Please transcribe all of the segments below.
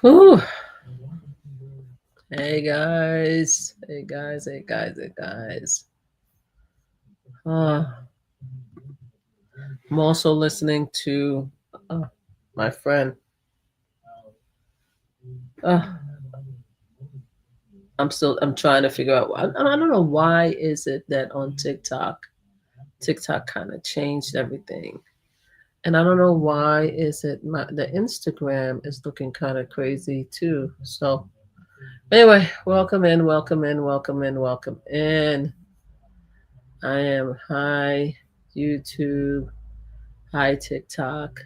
Whew. Hey guys. Hey guys. Hey guys. Hey guys. I'm also listening to my friend. I'm trying to figure out. I don't know why is it that on TikTok kind of changed everything. And I don't know why is it the Instagram is looking kind of crazy too. So anyway, welcome in, welcome in, welcome in, welcome in. I am hi YouTube, hi TikTok,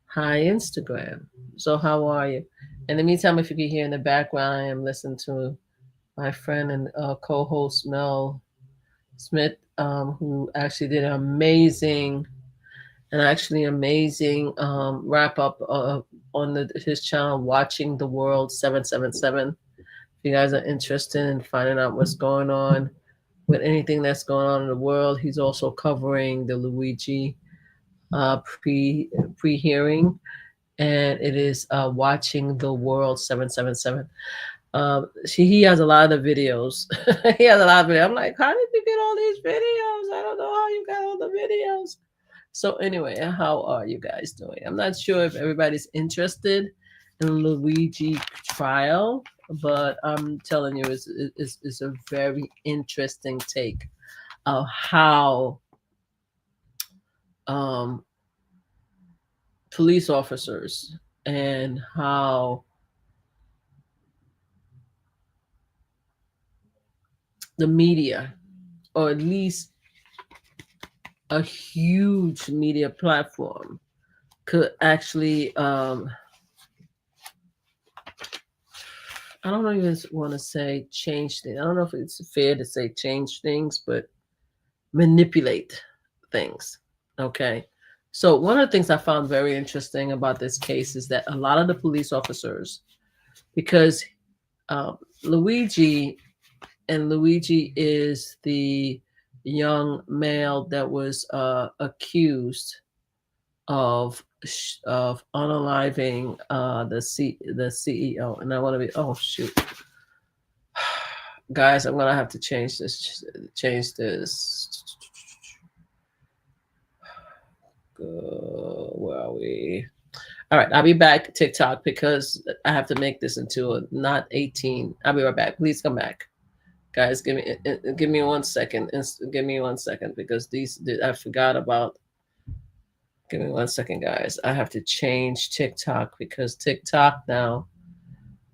hi Instagram. So how are you? In the meantime, if you can hear in the background, I am listening to my friend and co-host Mel Smith, who actually did an amazing wrap up on his channel, Watching the World 777. If you guys are interested in finding out what's going on with anything that's going on in the world, he's also covering the Luigi pre hearing, and it is Watching the World 777. He has a lot of videos. He has a lot of videos. I'm like, how did you get all these videos? I don't know how you got all the videos. So anyway, how are you guys doing? I'm not sure if everybody's interested in Luigi trial, but I'm telling you, it's a very interesting take of how um, police officers and how the media, or at least a huge media platform, could actually I don't even want to say change things. I don't know if it's fair to say change things, but manipulate things. Okay. So one of the things I found very interesting about this case is that a lot of the police officers, because Luigi is the young male that was accused of unaliving the CEO, and I want to be guys, I'm gonna have to change this. Where are we? All right, I'll be back TikTok because I have to make this into a not 18. I'll be right back. Please come back, guys. Give me 1 second. Give me 1 second because I forgot about. Give me 1 second, guys. I have to change TikTok because TikTok now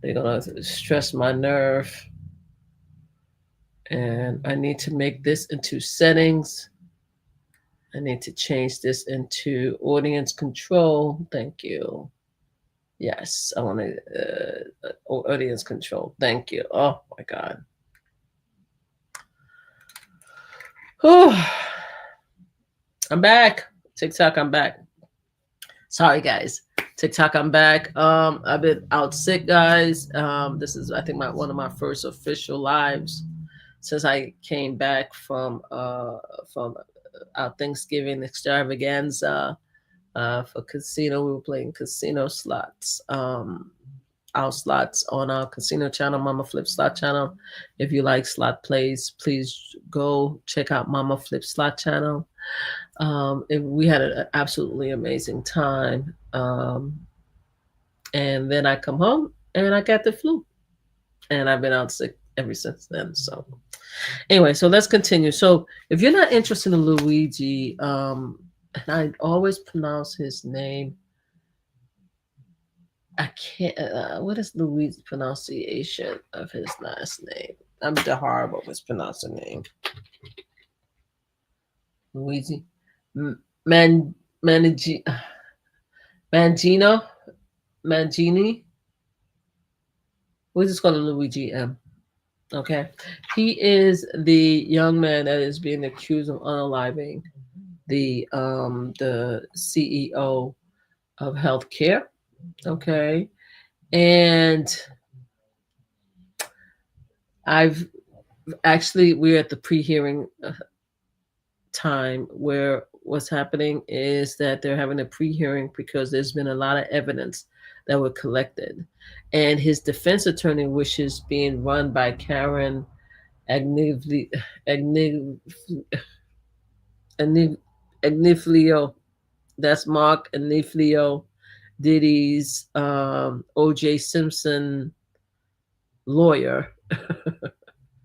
they're gonna stress my nerve, and I need to make this into settings. I need to change this into audience control. Thank you. Yes, I want to audience control. Thank you. Oh my God. Whew. I'm back. TikTok, I'm back. Sorry, guys. TikTok, I'm back. I've been out sick, guys. This is, I think, one of my first official lives since I came back from our Thanksgiving extravaganza for casino. We were playing casino slots. Our slots on our casino channel, Mama Flip Slot channel. If you like slot plays, please go check out Mama Flip Slot channel. We had an absolutely amazing time. And then I come home and I got the flu, and I've been out sick ever since then. So anyway, so let's continue. So if you're not interested in Luigi, and I always pronounce his name, I can't. What is Luigi's pronunciation of his last name? I'm horrible with pronouncing name. Luigi Man Manigi Mangino Mangini. We're just calling Luigi M. Okay, he is the young man that is being accused of unaliving the CEO of healthcare. Okay, and we're at the pre-hearing time where what's happening is that they're having a pre-hearing because there's been a lot of evidence that were collected. And his defense attorney wishes being run by Karen Agnifli, Agnif, Agnif, Agniflio. That's Mark Agniflio, Diddy's O.J. Simpson lawyer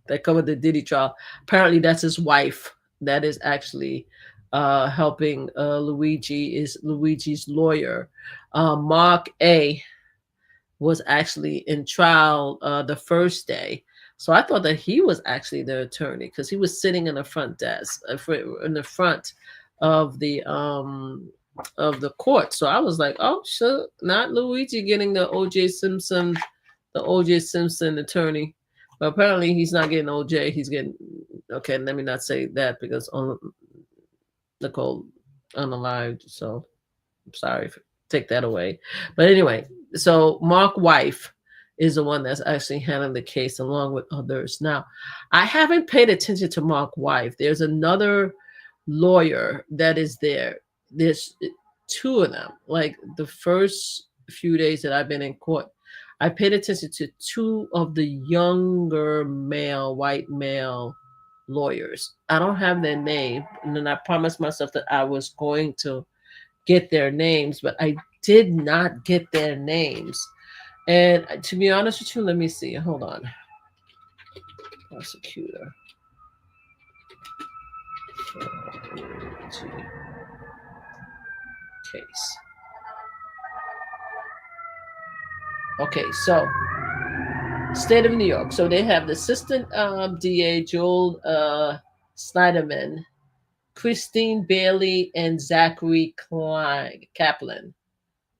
that covered the Diddy trial. Apparently, that's his wife. That is actually helping Luigi. Is Luigi's lawyer. Mark A was actually in trial the first day. So I thought that he was actually the attorney because he was sitting in the front desk, in the front of the court. So I was like, oh, sure, not Luigi getting the O.J. Simpson attorney. But apparently he's not getting O.J. He's getting, okay, let me not say that because on Nicole unalived. So I'm sorry, take that away. But anyway, so Mark wife is the one that's actually handling the case along with others. Now, I haven't paid attention to Mark wife. There's another lawyer that is there. There's two of them. Like the first few days that I've been in court, I paid attention to two of the younger white male lawyers. I don't have their name, and then I promised myself that I was going to get their names, but I did not get their names. And to be honest with you, let me see. Hold on. Prosecutor. Case. Okay, so state of New York. So they have the assistant DA Joel Snyderman, Christine Bailey, and Zachary Kaplan,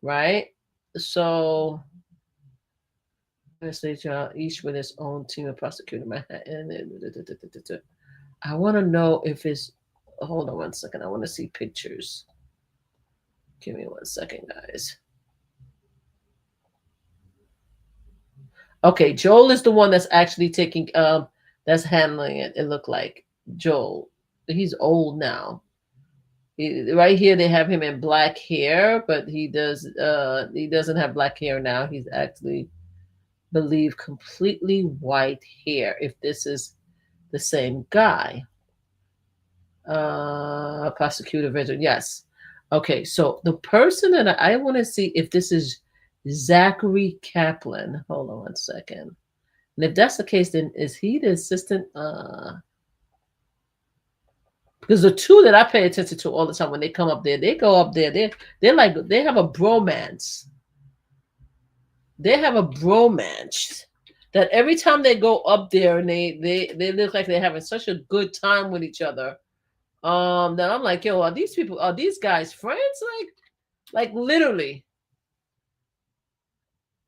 right? So each with his own team of prosecutor. I want to know if it's. Hold on 1 second. I want to see pictures. Give me 1 second, guys. Okay, Joel is the one that's actually taking that's handling it. It looked like Joel. He's old now. Right here they have him in black hair, but he doesn't have black hair now. He's actually believe completely white hair. If this is the same guy, prosecutor veteran, yes. Okay, so the person that I want to see if this is Zachary Kaplan. Hold on 1 second. And if that's the case, then is he the assistant? Because the two that I pay attention to all the time when they come up there, they go up there. They're like they have a bromance. They have a bromance that every time they go up there and they look like they're having such a good time with each other. That I'm like, yo, are these guys friends? Like literally.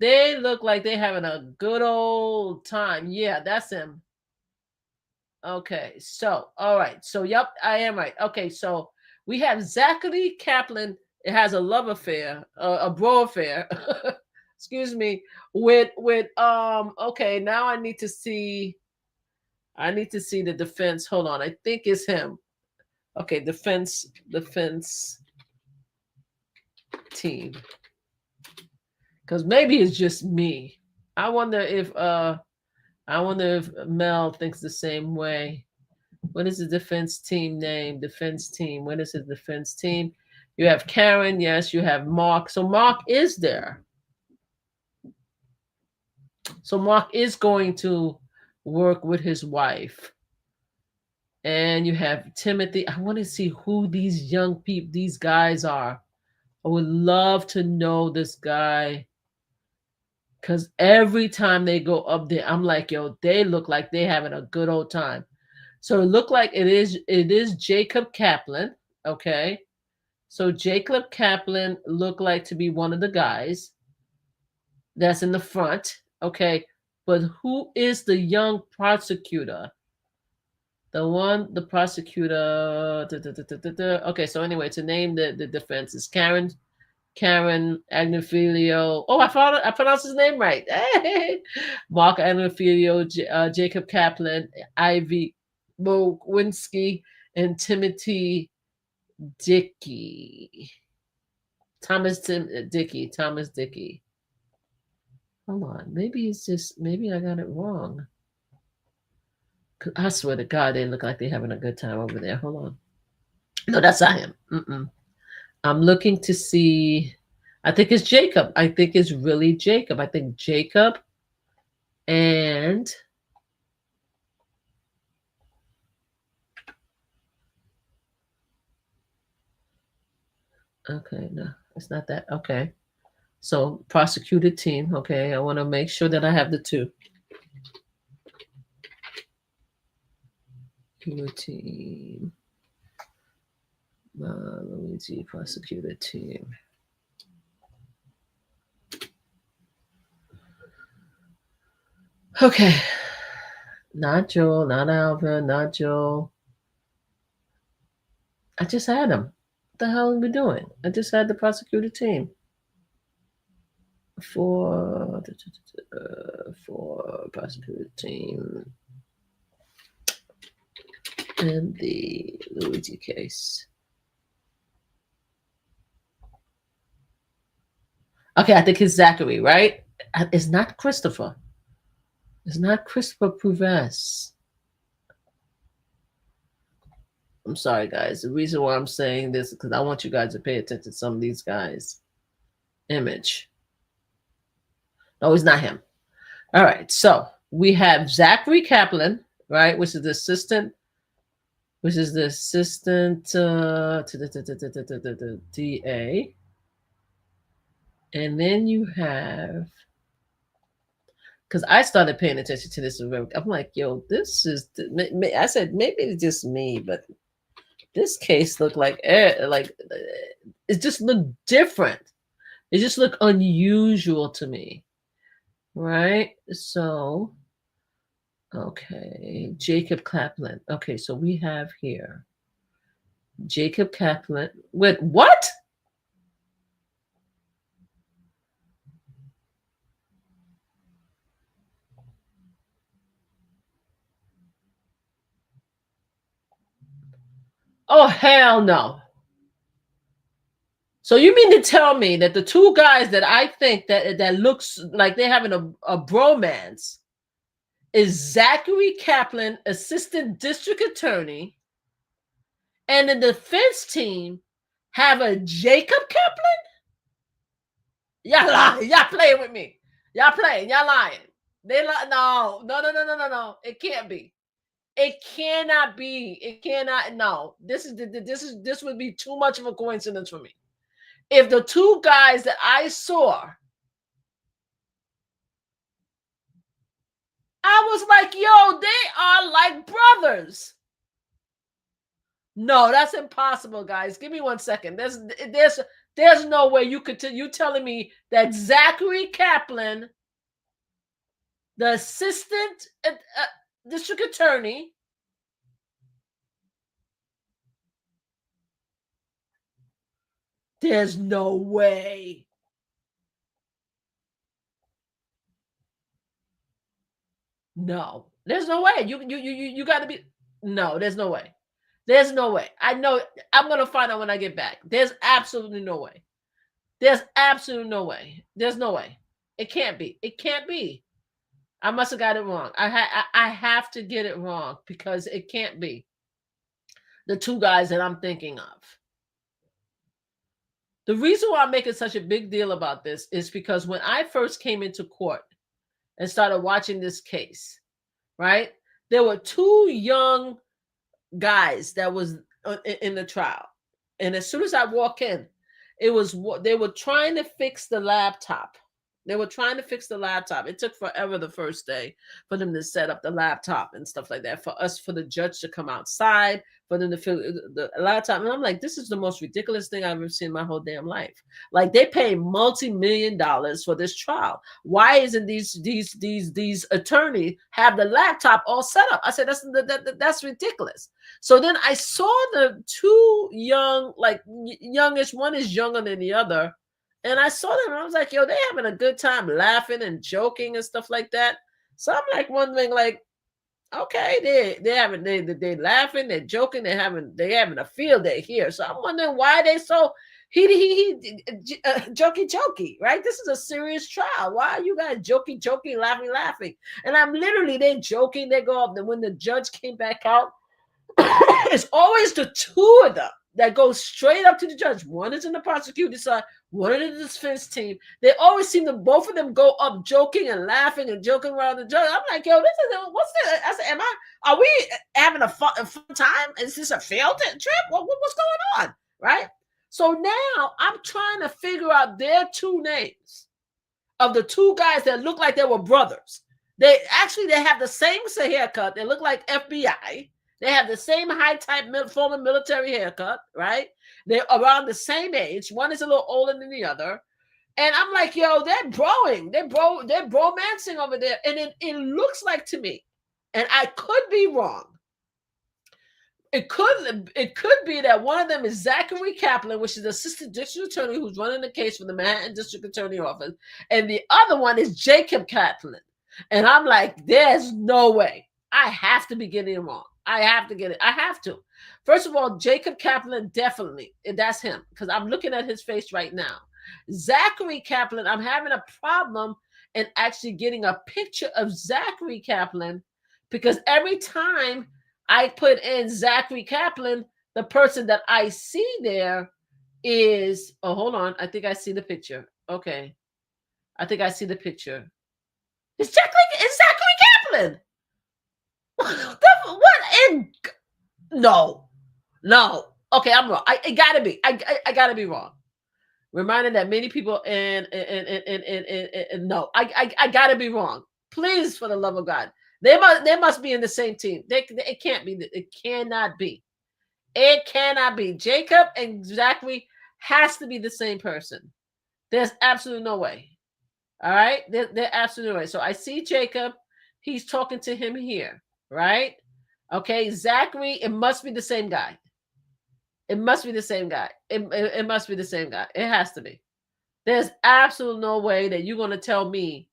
They look like they're having a good old time. Yeah, that's him. Okay, so all right. So yep, I am right. Okay, so we have Zachary Kaplan. It has a love affair, a bro affair. Excuse me. With okay, now I need to see the defense. Hold on. I think it's him. Okay, defense team. Cuz maybe it's just me. I wonder if Mel thinks the same way. What is the defense team name? Defense team. What is the defense team? You have Karen, yes, you have Mark. So Mark is there. So Mark is going to work with his wife. And you have Timothy. I want to see who these young people, these guys are. I would love to know this guy. Because every time they go up there, I'm like, yo, they look like they're having a good old time. So it looked like it is Jacob Kaplan. Okay. So Jacob Kaplan looked like to be one of the guys that's in the front. Okay. But who is the young prosecutor? The prosecutor. Okay, so anyway, to name the defense is Karen Agnifilio. Oh, I pronounced his name right. Hey. Mark Agnifilio, Jacob Kaplan, Ivy Bowinski, and Timothy Dickey. Thomas Dickey. Hold on. Maybe it's just, maybe I got it wrong. I swear to God, they look like they're having a good time over there. Hold on. No, that's not him. I'm looking to see. I think it's Jacob. I think it's really Jacob. I think Jacob and okay, no, it's not that. Okay. So prosecuted team. Okay. I want to make sure that I have the two. Team. Luigi prosecuted team. Okay. Not Joel, not Alvin, not Joel. I just had them. What the hell are we doing? I just had the prosecutor team for prosecutor team in the Luigi case. Okay, I think it's Zachary, right? It's not Christopher. It's not Christopher Pruves. I'm sorry, guys. The reason why I'm saying this is because I want you guys to pay attention to some of these guys' image. No, it's not him. All right. So we have Zachary Kaplan, right, which is the assistant to the DA. And then you have, because I started paying attention to this. I'm like, yo, this is, I said, maybe it's just me, but this case looked like it just looked different. It just looked unusual to me, right? So, okay, Jacob Kaplan. Okay, so we have here Jacob Kaplan with what? Oh, hell no. So you mean to tell me that the two guys that I think that looks like they're having a bromance is Zachary Kaplan, assistant district attorney, and the defense team have a Jacob Kaplan? Y'all lying. Y'all playing with me. Y'all playing. Y'all lying. They lie. No. It can't be. It cannot be. It cannot. No. This would be too much of a coincidence for me. If the two guys that I saw, I was like, yo, they are like brothers. No, that's impossible, guys. Give me 1 second. There's no way you could you telling me that Zachary Kaplan, the assistant district attorney, there's no way. No, there's no way. You got to be. No, there's no way. There's no way. I know. I'm gonna find out when I get back. There's absolutely no way. There's absolutely no way. There's no way. It can't be. It can't be. I must have got it wrong. I have to get it wrong because it can't be the two guys that I'm thinking of. The reason why I'm making such a big deal about this is because when I first came into court and started watching this case, right, there were two young guys that was in the trial. And as soon as I walk in, it was they were trying to fix the laptop. They were trying to fix the laptop. It took forever the first day for them to set up the laptop and stuff like that. For the judge to come outside, for them to fill the laptop. And I'm like, this is the most ridiculous thing I've ever seen in my whole damn life. Like they pay multi-million dollars for this trial. Why isn't these attorneys have the laptop all set up? I said, that's ridiculous. So then I saw the two young, like youngish, one is younger than the other. And I saw them and I was like, yo, they're having a good time laughing and joking and stuff like that. So I'm like wondering, like, okay, they laughing, they're joking, they're having a field day here. So I'm wondering why they so Jokey, right? This is a serious trial. Why are you guys jokey, laughing? And I'm literally, they joking. They go up. When the judge came back out, it's always the two of them that go straight up to the judge. One is in the prosecuting side, one in the defense team. They always seem to, both of them go up joking and laughing and joking around the judge. I'm like, yo, this is what's this? I said, are we having a fun time? Is this a failed trip? What's going on? Right? So now I'm trying to figure out their two names of the two guys that look like they were brothers. They have the same haircut. They look like FBI. They have the same high type former military haircut, right? They're around the same age. One is a little older than the other. And I'm like, yo, they're broing. They're bromancing over there. And it looks like to me, and I could be wrong. It could be that one of them is Zachary Kaplan, which is the assistant district attorney who's running the case for the Manhattan District Attorney Office, and the other one is Jacob Kaplan. And I'm like, there's no way. I have to be getting it wrong. I have to get it. I have to. First of all, Jacob Kaplan, definitely. That's him, because I'm looking at his face right now. Zachary Kaplan, I'm having a problem in actually getting a picture of Zachary Kaplan, because every time I put in Zachary Kaplan, the person that I see there is, oh, hold on. I think I see the picture. Okay. I think I see the picture. It's Zachary Kaplan. What in? No. Okay, I'm wrong. I gotta be. I gotta be wrong. Reminded that many people and no, I gotta be wrong. Please, for the love of God, they must be in the same team. It can't be. It cannot be. It cannot be. Jacob and Zachary has to be the same person. There's absolutely no way. All right, they're absolutely no way. So I see Jacob. He's talking to him here, right? Okay, Zachary. It must be the same guy. It must be the same guy. It must be the same guy. It has to be. There's absolutely no way that you're going to tell me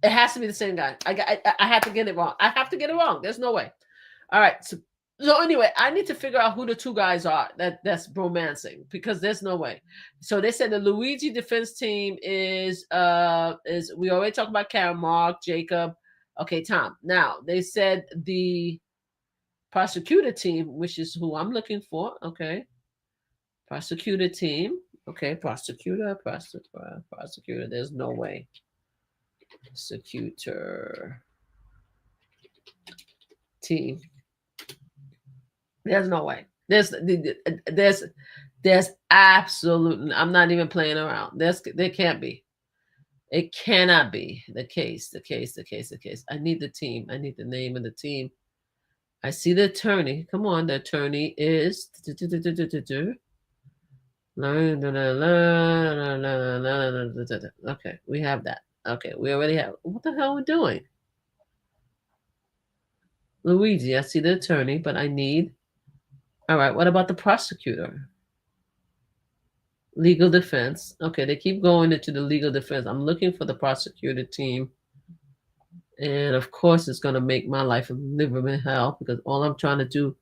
it has to be the same guy. I have to get it wrong. I have to get it wrong. There's no way. All right. So anyway, I need to figure out who the two guys are that's romancing, because there's no way. So they said the Luigi defense team is we already talked about Karen, Mark, Jacob. Okay, Tom. Now they said the prosecutor team, which is who I'm looking for. Okay. Prosecutor team. Okay, prosecutor. There's no way. Prosecutor team. There's no way. There's absolutely. I'm not even playing around. There can't be. It cannot be the case. I need the team. I need the name of the team. I see the attorney. Come on, the attorney is. Okay, we have that. Okay, we already have. What the hell are we doing? Luigi, I see the attorney, but I need. All right, what about the prosecutor? Legal defense. Okay, they keep going into the legal defense. I'm looking for the prosecutor team. And of course, it's going to make my life a living hell, because all I'm trying to do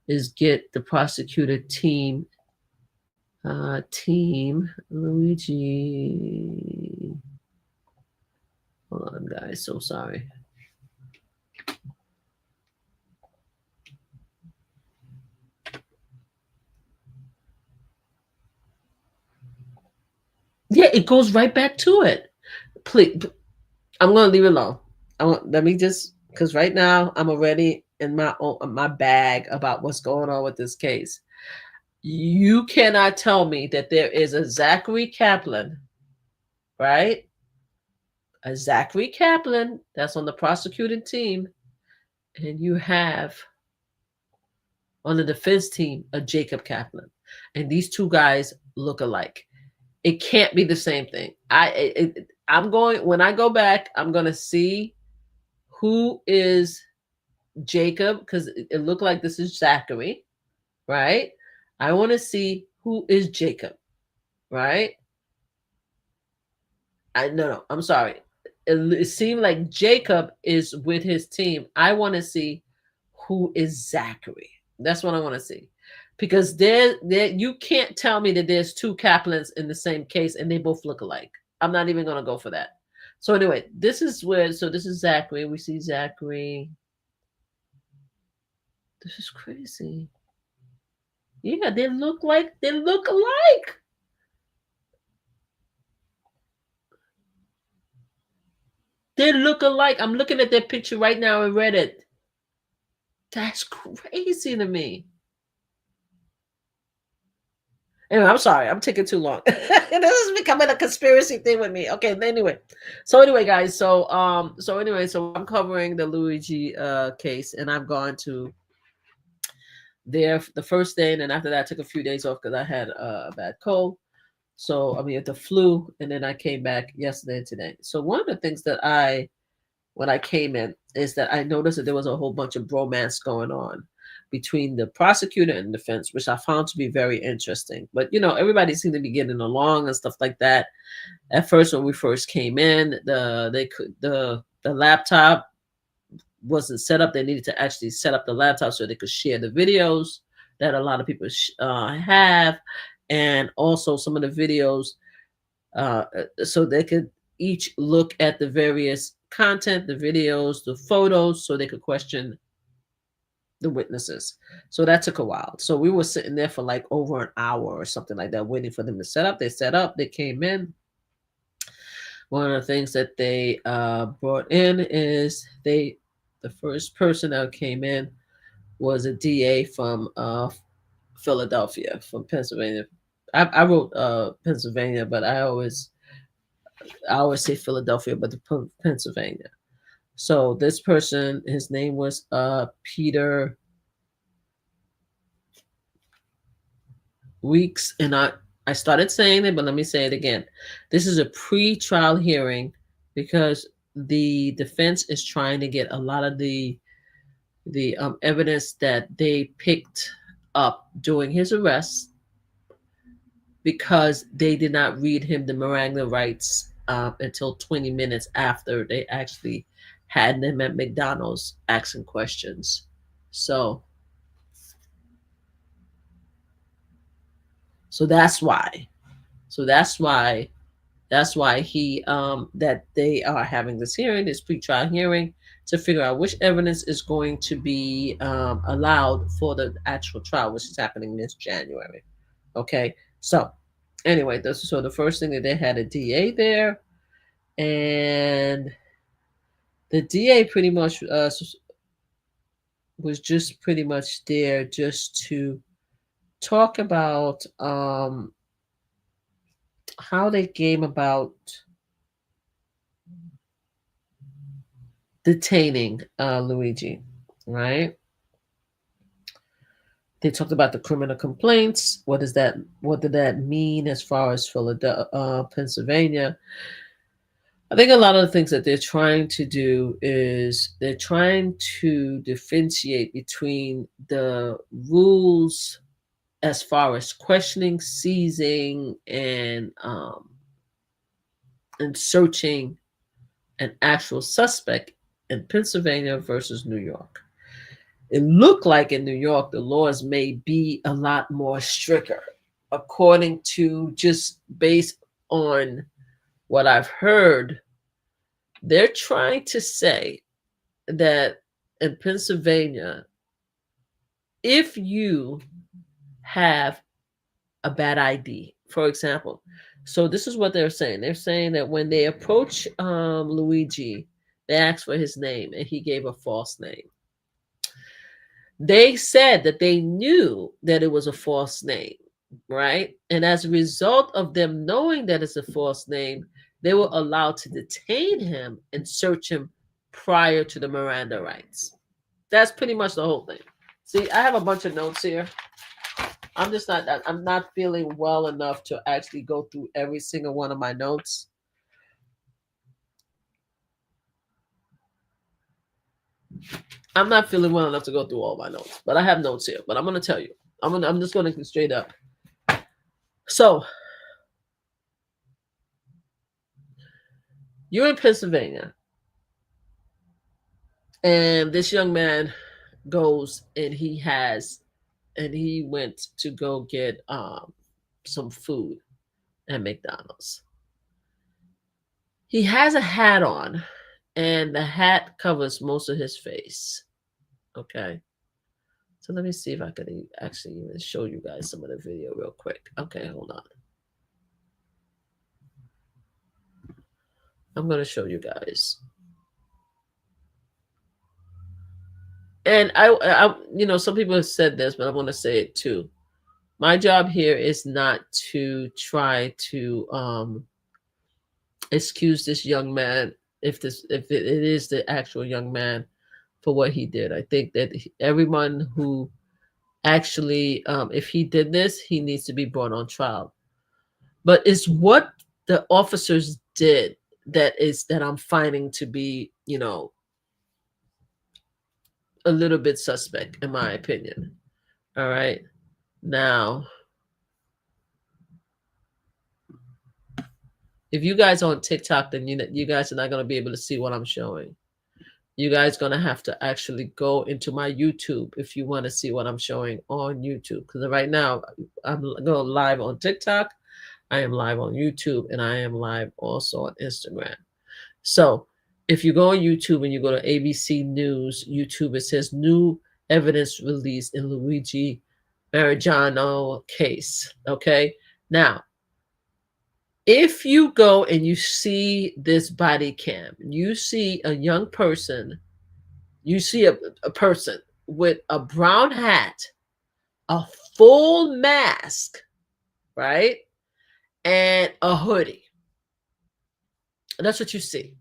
is get the prosecutor team. Team Luigi. Hold on, guys. So sorry. Yeah, it goes right back to it. Please, I'm going to leave it alone. Let me just, because right now I'm already in my bag about what's going on with this case. You cannot tell me that there is a Zachary Kaplan, right? A Zachary Kaplan that's on the prosecuting team, and you have on the defense team a Jacob Kaplan, and these two guys look alike. It can't be the same thing. I'm going, when I go back, I'm going to see who is Jacob, because it looked like this is Zachary, right? I want to see who is Jacob, right? No, I'm sorry. It seemed like Jacob is with his team. I want to see who is Zachary. That's what I want to see. because there you can't tell me that there's two Kaplans in the same case and they both look alike. I'm not even gonna go for that. So anyway, this is where, so this is Zachary. We see Zachary. This is crazy. Yeah, they look alike. They look alike. I'm looking at their picture right now in Reddit. That's crazy to me. Anyway, I'm sorry. I'm taking too long. This is becoming a conspiracy thing with me. Okay, anyway. So anyway, guys, so I'm covering the Luigi case, and I've gone to there the first day, and then after that I took a few days off because I had a bad cold. So I mean the flu, and then I came back yesterday and today. So one of the things that when I came in is that I noticed that there was a whole bunch of bromance going on between the prosecutor and defense, which I found to be very interesting. But everybody seemed to be getting along and stuff like that. At first, when we first came in, the laptop wasn't set up. They needed to actually set up the laptop so they could share the videos that a lot of people have, and also some of the videos so they could each look at the various content, the videos, the photos, so they could question the witnesses. So that took a while. So we were sitting there for like over an hour or something like that, waiting for them to set up. They set up, they came in. One of the things that they brought in is the first person that came in was a DA from Philadelphia, from Pennsylvania. I wrote Pennsylvania, but I always say Philadelphia, but the Pennsylvania. So this person, his name was Peter Weeks, and I started saying it, but let me say it again. This is a pre-trial hearing because the defense is trying to get a lot of the evidence that they picked up during his arrest, because they did not read him the Miranda rights until 20 minutes after they actually had him at McDonald's asking questions. So that's why. So that's why he that they are having this hearing, this pre-trial hearing, to figure out which evidence is going to be allowed for the actual trial, which is happening this January. Okay, so anyway, so the first thing that they had a DA there, and the DA pretty much was just pretty much there just to talk about how they came about detaining Luigi, right? They talked about the criminal complaints. What did that mean as far as Philadelphia, Pennsylvania? I think a lot of the things that they're trying to do is they're trying to differentiate between the rules as far as questioning, seizing, and searching an actual suspect in Pennsylvania versus New York. It looked like in New York, the laws may be a lot more stricter, according to just based on what I've heard. They're trying to say that in Pennsylvania, if you have a bad ID, for example, so this is what they're saying. They're saying that when they approach Luigi, they asked for his name and he gave a false name. They said that they knew that it was a false name, right? And as a result of them knowing that it's a false name, they were allowed to detain him and search him prior to the Miranda rights. That's pretty much the whole thing. See, I have a bunch of notes here. I'm not feeling well enough to actually go through every single one of my notes. I'm not feeling well enough to go through all my notes, but I have notes here. But I'm going to tell you. I'm just going to get straight up. So, you're in Pennsylvania, and this young man goes and he has and he went to go get some food at McDonald's. He has a hat on, and the hat covers most of his face. Okay. So let me see if I could actually even show you guys some of the video real quick. Okay, hold on. I'm going to show you guys. And I, some people have said this, but I want to say it too. My job here is not to try to excuse this young man if it is the actual young man for what he did. I think that everyone who actually, if he did this, he needs to be brought on trial. But it's what the officers did that I'm finding to be, a little bit suspect, in my opinion. All right. Now, if you guys are on TikTok, then you guys are not going to be able to see what I'm showing. You guys going to have to actually go into my YouTube if you want to see what I'm showing on YouTube. Because right now, I'm going live on TikTok, I am live on YouTube, and I am live also on Instagram. So if you go on YouTube and you go to ABC News, YouTube, it says new evidence released in Luigi Marigiano case. Okay. Now, if you go and you see this body cam, you see a young person, you see a person with a brown hat, a full mask, right? And a hoodie. And that's what you see.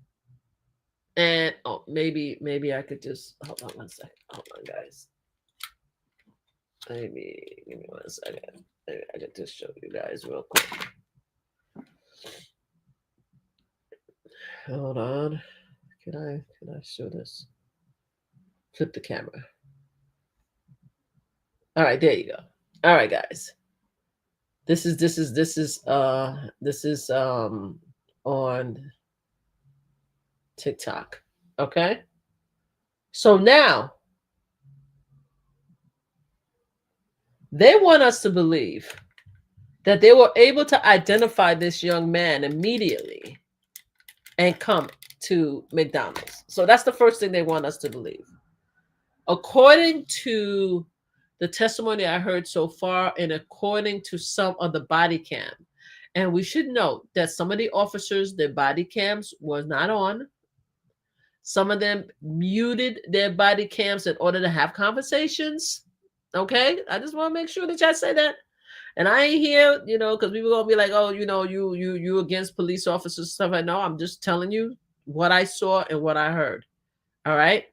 And maybe I could just hold on one second. Hold on, guys. Maybe give me 1 second. Maybe I could just show you guys real quick. Hold on. Can I show this? Flip the camera. All right, there you go. All right, guys. This is on TikTok. Okay? So now they want us to believe that they were able to identify this young man immediately and come to McDonald's. So that's the first thing they want us to believe. According to the testimony I heard so far, and according to some of the body cam, and we should note that some of the officers, their body cams was not on. Some of them muted their body cams in order to have conversations. Okay, I just want to make sure that y'all say that. And I ain't here, because people gonna be like, oh, you against police officers stuff. I know. I'm just telling you what I saw and what I heard. All right.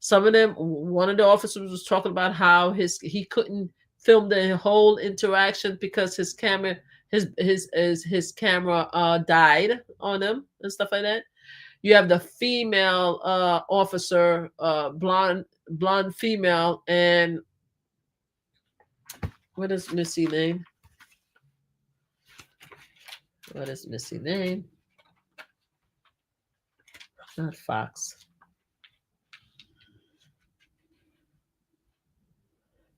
Some of them, one of the officers was talking about how he couldn't film the whole interaction because his camera died on him and stuff like that. You have the female officer, blonde female, and what is Missy name? What is Missy name? Not Fox.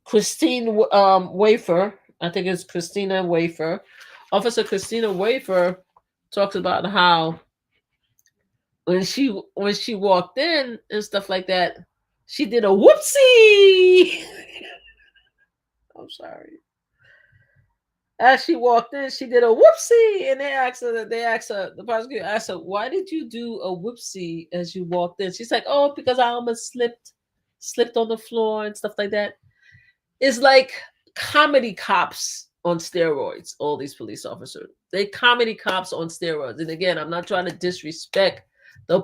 Christine Wafer. I think it's Christina Wafer. Officer Christina Wafer talks about how when she walked in and stuff like that, she did a whoopsie. I'm sorry. As she walked in, she did a whoopsie, and the prosecutor asked her, "Why did you do a whoopsie as you walked in?" She's like, "Oh, because I almost slipped on the floor and stuff like that." It's like comedy cops on steroids. All these police officers, they comedy cops on steroids. And again, I'm not trying to disrespect the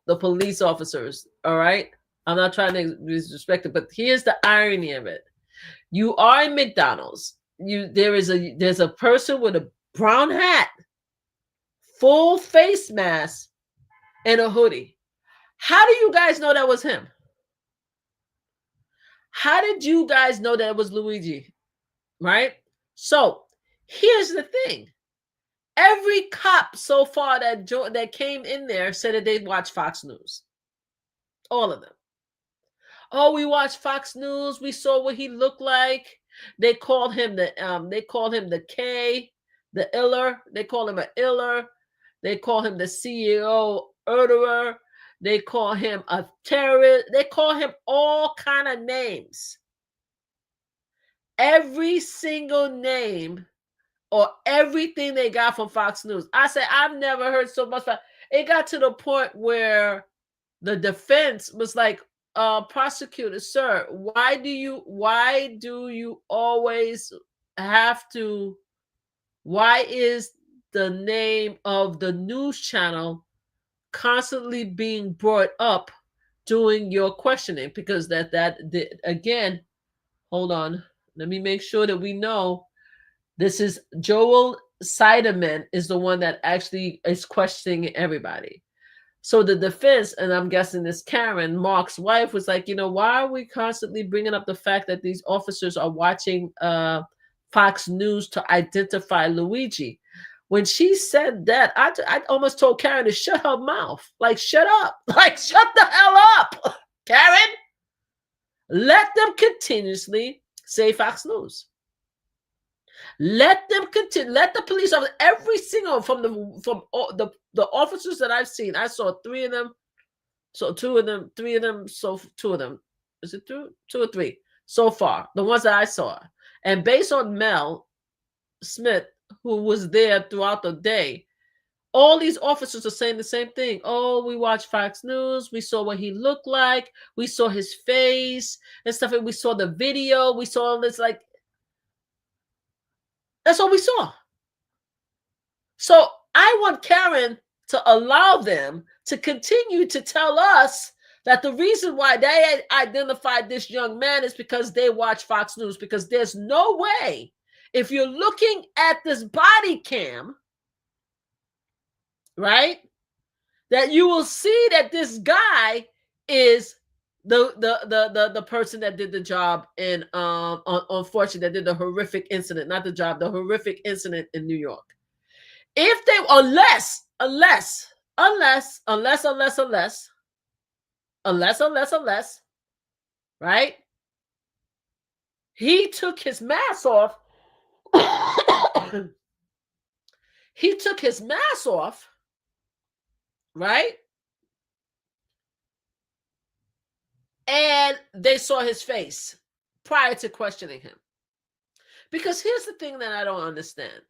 the police officers. All right, I'm not trying to disrespect it, but here's the irony of it: you are in McDonald's. There's a person with a brown hat, full face mask, and a hoodie. How do you guys know that was him? How did you guys know that it was Luigi? Right? So here's the thing. Every cop so far that came in there said that they watched Fox News. All of them. Oh, we watched Fox News. We saw what he looked like. They called him the K, the iller. They call him an iller. They call him the CEO murderer. They call him a terrorist. They call him all kind of names. Every single name or everything they got from Fox News. I said, I've never heard so much. It got to the point where the defense was like, prosecutor, sir, why do you always have to, why is the name of the news channel constantly being brought up during your questioning? Because again, hold on, let me make sure that we know this is Joel Sideman is the one that actually is questioning everybody. So the defense, and I'm guessing this Karen, Mark's wife, was like, why are we constantly bringing up the fact that these officers are watching Fox News to identify Luigi? When she said that, I almost told Karen to shut her mouth. Like, shut up. Like, shut the hell up, Karen. Let them continuously say Fox News. Let them continue. Let the police officers, every single from the officers that I've seen. I saw 3 of them. So 2 of them, 3 of them. So 2 of them. Is it 2 or 3 so far? The ones that I saw, and based on Mel Smith, who was there throughout the day, all these officers are saying the same thing. Oh, we watched Fox News. We saw what he looked like. We saw his face and stuff. And we saw the video. We saw all this, like. That's all we saw. So I want Karen to allow them to continue to tell us that the reason why they identified this young man is because they watch Fox News, because there's no way, if you're looking at this body cam, right, that you will see that this guy is the person that did the job in unfortunately that did the horrific incident, not the job, the horrific incident in New York. If they unless, right? He took his mask off. He took his mask off, right? And they saw his face prior to questioning him. Because here's the thing that I don't understand.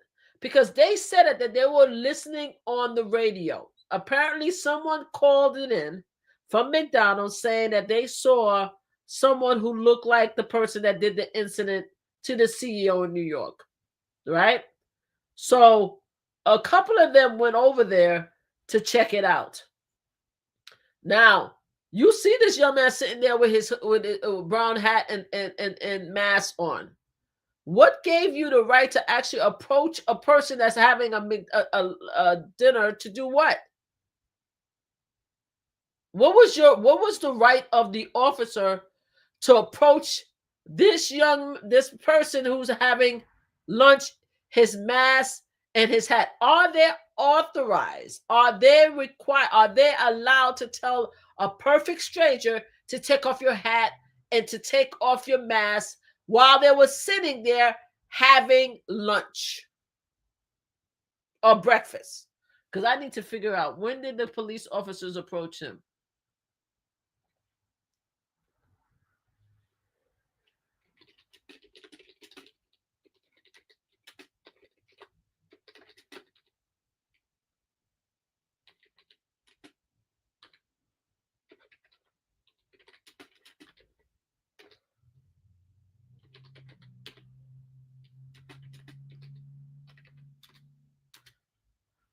Because they said it, that they were listening on the radio. Apparently, someone called it in from McDonald's saying that they saw someone who looked like the person that did the incident to the CEO in New York, right? So a couple of them went over there to check it out. Now, you see this young man sitting there with his brown hat and mask on. What gave you the right to actually approach a person that's having a dinner to do what? What was the right of the officer to approach this person who's having lunch, his mask and his hat? Are they authorized? Are they required? Are they allowed to tell a perfect stranger to take off your hat and to take off your mask while they were sitting there having lunch or breakfast? Because I need to figure out, when did the police officers approach him?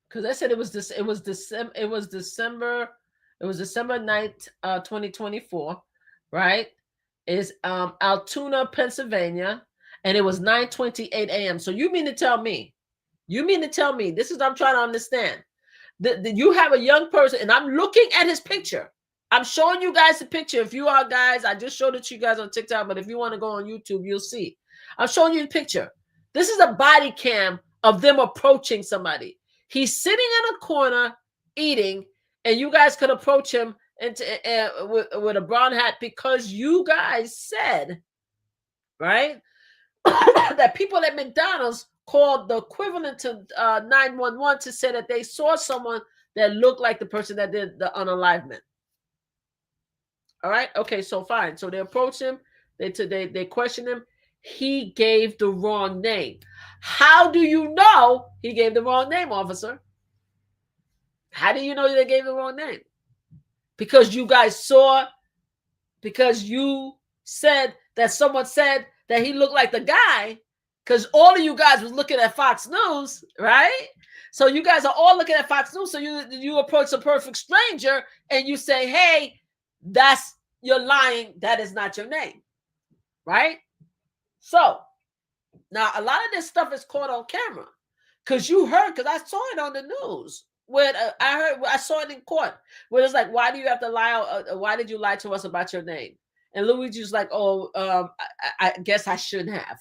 Because I said it was December 9th, 2024, right? Is Altoona, Pennsylvania, and it was 9:28 a.m. So you mean to tell me, this is what I'm trying to understand, that you have a young person, and I'm looking at his picture. I'm showing you guys the picture. If you are guys, I just showed it to you guys on TikTok, but if you want to go on YouTube, you'll see. I'm showing you the picture. This is a body cam of them approaching somebody. He's sitting in a corner eating, and you guys could approach him with a brown hat because you guys said, right, that people at McDonald's called the equivalent to 911 to say that they saw someone that looked like the person that did the unalivement. All right. Okay. So fine. So they approach him. They question him. He gave the wrong name. How do you know he gave the wrong name, officer? How do you know they gave the wrong name? Because you guys saw, because you said that someone said that he looked like the guy, because all of you guys was looking at Fox News, right? So you guys are all looking at Fox News. So you approach a perfect stranger and you say, hey, you're lying. That is not your name, right? So now a lot of this stuff is caught on camera because I saw it on the news. When I saw it in court where it's like, why do you have to lie? Why did you lie to us about your name? And Luigi's like, I guess I shouldn't have.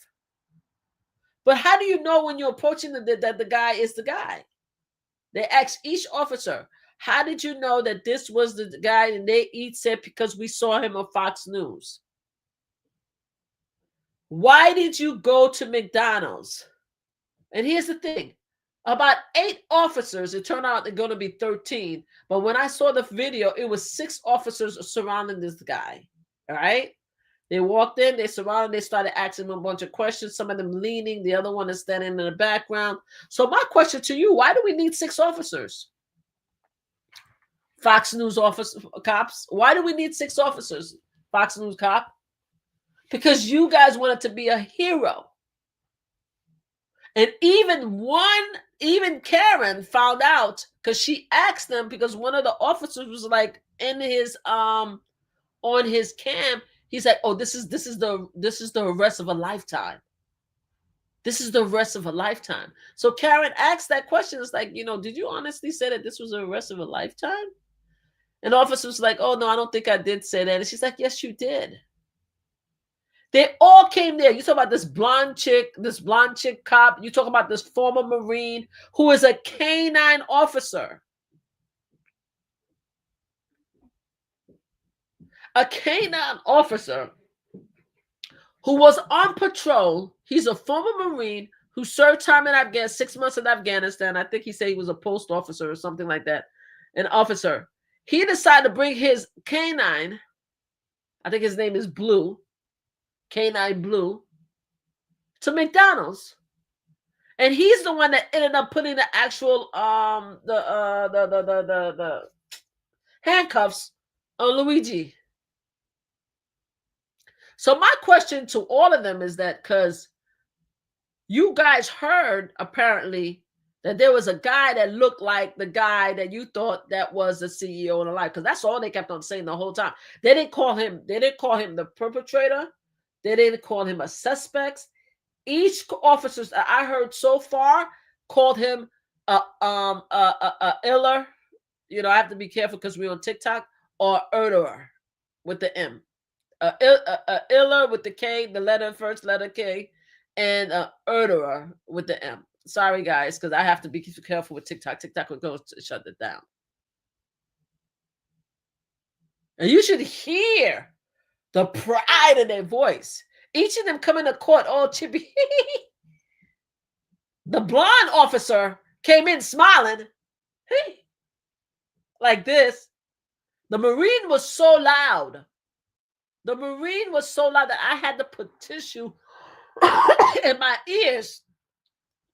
But how do you know when you're approaching that the guy is the guy? They asked each officer, how did you know that this was the guy? And they each said, because we saw him on Fox News. Why did you go to McDonald's? And here's the thing. About 8 officers, it turned out they're going to be 13. But when I saw the video, it was 6 officers surrounding this guy. All right. They walked in, they surrounded, they started asking him a bunch of questions. Some of them leaning, the other one is standing in the background. So my question to you, why do we need 6 officers? Fox News cops. Why do we need 6 officers? Fox News cop. Because you guys wanted to be a hero. And even Karen found out because she asked them, because one of the officers was like in his on his cam. He's like, oh, this is the arrest of a lifetime. This is the arrest of a lifetime. So Karen asked that question. It's like, did you honestly say that this was the arrest of a lifetime? And the officer was like, oh no, I don't think I did say that. And she's like, yes, you did. They all came there. You talk about this blonde chick cop. You talk about this former Marine who is a canine officer. A canine officer who was on patrol. He's a former Marine who served time in Afghanistan, 6 months in Afghanistan. I think he said he was a post officer or something like that. An officer. He decided to bring his canine, I think his name is Blue, Canine Blue, to McDonald's. And he's the one that ended up putting the actual the handcuffs on Luigi. So my question to all of them is that, because you guys heard apparently that there was a guy that looked like the guy that you thought that was the CEO of the life, because that's all they kept on saying the whole time. They didn't call him the perpetrator. They didn't call him a suspect. Each officer that I heard so far called him a iller. I have to be careful because we're on TikTok, or murderer with the M. Iller with the K, the first letter K, and murderer with the M. Sorry, guys, because I have to be careful with TikTok. TikTok will go to shut it down. And you should hear the pride in their voice. Each of them coming to court all chippy. The blonde officer came in smiling. Like this. The Marine was so loud. The Marine was so loud that I had to put tissue in my ears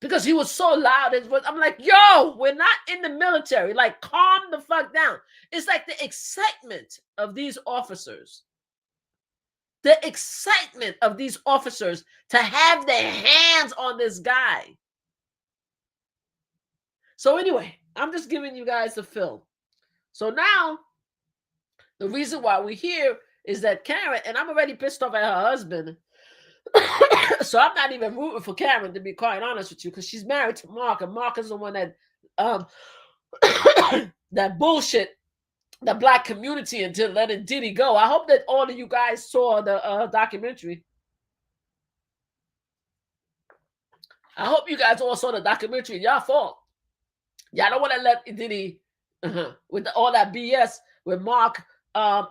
because he was so loud. I'm like, yo, we're not in the military. Like, calm the fuck down. It's like the excitement of these officers. The excitement of these officers to have their hands on this guy. So anyway, I'm just giving you guys the film. So now, the reason why we're here is that Karen, and I'm already pissed off at her husband. So I'm not even rooting for Karen, to be quite honest with you, because she's married to Mark, and Mark is the one that that bullshit the Black community until letting Diddy go. I hope that all of you guys saw the documentary. I hope you guys all saw the documentary. Y'all fault. Y'all don't want to let Diddy with all that BS with Mark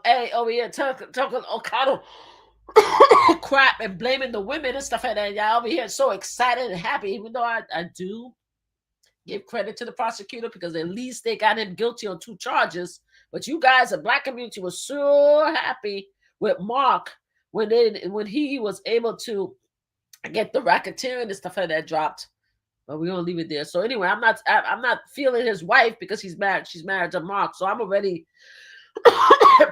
hey, over here talking all kind of crap and blaming the women and stuff like that. Y'all over here so excited and happy, even though I do give credit to the prosecutor because at least they got him guilty on 2 charges. But you guys, the black community, was so happy with Mark when he was able to get the racketeering and stuff like that dropped. But we're gonna leave it there. So anyway, I'm not feeling his wife because he's married. She's married to Mark, so I'm already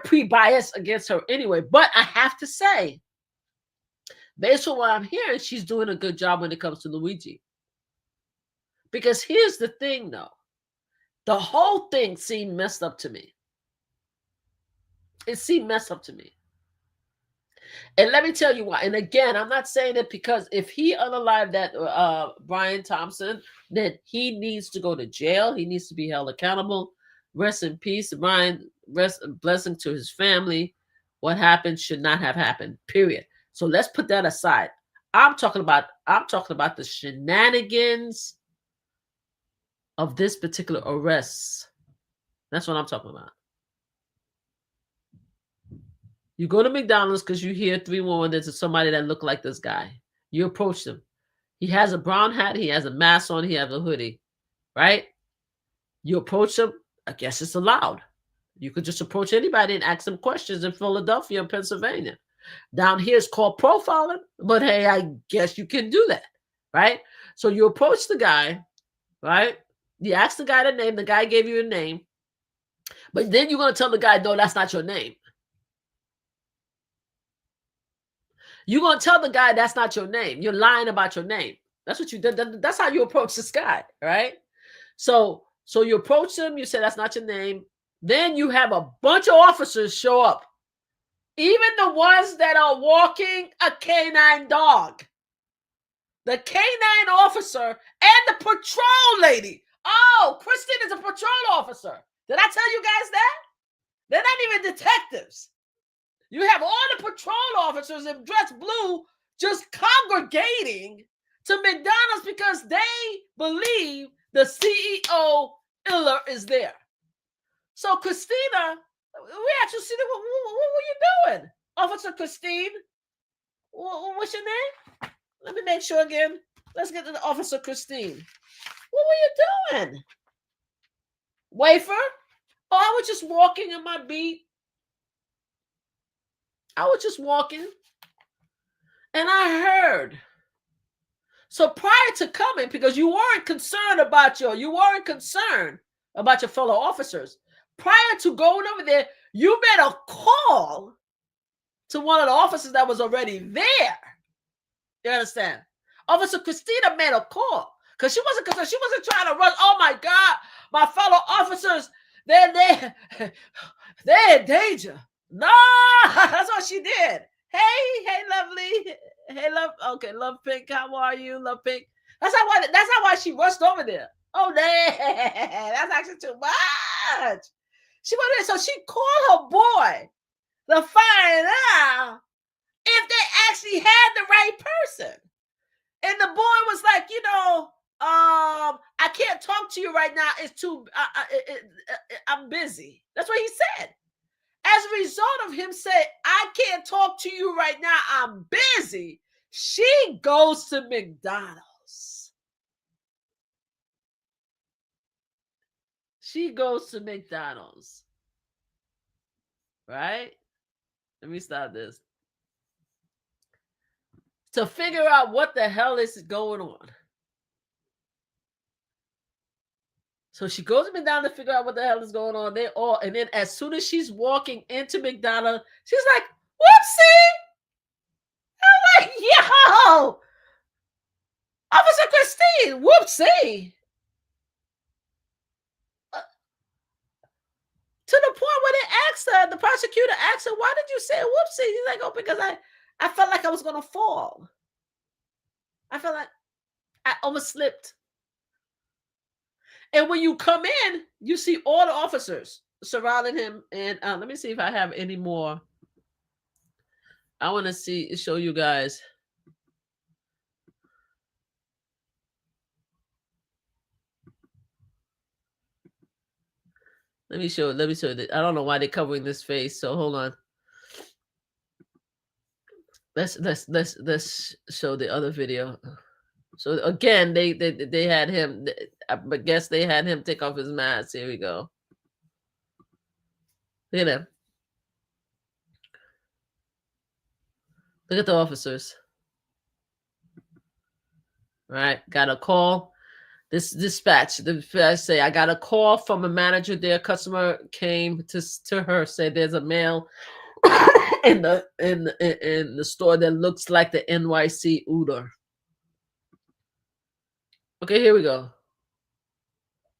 pre-biased against her anyway. But I have to say, based on what I'm hearing, she's doing a good job when it comes to Luigi. Because here's the thing, though. The whole thing seemed messed up to me. It seemed messed up to me. And let me tell you why. And again, I'm not saying it because if he unalived that Brian Thompson, then he needs to go to jail. He needs to be held accountable. Rest in peace, Brian. Blessing to his family. What happened should not have happened. Period. So let's put that aside. I'm talking about the shenanigans of this particular arrest. That's what I'm talking about. You go to McDonald's because you hear 311, there's somebody that look like this guy. You approach him. He has a brown hat. He has a mask on. He has a hoodie, right? You approach him. I guess it's allowed. You could just approach anybody and ask them questions in Philadelphia and Pennsylvania. Down here it's called profiling, but hey, I guess you can do that, right? So you approach the guy, right? You ask the guy the name. The guy gave you a name. But then you're going to tell the guy, no, that's not your name. You're going to tell the guy that's not your name. You're lying about your name. That's what you did. That's how you approach this guy, right? So you approach him. You say that's not your name. Then you have a bunch of officers show up. Even the ones that are walking a canine dog. The canine officer and the patrol lady. Oh, Christine is a patrol officer. Did I tell you guys that? They're not even detectives. You have all the patrol officers in dress blue just congregating to McDonald's because they believe the CEO Iller is there. So Christina, we actually see what were you doing, Officer Christine? What's your name? Let me make sure again. Let's get to the Officer Christine. What were you doing? Wafer? Oh, I was just walking in my beat. I was just walking. And I heard. So prior to coming, because you weren't concerned about your fellow officers. Prior to going over there, you made a call to one of the officers that was already there. You understand? Officer Christina made a call because she wasn't trying to rush. Oh my God, my fellow officers, they're in danger. No, that's what she did. Hey, lovely. Hey, love pink. How are you, love pink? That's not why she rushed over there. Oh, that's actually too much. She went in, so she called her boy to find out if they actually had the right person. And the boy was like, I can't talk to you right now. It's too, I'm busy. That's what he said. As a result of him saying, I can't talk to you right now, I'm busy, she goes to McDonald's. She goes to McDonald's. Right? Let me stop this. To figure out what the hell is going on. So she goes to McDonald's to figure out what the hell is going on. And then as soon as she's walking into McDonald's, she's like, whoopsie. I'm like, yo, Officer Christine, whoopsie. To the point where they asked her, the prosecutor asked her, why did you say whoopsie? She's like, oh, because I felt like I was going to fall. I felt like I overslipped. And when you come in, you see all the officers surrounding him. And let me see if I have any more. I want to show you guys. Let me show. Let me show that. I don't know why they're covering this face. So hold on. Let's show the other video. So again, they had him. I guess they had him take off his mask. Here we go. Look at them. Look at the officers. Right, got a call. This dispatch. The dispatch say, I got a call from a manager there. Customer came to her, said there's a male in the store that looks like the NYC Uber. Okay, here we go.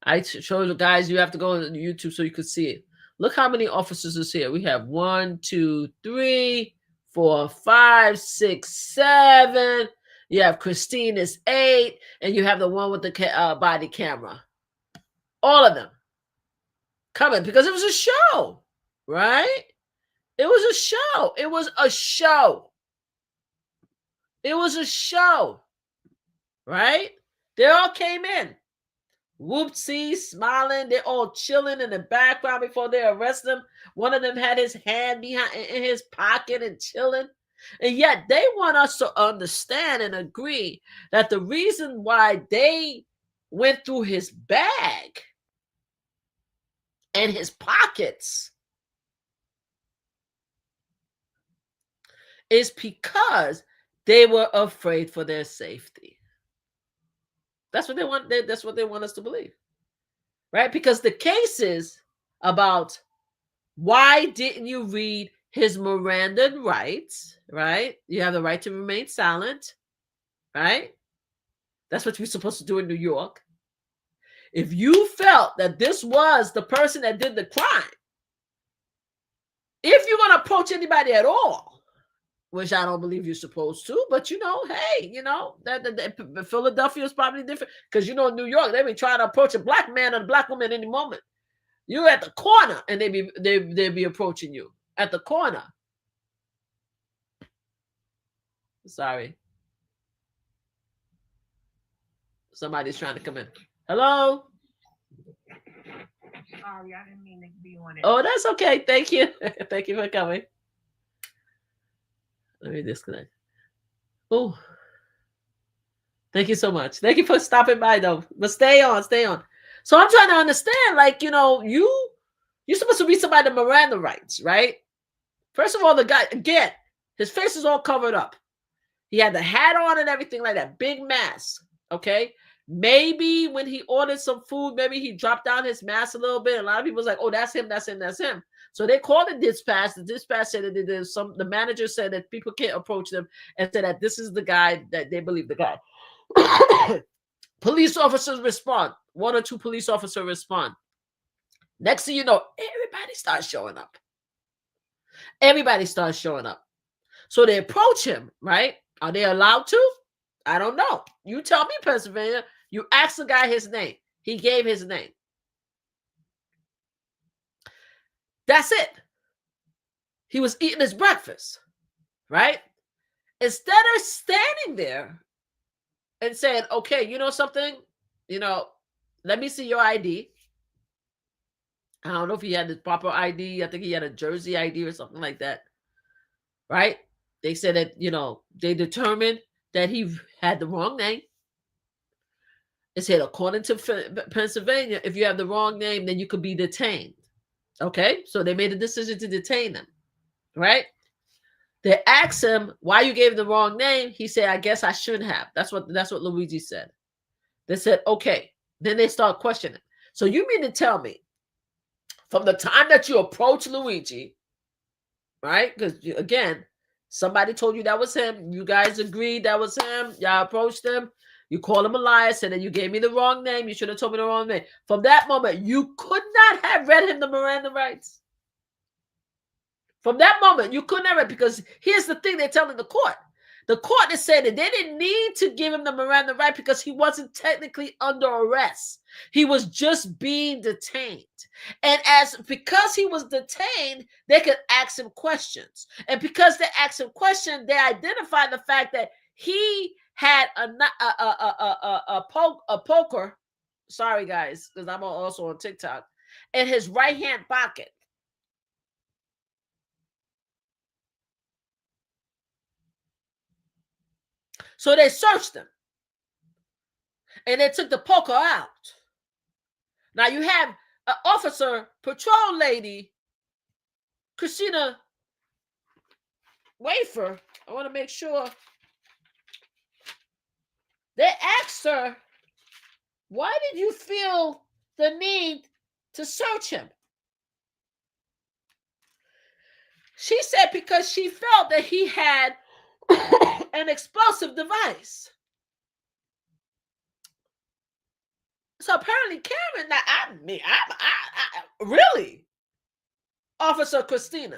I showed you guys, you have to go on YouTube so you could see it. Look how many officers is here. We have 1, 2, 3, 4, 5, 6, 7. You have Christine is 8, and you have the one with the body camera. All of them coming because it was a show, right? It was a show. It was a show. It was a show, right? They all came in. Whoopsie, smiling. They're all chilling in the background before they arrest them. One of them had his hand behind in his pocket and chilling. And yet they want us to understand and agree that the reason why they went through his bag and his pockets is because they were afraid for their safety. That's what they want. That's what they want us to believe, right? Because the case is about why didn't you read his Miranda rights, right? You have the right to remain silent, right? That's what you're supposed to do in New York. If you felt that this was the person that did the crime, if you're going to approach anybody at all, which I don't believe you're supposed to, but hey, that Philadelphia is probably different because in New York they be trying to approach a black man or a black woman any moment. You're at the corner and they be approaching you at the corner. Sorry, somebody's trying to come in. Hello. Sorry, I didn't mean to be on it. Oh, that's okay. Thank you. Thank you for coming. Let me disconnect. Oh, thank you so much. Thank you for stopping by, though. But stay on. So I'm trying to understand, you're supposed to read somebody the Miranda rights, right? First of all, the guy, again, his face is all covered up. He had the hat on and everything like that, big mask, okay? Maybe when he ordered some food, maybe he dropped down his mask a little bit. A lot of people was like, oh, that's him. So they called the dispatch. The dispatch said that the manager said that people can't approach them and said that this is the guy, that they believe the guy. Police officers respond. 1 or 2 police officers respond. Next thing you know, everybody starts showing up. So they approach him, right? Are they allowed to? I don't know. You tell me, Pennsylvania. You ask the guy his name. He gave his name. That's it. He was eating his breakfast, right? Instead of standing there and saying, okay, you know something? Let me see your ID. I don't know if he had the proper ID. I think he had a Jersey ID or something like that, right? They said that, they determined that he had the wrong name. It said, according to Pennsylvania, if you have the wrong name, then you could be detained. Okay, so they made a decision to detain him, right? They asked him why you gave the wrong name. He said, I guess I shouldn't have. That's what Luigi said. They said, okay. Then they start questioning. So you mean to tell me from the time that you approach Luigi, right? Because again, somebody told you that was him. You guys agreed that was him. Y'all approached him. You called him a liar, said that you gave me the wrong name. You should have told me the wrong name. From that moment, you could not have read him the Miranda rights. From that moment, you couldn't have read, because here's the thing they're telling the court. The court is saying that they didn't need to give him the Miranda right because he wasn't technically under arrest. He was just being detained. And because he was detained, they could ask him questions. And because they asked him questions, they identified the fact that he had a poker. Sorry, guys, because I'm also on TikTok. in his right hand pocket. So they searched him and they took the poker out. Now you have an officer, patrol lady, Christina Wafer. I want to make sure. They asked her, why did you feel the need to search him? She said because she felt that he had an explosive device. So apparently Karen, really? Officer Christine,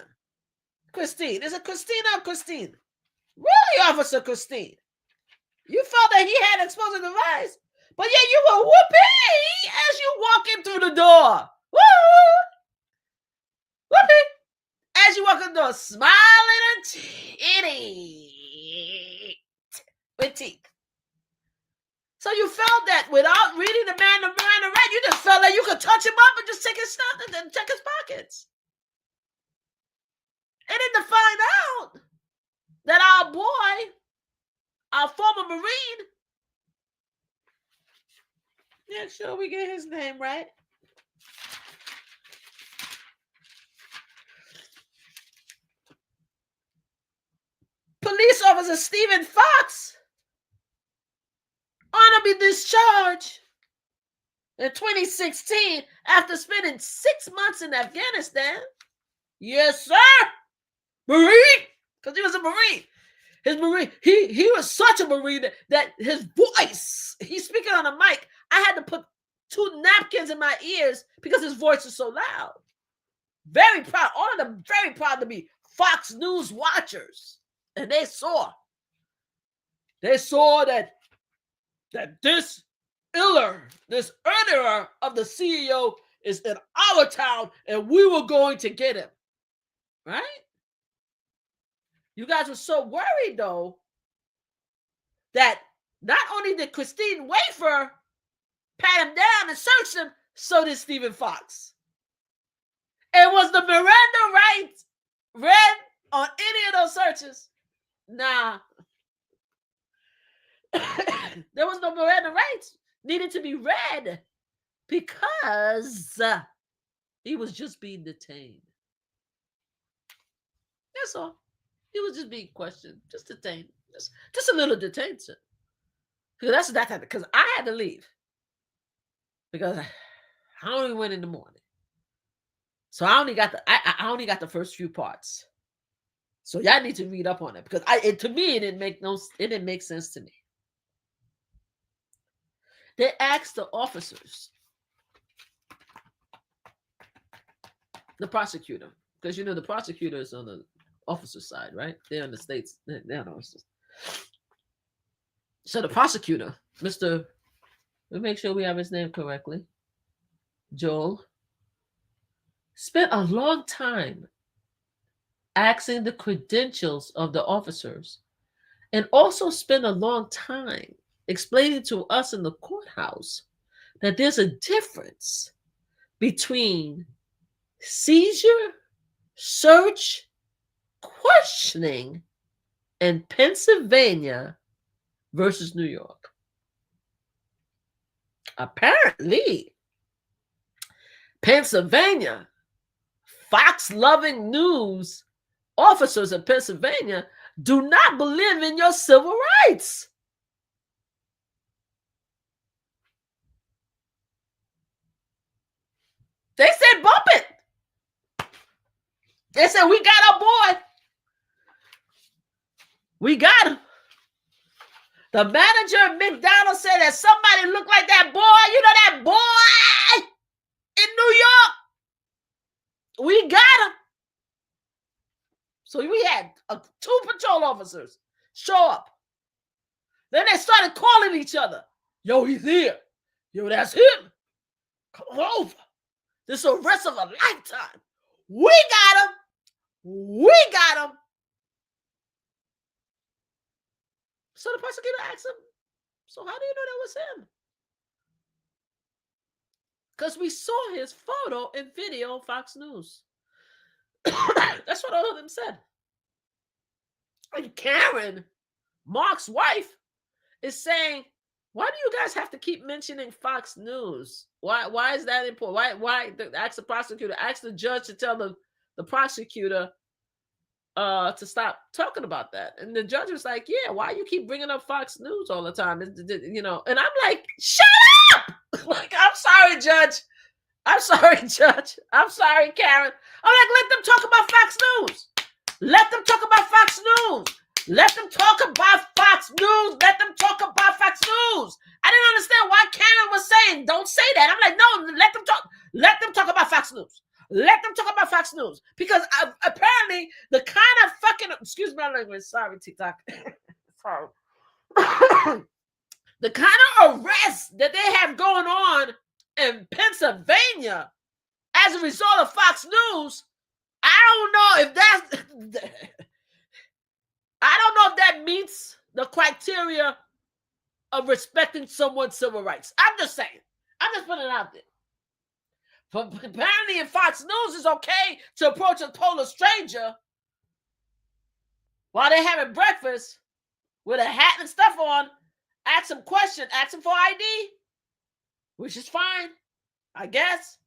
is it Christina or Christine? Really, Officer Christine? You felt that he had an explosive device, but yet you were whoopee as you walking through the door. Woo! Whoopee! As you walk in the door, smiling and titty with teeth. So you felt that without reading the Miranda right, you just felt like you could touch him up and just take his stuff and then check his pockets. And then to find out that our boy, our former Marine, yeah, sure we get his name right. Police officer Stephen Fox, honorably discharged in 2016 after spending 6 months in Afghanistan. Yes, sir. Marine, because he was a Marine. His Marine, he was such a Marine that his voice, he's speaking on a mic. I had to put 2 napkins in my ears because his voice is so loud. Very proud, all of them very proud to be Fox News watchers. And they saw that this this earner of the CEO is in our town and we were going to get him. Right? You guys were so worried, though, that not only did Christine Wafer pat him down and search him, so did Stephen Fox. And was the Miranda right read on any of those searches? Nah. There was no Miranda rights needed to be read because he was just being detained. That's all. He was just being questioned, just detained, just a little detention. Because that's that. Because I had to leave because I only went in the morning, so I only got the first few parts. So y'all need to read up on it because to me it didn't make sense to me. They asked the officers, the prosecutor, because the prosecutor is on the officer side, right? They're on the states. They're on the officers. So the prosecutor, Mr. We'll make sure we have his name correctly, Joel, spent a long time asking the credentials of the officers and also spent a long time explaining to us in the courthouse that there's a difference between seizure, search, questioning in Pennsylvania versus New York. Apparently, Pennsylvania, Fox-loving news officers in Pennsylvania do not believe in your civil rights. They said, bump it. They said, we got our boy. We got him. The manager at McDonald's said that somebody looked like that boy. You know that boy in New York? We got him. So we had 2 patrol officers show up. Then they started calling each other. Yo, he's here. Yo, that's him. Come over. This is a rest of a lifetime. We got him. We got him. So the prosecutor asked him, so how do you know that was him? because we saw his photo and video on Fox News. That's what all of them said. And Karen, Mark's wife, is saying, why do you guys have to keep mentioning Fox News? Why is that important? Why ask the prosecutor, ask the judge to tell the prosecutor to stop talking about that? And the judge was like, yeah, why you keep bringing up Fox News all the time? You know, and I'm like, shut up! Like, I'm sorry, judge. I'm sorry, judge. I'm sorry, Karen. I'm like, let them talk about Fox News. Let them talk about Fox News. Let them talk about Fox News. Let them talk about Fox News. I didn't understand why Karen was saying, don't say that. I'm like, no, let them talk. Let them talk about Fox News. Let them talk about Fox News. Because apparently the kind of fucking, excuse my language, sorry, TikTok. Sorry. The kind of arrests that they have going on in Pennsylvania as a result of Fox News, I don't know if that's, I don't know if that meets the criteria of respecting someone's civil rights. I'm just saying. I'm just putting it out there. But apparently in Fox News, it's okay to approach a total stranger while they're having breakfast with a hat and stuff on, ask them questions, ask them for ID, which is fine, I guess.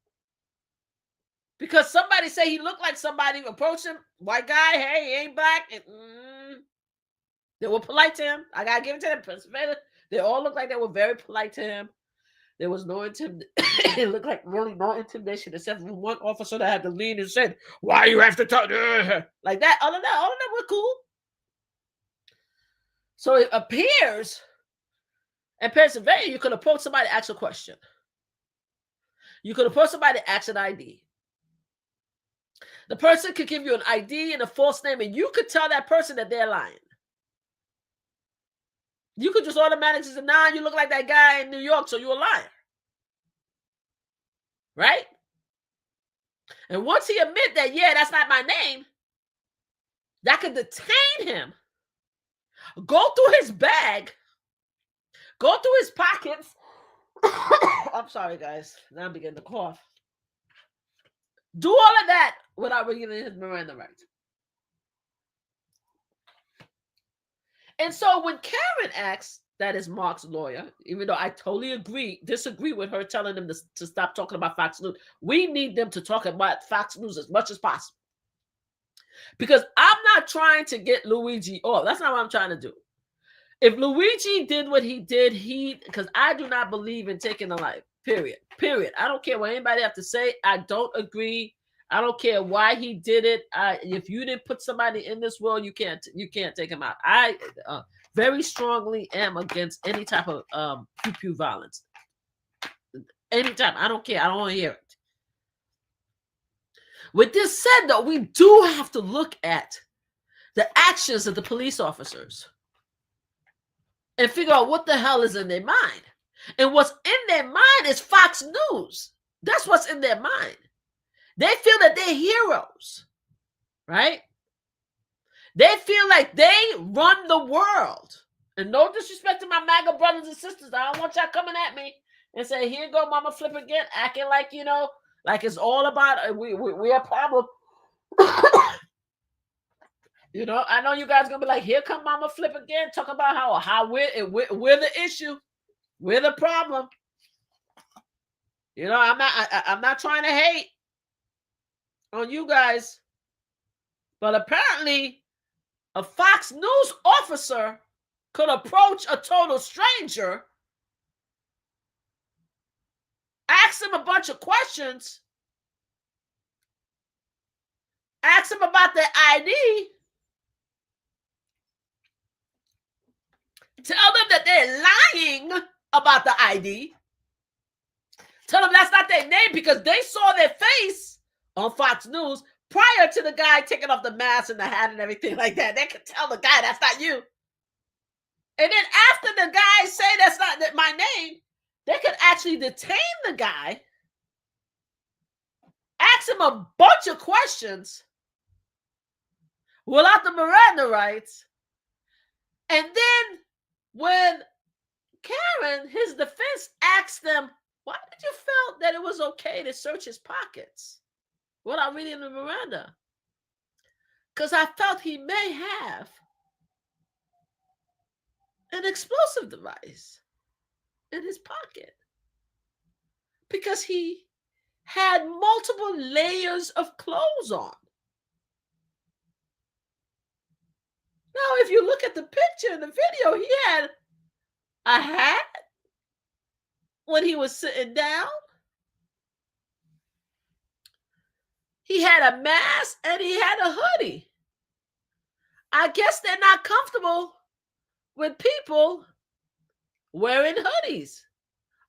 Because somebody say he looked like somebody, approached him, white guy, hey, he ain't black. And, they were polite to him. I gotta give it to them. Pennsylvania, they all looked like they were very polite to him. There was no intimidation. It looked like really no intimidation, except for one officer that had to lean and said, why you have to talk? Like that. All of them were cool. So it appears in Pennsylvania, you could approach somebody, ask a question. You could approach somebody, ask an ID. The person could give you an ID and a false name, and you could tell that person that they're lying. You could just automatically say, nah, you look like that guy in New York, so you're a liar. Right? And once he admit that, yeah, that's not my name, that could detain him. Go through his bag. Go through his pockets. I'm sorry, guys. Now I'm beginning to cough. Do all of that without regulating his Miranda rights. And so when Karen asks, that is Mark's lawyer, even though I totally disagree with her telling them to stop talking about Fox News, we need them to talk about Fox News as much as possible. Because I'm not trying to get Luigi off. That's not what I'm trying to do. If Luigi did what he did, because I do not believe in taking a life, period. I don't care what anybody have to say. I don't agree. I don't care why he did it. If you didn't put somebody in this world, you can't take him out. I very strongly am against any type of pew violence. Anytime. I don't care. I don't want to hear it. With this said, though, we do have to look at the actions of the police officers and figure out what the hell is in their mind. And what's in their mind is Fox News. That's what's in their mind. They feel that they're heroes, right? They feel like they run the world. And no disrespect to my MAGA brothers and sisters. I don't want y'all coming at me and say, here go Mama Flip again, acting like, like it's all about, we a problem. I know you guys going to be like, here come Mama Flip again, talking about how we're the issue. We're the problem. I'm not trying to hate on you guys, but apparently a Fox News officer could approach a total stranger, ask him a bunch of questions, ask him about their ID, tell them that they're lying about the ID, tell them that's not their name because they saw their face on Fox News prior to the guy taking off the mask and the hat and everything like that. They could tell the guy that's not you. And then after the guy say that's not my name, they could actually detain the guy, ask him a bunch of questions without the Miranda rights. And then when Karen, his defense, asked them, Why did you feel that it was okay to search his pockets without reading the Miranda? Because I felt he may have an explosive device in his pocket. Because he had multiple layers of clothes on. Now, if you look at the picture in the video, he had a hat when he was sitting down. He had a mask and he had a hoodie. I guess they're not comfortable with people wearing hoodies.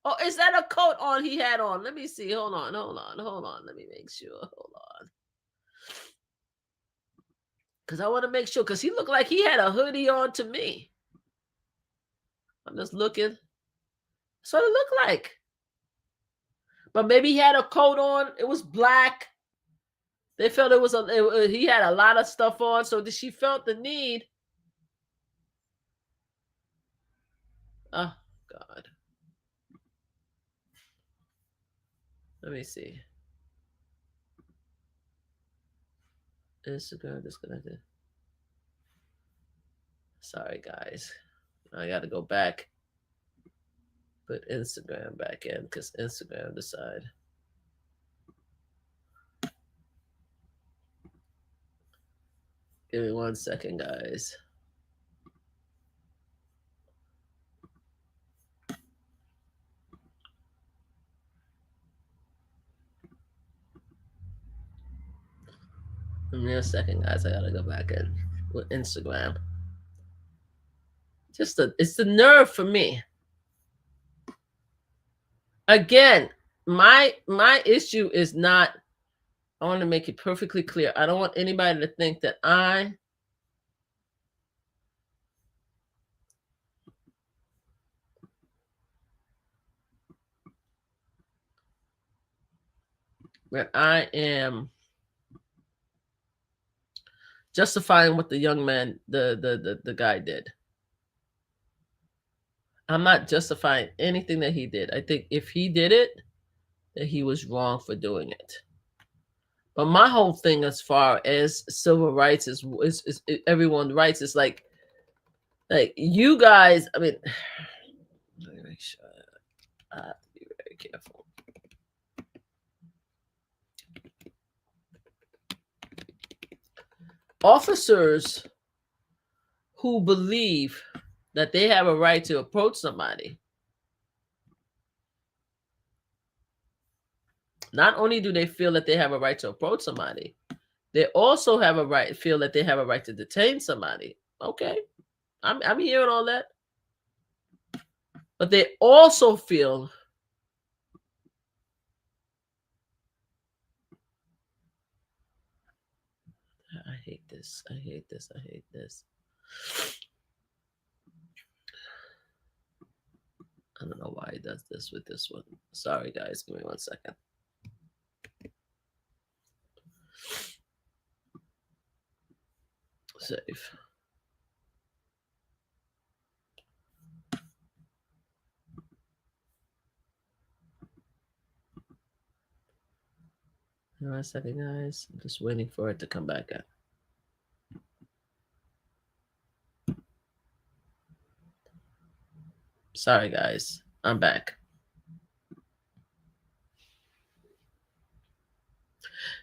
Or is that a coat on he had on? Let me see. Hold on. Let me make sure. Hold on. Because I want to make sure. Because he looked like he had a hoodie on to me. I'm just looking. That's what it looked like. But maybe he had a coat on. It was black. They felt he had a lot of stuff on. So she felt the need. Oh, God. Let me see. Instagram disconnected. Sorry, guys. I got to go back. Put Instagram back in because Instagram decide. Give me 1 second, guys. Give me a second, guys. I gotta go back in with Instagram. It's the nerve for me. Again, my issue is not. I want to make it perfectly clear. I don't want anybody to think that I am justifying what the young man, the guy did. I'm not justifying anything that he did. I think if he did it, that he was wrong for doing it. But my whole thing as far as civil rights is everyone's rights is like you guys, I mean, let me make sure I have to be very careful. Officers who believe that they have a right to approach somebody, not only do they feel that they have a right to approach somebody, they also feel that they have a right to detain somebody. Okay, I'm hearing all that. But they also feel I hate this. I hate this. I don't know why he does this with this one. Sorry, guys. Give me 1 second. Save. Give me 1 second, guys. I'm just waiting for it to come back up. Sorry, guys. I'm back.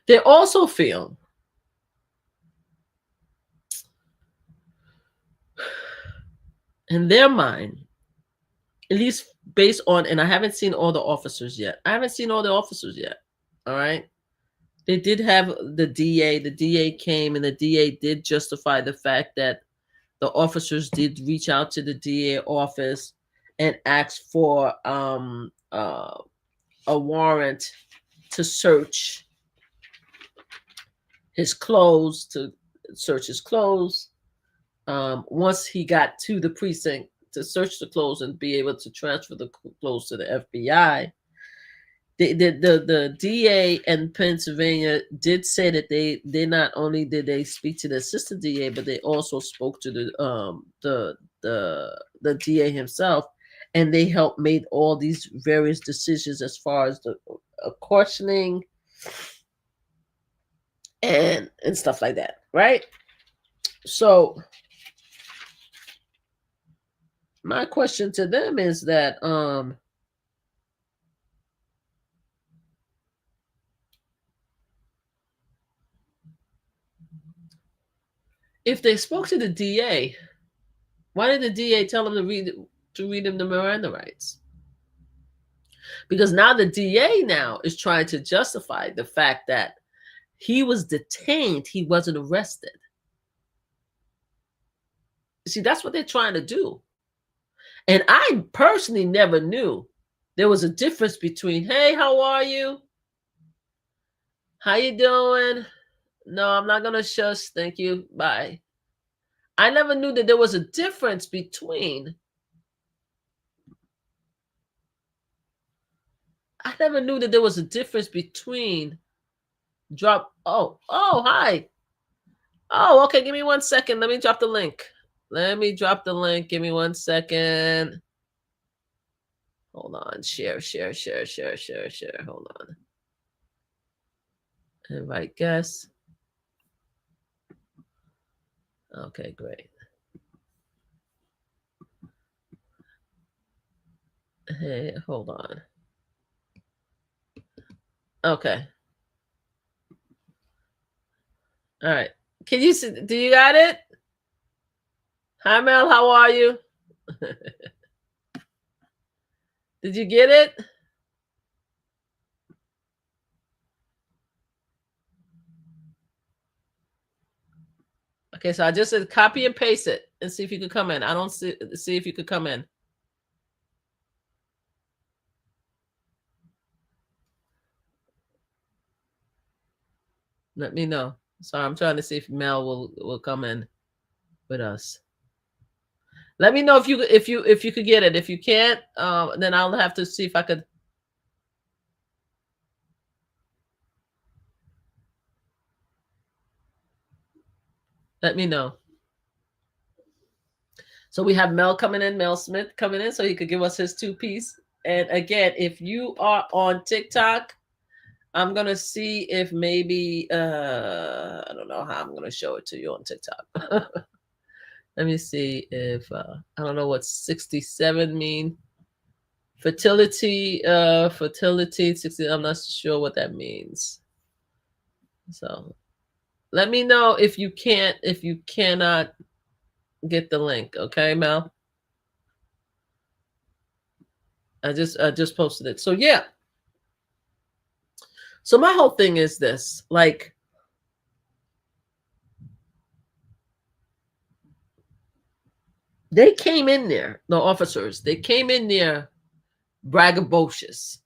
They also feel in their mind, at least based on, and I haven't seen all the officers yet. All right. They did have the DA. The DA came and the DA did justify the fact that the officers did reach out to the DA office and ask for a warrant to search his clothes, once he got to the precinct to search the clothes and be able to transfer the clothes to the FBI. The DA in Pennsylvania did say that they not only did they speak to the assistant DA, but they also spoke to the DA himself and they helped made all these various decisions as far as the questioning and stuff like that, right? So my question to them is that if they spoke to the DA, why did the DA tell them to read them the Miranda rights? Because now the DA now is trying to justify the fact that he was detained, he wasn't arrested. See, that's what they're trying to do. And I personally never knew there was a difference between, hey, how are you? How you doing? No, I'm not gonna shush. Thank you. Bye. I never knew that there was a difference between. I never knew that there was a difference between drop. Oh, hi. Oh, okay. Give me 1 second. Let me drop the link. Give me 1 second. Hold on. Share. Hold on. Invite guests. Okay, great. Hey, hold on. Okay. All right. Can you see? Do you got it? Hi, Mel. How are you? Did you get it? Okay, so I just said copy and paste it and see if you could come in. I don't see if you could come in. Let me know. Sorry, I'm trying to see if Mel will come in with us. Let me know if you could get it. If you can't, then I'll have to see if I could. Let me know. So we have Mel coming in, Mel Smith coming in, so he could give us his 2-piece. And again, if you are on TikTok, I'm gonna see if maybe I don't know how I'm gonna show it to you on TikTok. Let me see if I don't know what 67 mean. Fertility 60. I'm not sure what that means. So let me know if you cannot get the link. Okay, Mel. I just posted it. So yeah. So my whole thing is this, like, they came in there, the officers, they came in there braggadocious.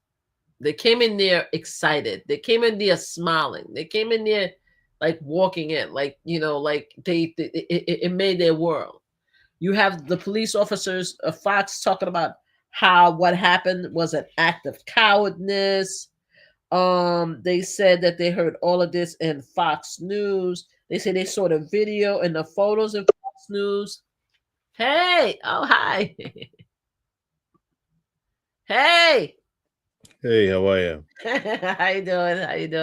They came in there excited. They came in there smiling. They came in there like walking in, like, like it made their world. You have the police officers of Fox talking about how what happened was an act of cowardness. They said that they heard all of this in Fox News. They said they saw the video and the photos in Fox News. Hey, oh hi. Hey. Hey, how are you? How you doing?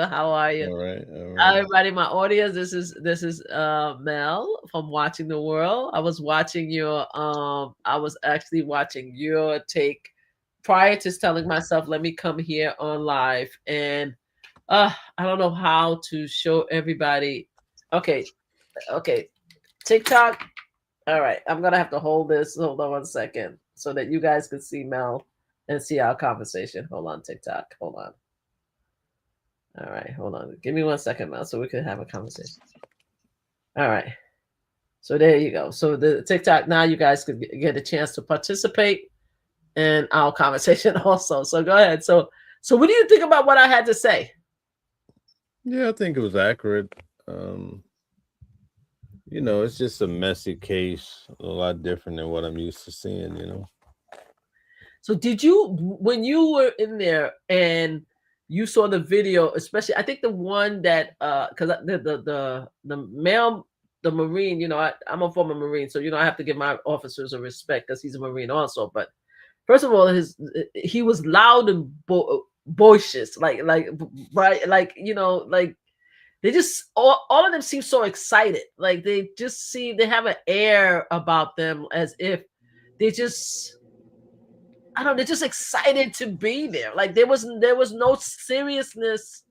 How are you? All right. Everybody, my audience. This is Mel from Watching the World. I was watching your I was actually watching your take prior to telling myself, let me come here on live. And I don't know how to show everybody. Okay. TikTok. All right. I'm gonna have to hold this. Hold on 1 second so that you guys can see Mel and see our conversation. Hold on, TikTok. Hold on. All right, hold on. Give me 1 second, Mel, so we can have a conversation. All right. So there you go. So the TikTok, now you guys could get a chance to participate in our conversation also. So go ahead. So what do you think about what I had to say? Yeah, I think it was accurate. It's just a messy case, a lot different than what I'm used to seeing. So did you, when you were in there and you saw the video, especially, I think the one that, because the male, the Marine, I'm a former Marine, so I have to give my officers a respect because he's a Marine also. But first of all, he was loud and boisterous, like right, like like they just all of them seem so excited, like they have an air about them as if they just I don't know, they're just excited to be there. Like there was no seriousness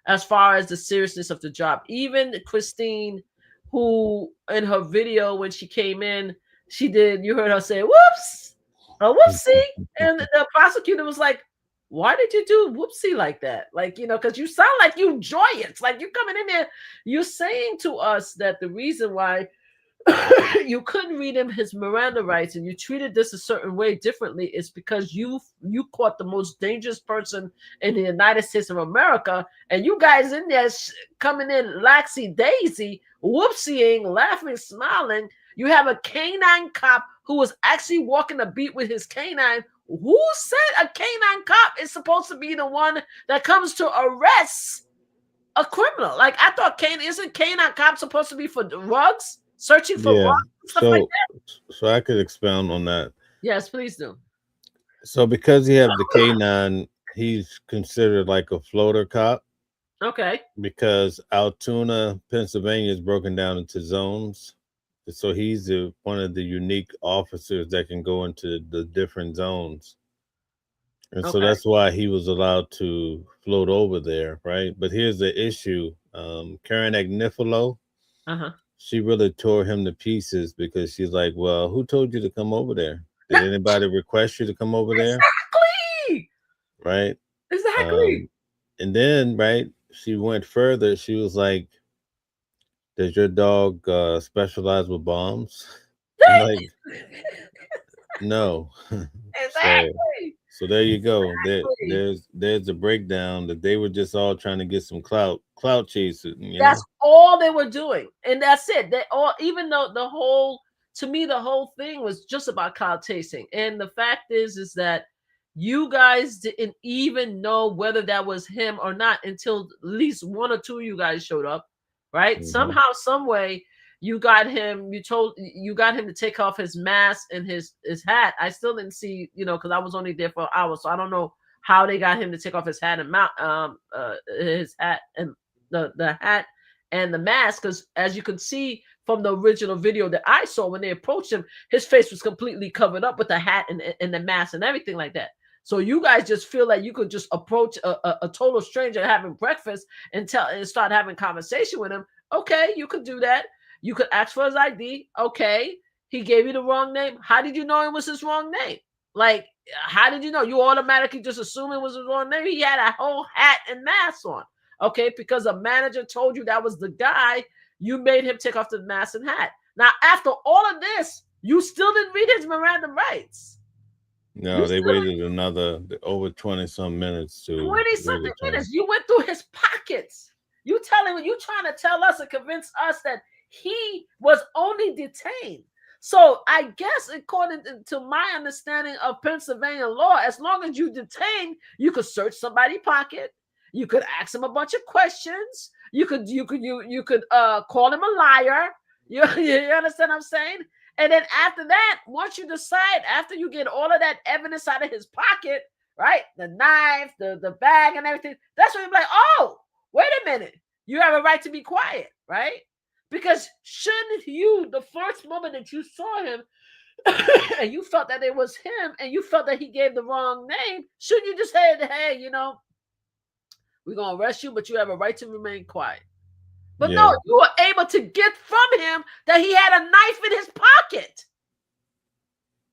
as far as the seriousness of the job. Even Christine, who in her video when she came in, you heard her say, "Whoops, a whoopsie," and the prosecutor was like, "Why did you do whoopsie like that? Like, because you sound like you enjoy it. It's like you're coming in there, you're saying to us that the reason why you couldn't read him his Miranda rights and you treated this a certain way differently is because you caught the most dangerous person in the United States of America, and you guys in there coming in laxy daisy, whoopsieing, laughing, smiling. You have a canine cop who was actually walking a beat with his canine. Who said a canine cop is supposed to be the one that comes to arrest a criminal? Like, I thought isn't canine cop supposed to be for drugs? Searching for Yeah. rocks and stuff like that. So I could expound on that. Yes, please do. So because he have the K9, he's considered like a floater cop. Okay. Because Altoona, Pennsylvania is broken down into zones. So he's one of the unique officers that can go into the different zones. And so that's why he was allowed to float over there, right? But here's the issue. Karen Agnifilo, she really tore him to pieces because she's like, well, who told you to come over there? Did anybody request you to come over there? Exactly. Right? Exactly. And then, right, she went further. She was like, does your dog specialize with bombs? I'm like, no. Exactly. So there you go. There's a breakdown that they were just all trying to get some clout chasing. That's all they were doing, and that's it. They all, even though to me the whole thing was just about clout chasing. And the fact is that you guys didn't even know whether that was him or not until at least one or two of you guys showed up, right? Mm-hmm. Somehow, some way, you got him to take off his mask and his hat. I still didn't see, because I was only there for an hour, so I don't know how they got him to take off his hat and his hat and the hat and the mask, because as you can see from the original video that I saw, when they approached him, his face was completely covered up with the hat and the mask and everything like that. So you guys just feel like you could just approach a total stranger having breakfast and start having conversation with him. Okay, you could do that. You could ask for his ID. Okay, he gave you the wrong name. How did you know it was his wrong name? Like, how did you know? You automatically just assume it was his wrong name. He had a whole hat and mask on. Okay, because a manager told you that was the guy, you made him take off the mask and hat. Now, after all of this, you still didn't read his Miranda rights. No, they waited another over 20-some minutes to 20-something minutes. You went through his pockets. You trying to tell us and convince us that he was only detained. So I guess according to my understanding of Pennsylvania law, as long as you detain, you could search somebody's pocket. You could ask him a bunch of questions. You could call him a liar. You understand what I'm saying? And then after that, once you decide, after you get all of that evidence out of his pocket, right? The knife, the bag and everything, that's when you're like, oh, wait a minute. You have a right to be quiet, right? Because shouldn't you, the first moment that you saw him and you felt that it was him and you felt that he gave the wrong name, shouldn't you just say, hey, we're going to arrest you, but you have a right to remain quiet. But no, you were able to get from him that he had a knife in his pocket.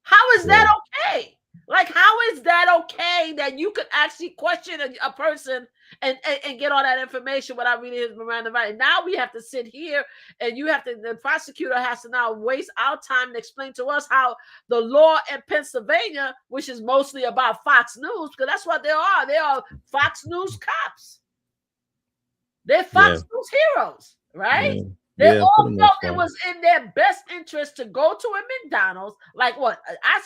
How is that okay? Like, how is that okay that you could actually question a person and get all that information without reading his Miranda rights? Now we have to sit here and the prosecutor has to now waste our time to explain to us how the law in Pennsylvania, which is mostly about Fox News, because that's what they are. They are Fox News cops. They're Fox News heroes, right? They all felt it was in their best interest to go to a McDonald's. Like what? I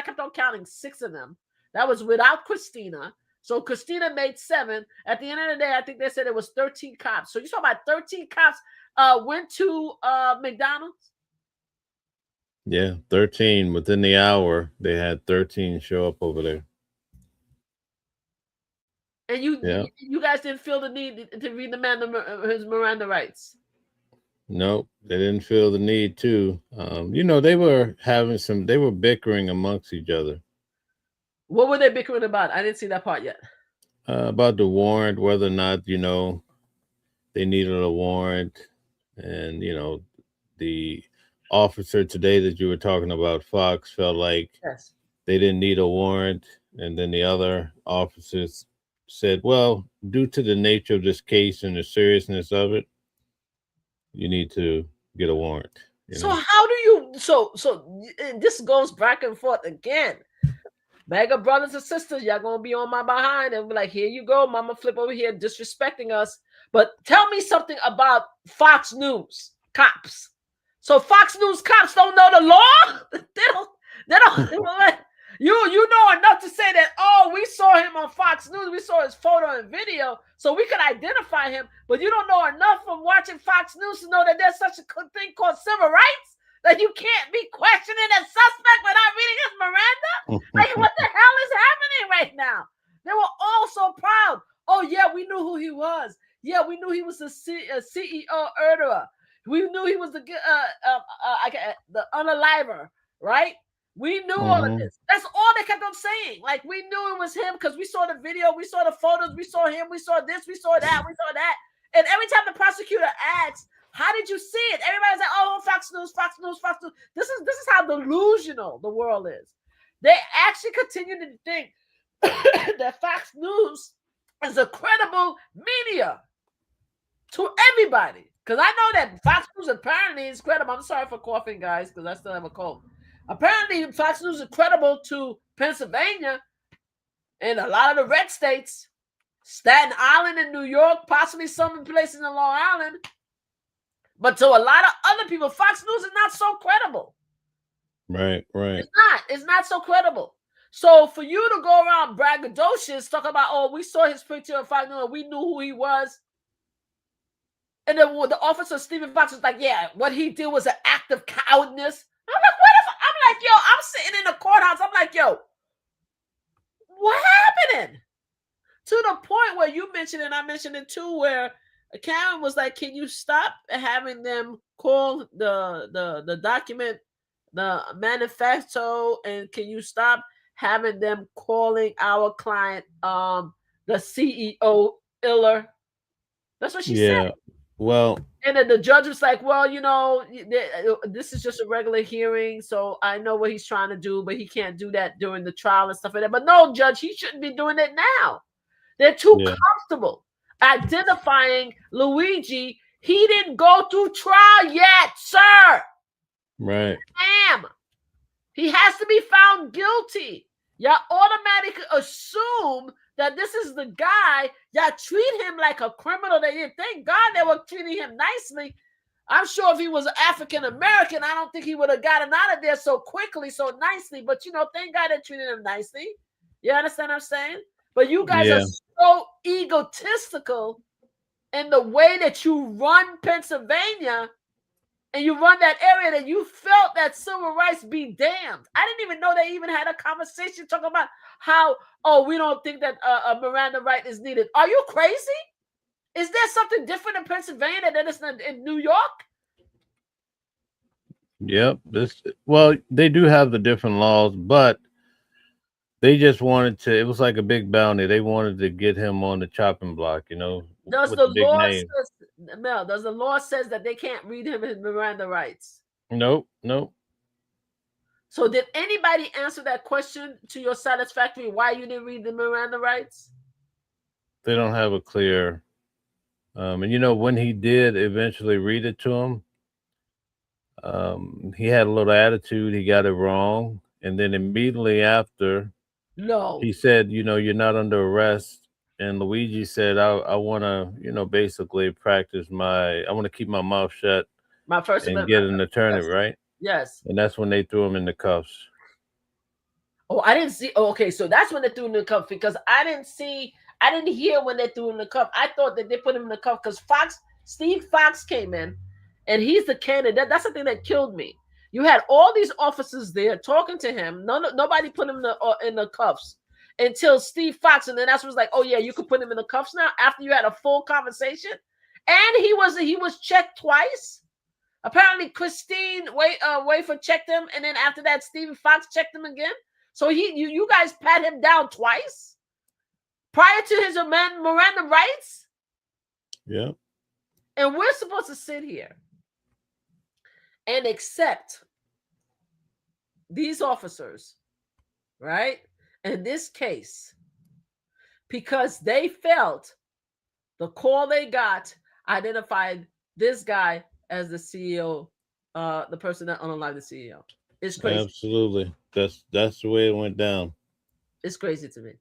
kept on counting 6 of them. That was without Christina. So Christina made 7. At the end of the day, I think they said it was 13 cops. So you saw about 13 cops went to McDonald's? Yeah, 13 within the hour. They had 13 show up over there. And Yeah. you guys didn't feel the need to read the man his Miranda rights. Nope, they didn't feel the need to. They were having they were bickering amongst each other What were they bickering about? I didn't see that part yet. about the warrant, whether or not, they needed a warrant. And, the officer today that you were talking about, Fox, felt like Yes. they didn't need a warrant. And then the other officers said, well, due to the nature of this case and the seriousness of it, you need to get a warrant. So how do you so this goes back and forth again. Mega brothers and sisters, y'all gonna be on my behind and be like, here you go, Mama Flip over here disrespecting us. But tell me something about Fox News cops. So Fox News cops don't know the law? they don't you know enough to say that, oh, we saw him on Fox News, we saw his photo and video, so we could identify him, but you don't know enough from watching Fox News to know that there's such a thing called civil rights, that you can't be questioning a suspect without reading his Miranda? Like, what the hell is happening right now? They were all so proud. Oh, yeah, we knew who he was. Yeah, we knew he was the CEO Erdogan. We knew he was the unaliver, right? We knew all of this. That's all they kept on saying. Like, we knew it was him because we saw the video, we saw the photos, we saw him, we saw this, we saw that, we saw that. And every time the prosecutor asks, how did you see it? Everybody's like, oh, Fox News, Fox News, Fox News. This is how delusional the world is. They actually continue to think that Fox News is a credible media to everybody. Because I know that Fox News apparently is credible. I'm sorry for coughing, guys, because I still have a cold. Apparently, Fox News is credible to Pennsylvania and a lot of the red states, Staten Island and New York, possibly some places in Long Island. But to a lot of other people, Fox News is not so credible. Right. It's not so credible. So for you to go around braggadocious, talk about, oh, we saw his picture on Fox News, we knew who he was. And then the officer, Stephen Fox, was like, yeah, what he did was an act of cowardness. I'm like, what if, I'm like, yo, I'm sitting in the courthouse. I'm like, yo, what happened? To the point where you mentioned, and I mentioned it too, where Karen was like, can you stop having them call the document, the manifesto, and can you stop having them calling our client the CEO Iller? That's what she said. Well, and then the judge was like, well, this is just a regular hearing, so I know what he's trying to do, but he can't do that during the trial and stuff like that. But no, judge, he shouldn't be doing it now. They're too comfortable identifying Luigi. He didn't go through trial yet, sir. Right. Damn. He has to be found guilty. Y'all automatically assume that this is the guy. Y'all treat him like a criminal. Thank God they were treating him nicely. I'm sure if he was African American, I don't think he would have gotten out of there so quickly, so nicely. But thank God they treated him nicely. You understand what I'm saying? But you guys are so egotistical in the way that you run Pennsylvania and you run that area that you felt that civil rights be damned. I didn't even know they even had a conversation talking about how, we don't think that a Miranda right is needed. Are you crazy? Is there something different in Pennsylvania than is in New York? Yep. They do have the different laws, but they just wanted to. It was like a big bounty. They wanted to get him on the chopping block. Does the law does the law says that they can't read him his Miranda rights? Nope. So did anybody answer that question to your satisfactory? Why you didn't read the Miranda rights? They don't have a clear. And when he did eventually read it to him, he had a little attitude. He got it wrong, and then immediately after, he said, you're not under arrest. And Luigi said, I want to, basically practice I want to keep my mouth shut. My first and get an attorney, right? Yes. And that's when they threw him in the cuffs. Oh, I didn't see. Oh, okay. So that's when they threw him in the cuffs, because I didn't hear when they threw him in the cuff. I thought that they put him in the cuff because Steve Fox came in, and he's the candidate. That's the thing that killed me. You had all these officers there talking to him. Nobody put him in the cuffs until Steve Fox, and then that's was like, oh yeah, you could put him in the cuffs now after you had a full conversation. And he was checked twice. Apparently, Christine Wafer checked him, and then after that, Stephen Fox checked him again. So you guys pat him down twice prior to his Miranda rights. Yeah. And we're supposed to sit here and accept these officers, right? In this case, because they felt the call they got identified this guy as the CEO, the person that unalived the CEO. It's crazy. Absolutely. That's the way it went down. It's crazy to me.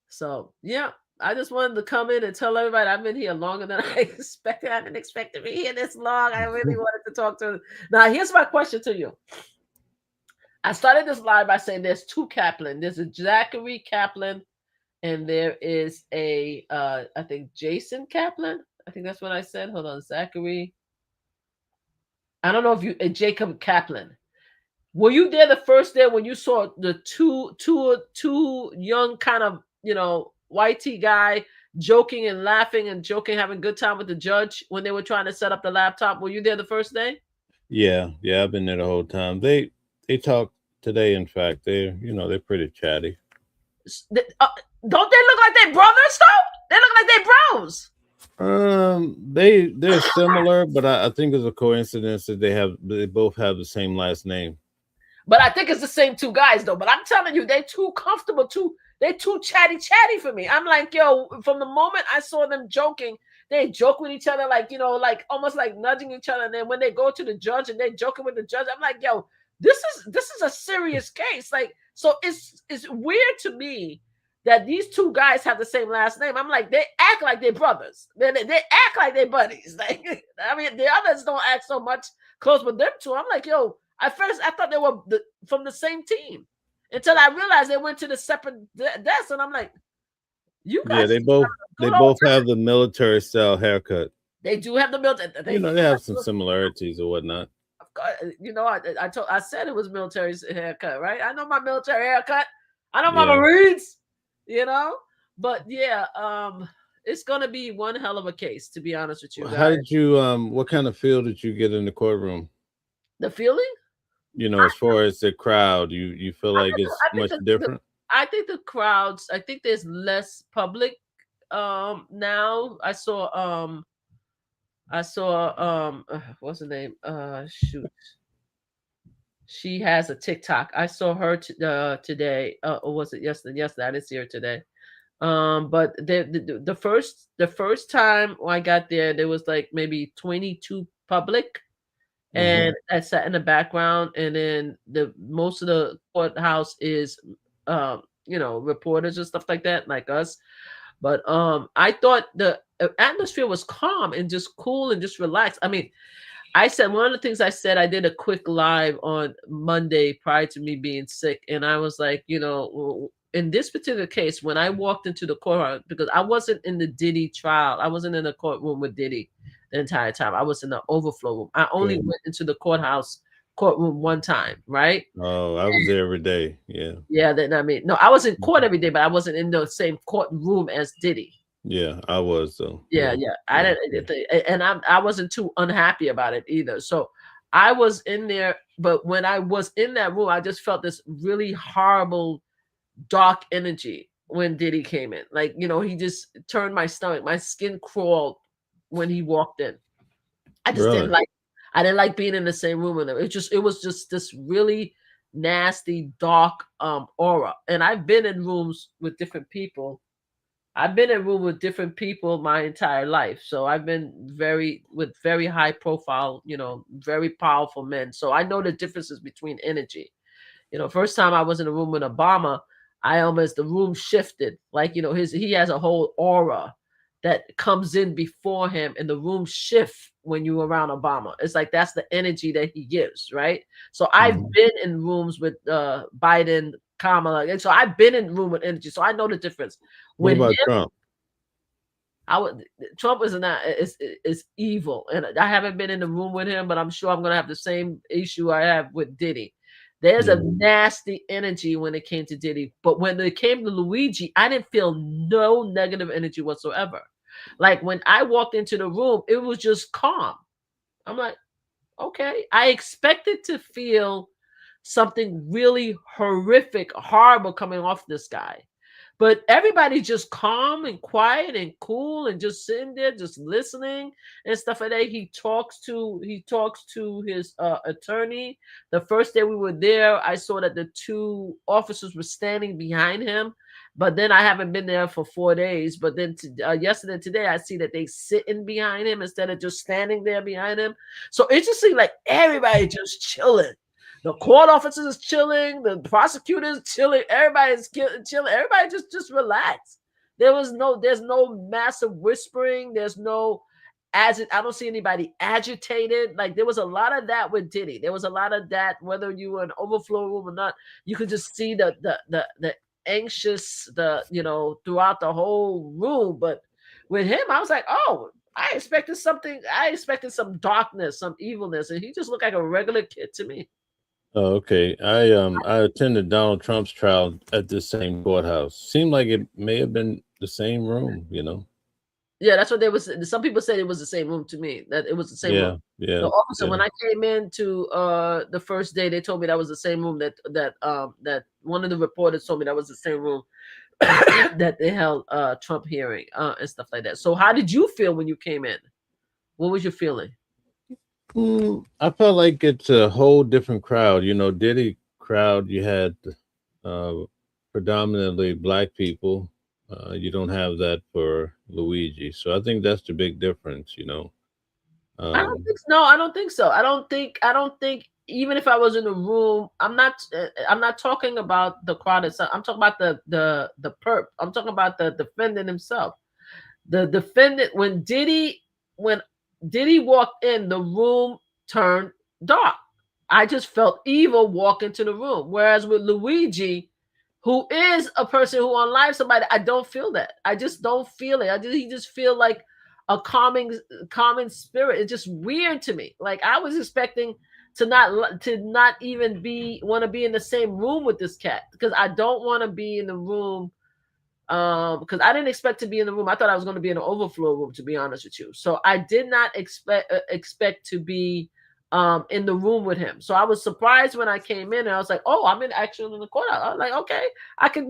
So yeah, I just wanted to come in and tell everybody I've been here longer than I expected. I didn't expect to be here this long. I really wanted to talk to. Now, here's my question to you. I started this live by saying there's two Kaplan. There's a Zachary Kaplan, and there is a I think Jason Kaplan. I think that's what I said. Hold on, Zachary. I don't know if you Jacob Kaplan. Were you there the first day when you saw the two young kind of, white tee guy joking and laughing and joking, having a good time with the judge when they were trying to set up the laptop? Were you there the first day? Yeah, I've been there the whole time. They talk today. In fact, they're pretty chatty. Don't they look like they brothers though? They look like they bros. They're similar, but I think it's a coincidence that they both have the same last name. But I think it's the same two guys though. But I'm telling you, they're too comfortable. They're too chatty for me. I'm like, yo, from the moment I saw them joking, they joke with each other, like, like almost like nudging each other. And then when they go to the judge and they're joking with the judge, I'm like, yo, this is a serious case. Like, so it's weird to me that these two guys have the same last name. I'm like, they act like they're brothers. They act like they're buddies. Like, I mean, the others don't act so much close with them two. I'm like, yo, at first I thought they were from the same team until I realized they went to the separate desks, and I'm like, you guys. Yeah, they both have the military style haircut. They do have the military. They have some similarities or whatnot. I said it was military haircut, right? I know my military haircut. I know my Marines, But yeah, it's gonna be one hell of a case, to be honest with you guys. How did you what kind of feel did you get in the courtroom? The feeling? As far as the crowd, you feel like it's much different? I think the crowds, I think there's less public now. I saw what's her name? Shoot. She has a TikTok. I saw her today. Or was it yesterday? Yesterday, I didn't see her today. But the first time I got there was like maybe 22 public, and I sat in the background, and then most of the courthouse is reporters and stuff like that, like us. But I thought the atmosphere was calm and just cool and just relaxed. I mean, I said one of the things I said, I did a quick live on Monday prior to me being sick, and I was like, in this particular case, when I walked into the courtroom, because I wasn't in the Diddy trial, I wasn't in the courtroom with Diddy the entire time. I was in the overflow room. I only went into the courtroom one time, right? Oh, I was there every day. Yeah. Yeah, no, I was in court every day, but I wasn't in the same courtroom as Diddy. Yeah, I was though. Yeah. I didn't, and I wasn't too unhappy about it either. So I was in there, but when I was in that room, I just felt this really horrible, dark energy when Diddy came in. Like, he just turned my stomach. My skin crawled when he walked in. I just I didn't like being in the same room with him. It was just this really nasty, dark aura. And I've been in rooms with different people. I've been in a room with different people my entire life. So I've been with very high profile, very powerful men. So I know the differences between energy. First time I was in a room with Obama, the room shifted. Like, he has a whole aura that comes in before him, and the room shift when you're around Obama. It's like that's the energy that he gives, right? So I've been in rooms with Biden, Kamala, and so I've been in room with energy, so I know the difference. What about Trump? I would. Trump is not is evil, and I haven't been in the room with him, but I'm sure I'm gonna have the same issue I have with Diddy. There's a Mhm. nasty energy when it came to Diddy, but when it came to Luigi, I didn't feel no negative energy whatsoever. Like when I walked into the room, it was just calm. I'm like, okay. I expected to feel something really horrific, horrible coming off this guy. But everybody's just calm and quiet and cool and just sitting there, just listening and stuff like that. He talks to his attorney. The first day we were there, I saw that the two officers were standing behind him. But then I haven't been there for 4 days. But then yesterday, today, I see that they sitting behind him instead of just standing there behind him. So it just seemed like everybody just chilling. The court officers is chilling. The prosecutors chilling. Everybody's chilling. Everybody just relax. There's no massive whispering. There's no I don't see anybody agitated. Like there was a lot of that with Diddy. There was a lot of that, whether you were in overflow room or not. You could just see the anxious, throughout the whole room. But with him, I was like, oh, I expected something. I expected some darkness, some evilness, and he just looked like a regular kid to me. Oh, okay. I attended Donald Trump's trial at this same courthouse. Seemed like it may have been the same room, you know. Yeah, that's what they was. Some people said it was the same room to me. That it was the same room. Yeah, yeah, The officer, yeah. when I came in to the first day, they told me that was the same room that one of the reporters told me that was the same room that they held Trump hearing and stuff like that. So how did you feel when you came in? What was your feeling? I felt like it's a whole different crowd. You know, Diddy crowd, you had uh, predominantly black people. You don't have that for Luigi. So I think that's the big difference, you know. I don't Um, think no, I don't think so. I don't think even if I was in the room, I'm not talking about the crowd itself. I'm talking about the perp. I'm talking about the defendant himself. The defendant when Diddy walked in, the room turned dark. I just felt evil walk into the room. Whereas with Luigi, who is a person who unalives somebody, I don't feel that. I just don't feel it. He just feel like a calming spirit. It's just weird to me. Like I was expecting to not even be want to be in the same room with this cat because I don't want to be in the room because I didn't expect to be in the room. I thought I was going to be in an overflow room, to be honest with you. So I did not expect to be in the room with him. So I was surprised when I came in, and I was like, "Oh, I'm actually in the courthouse." I was like, "Okay, I can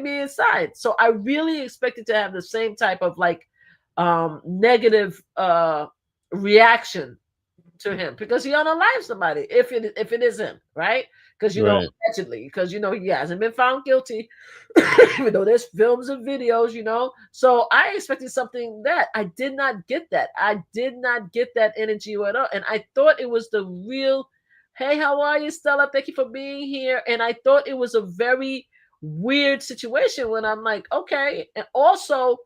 be inside." So I really expected to have the same type of like negative reaction to him because he unalived somebody if it is him, right? Because right. allegedly, because he hasn't been found guilty, even though there's films and videos. So I expected something that I did not get that. I did not get that energy at all. And I thought it was the real, hey, how are you, Stella? Thank you for being here. And I thought it was a very weird situation when I'm like, okay. And also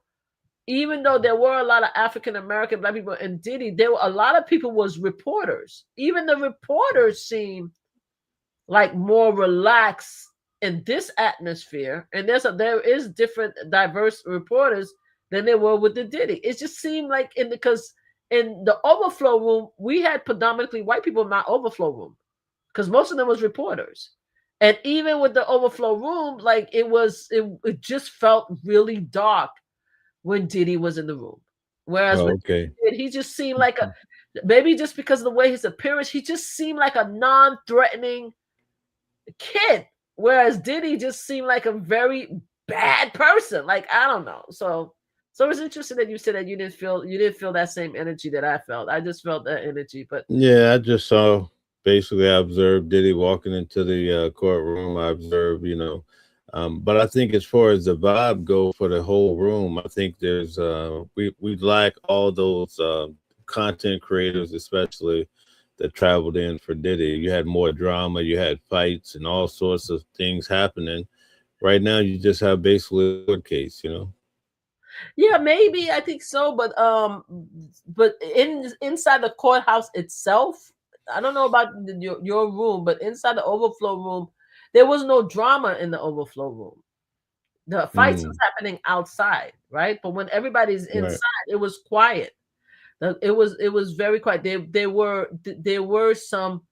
even though there were a lot of African American black people in Diddy, there were a lot of people was reporters. Even the reporters seemed like more relaxed in this atmosphere. And there is different diverse reporters than there were with the Diddy. It just seemed like because in the overflow room, we had predominantly white people in my overflow room because most of them was reporters. And even with the overflow room, like it just felt really dark when Diddy was in the room. Whereas Oh, with okay. he just seemed like maybe just because of the way his appearance, he just seemed like a non-threatening kid. Whereas Diddy just seemed like a very bad person. Like I don't know. So it's interesting that you said that you didn't feel that same energy that I felt. I just felt that energy, but Yeah, I just saw basically I observed Diddy walking into the courtroom. I observed, but I think as far as the vibe go for the whole room, I think there's we lack all those content creators, especially that traveled in for Diddy. You had more drama, you had fights and all sorts of things happening. Right now, you just have basically a court case, you know. yeah, maybe I think so. But inside the courthouse itself, I don't know about your room, but inside the overflow room, there was no drama in the overflow room. The fights was Mm, happening outside, right? But when everybody's right. inside, it was quiet. It was very quiet. There were some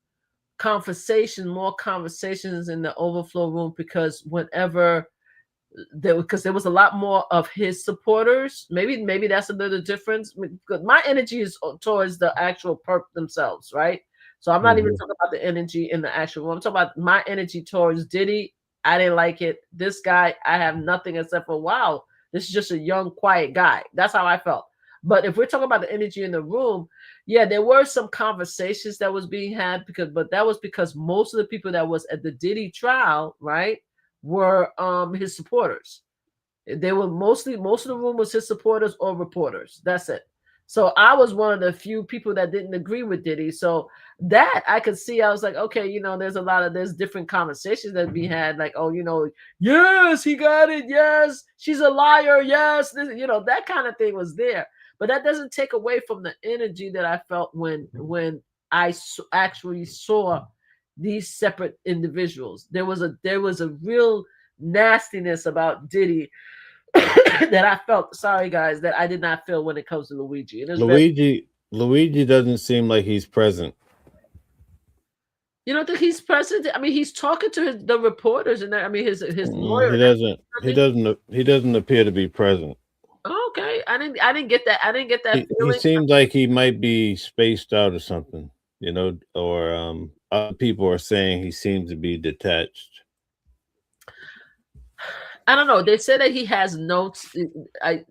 more conversations in the overflow room because whenever because there was a lot more of his supporters. Maybe that's another difference. Because my energy is towards the actual perp themselves, right? So I'm not even Hmm. talking about the energy in the actual room. I'm talking about my energy towards Diddy. I didn't like it. This guy, I have nothing except for wow, this is just a young, quiet guy. That's how I felt. But if we're talking about the energy in the room, yeah, there were some conversations that was being had but that was because most of the people that was at the Diddy trial, right, were his supporters. They were most of the room was his supporters or reporters. That's it. So I was one of the few people that didn't agree with Diddy. So that I could see, I was like, okay, there's different conversations that we had, like, oh, yes, he got it, yes, she's a liar, yes, that kind of thing was there. But that doesn't take away from the energy that I felt when actually saw these separate individuals. There was a real nastiness about Diddy that I felt. Sorry, guys, that I did not feel when it comes to Luigi. It is very. Luigi doesn't seem like he's present. You don't think he's present? I mean, he's talking to the reporters, and I mean, his lawyer. He And doesn't. He everything. doesn't. He doesn't appear to be present. Okay, I didn't get that. I didn't get that He feeling. seems like he might be spaced out or something. Or other people are saying he seems to be detached. I don't know. They said that he has notes.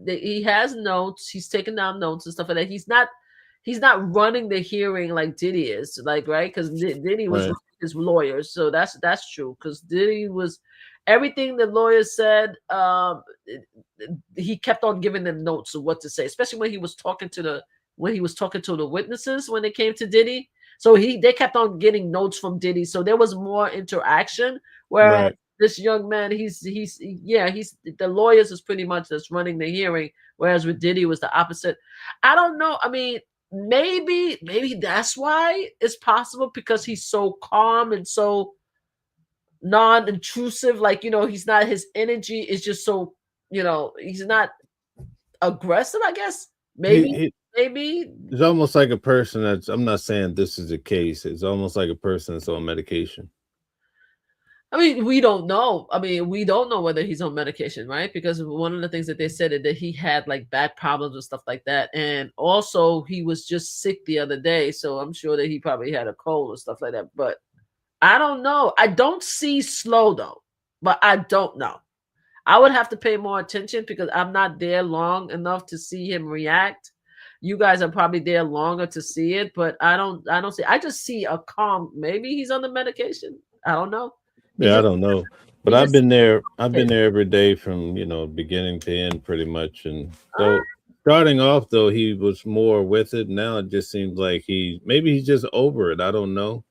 He has notes. He's taking down notes and stuff like that. He's not running the hearing like Diddy is, like, right? Because Diddy was Right. his lawyers, so that's true. Because Diddy was everything the lawyers said. He kept on giving them notes of what to say, especially when he was talking to the witnesses when it came to Diddy. So they kept on getting notes from Diddy, so there was more interaction. Whereas Right. this young man, he's the lawyers is pretty much just running the hearing, whereas with Diddy was the opposite. I don't know. I mean, maybe that's why it's possible, because he's so calm and so non-intrusive. Like, he's not, his energy is just so, he's not aggressive, I guess. He, Maybe, he maybe. It's almost like a person that's. I'm not saying this is the case. It's almost like a person that's on medication. I mean, we don't know. I mean, we don't know whether he's on medication, right? Because one of the things that they said is that he had like back problems and stuff like that. And also he was just sick the other day. So I'm sure that he probably had a cold or stuff like that. But I don't know. I don't see slow though, but I don't know. I would have to pay more attention because I'm not there long enough to see him react. You guys are probably there longer to see it, but I don't see. I just see a calm. Maybe he's on the medication. I don't know. He Yeah, I just don't know, but he I've just been there. I've okay. been there every day from beginning to end, pretty much. And Ah, so, starting off though, he was more with it. Now it just seems like he's just over it. I don't know,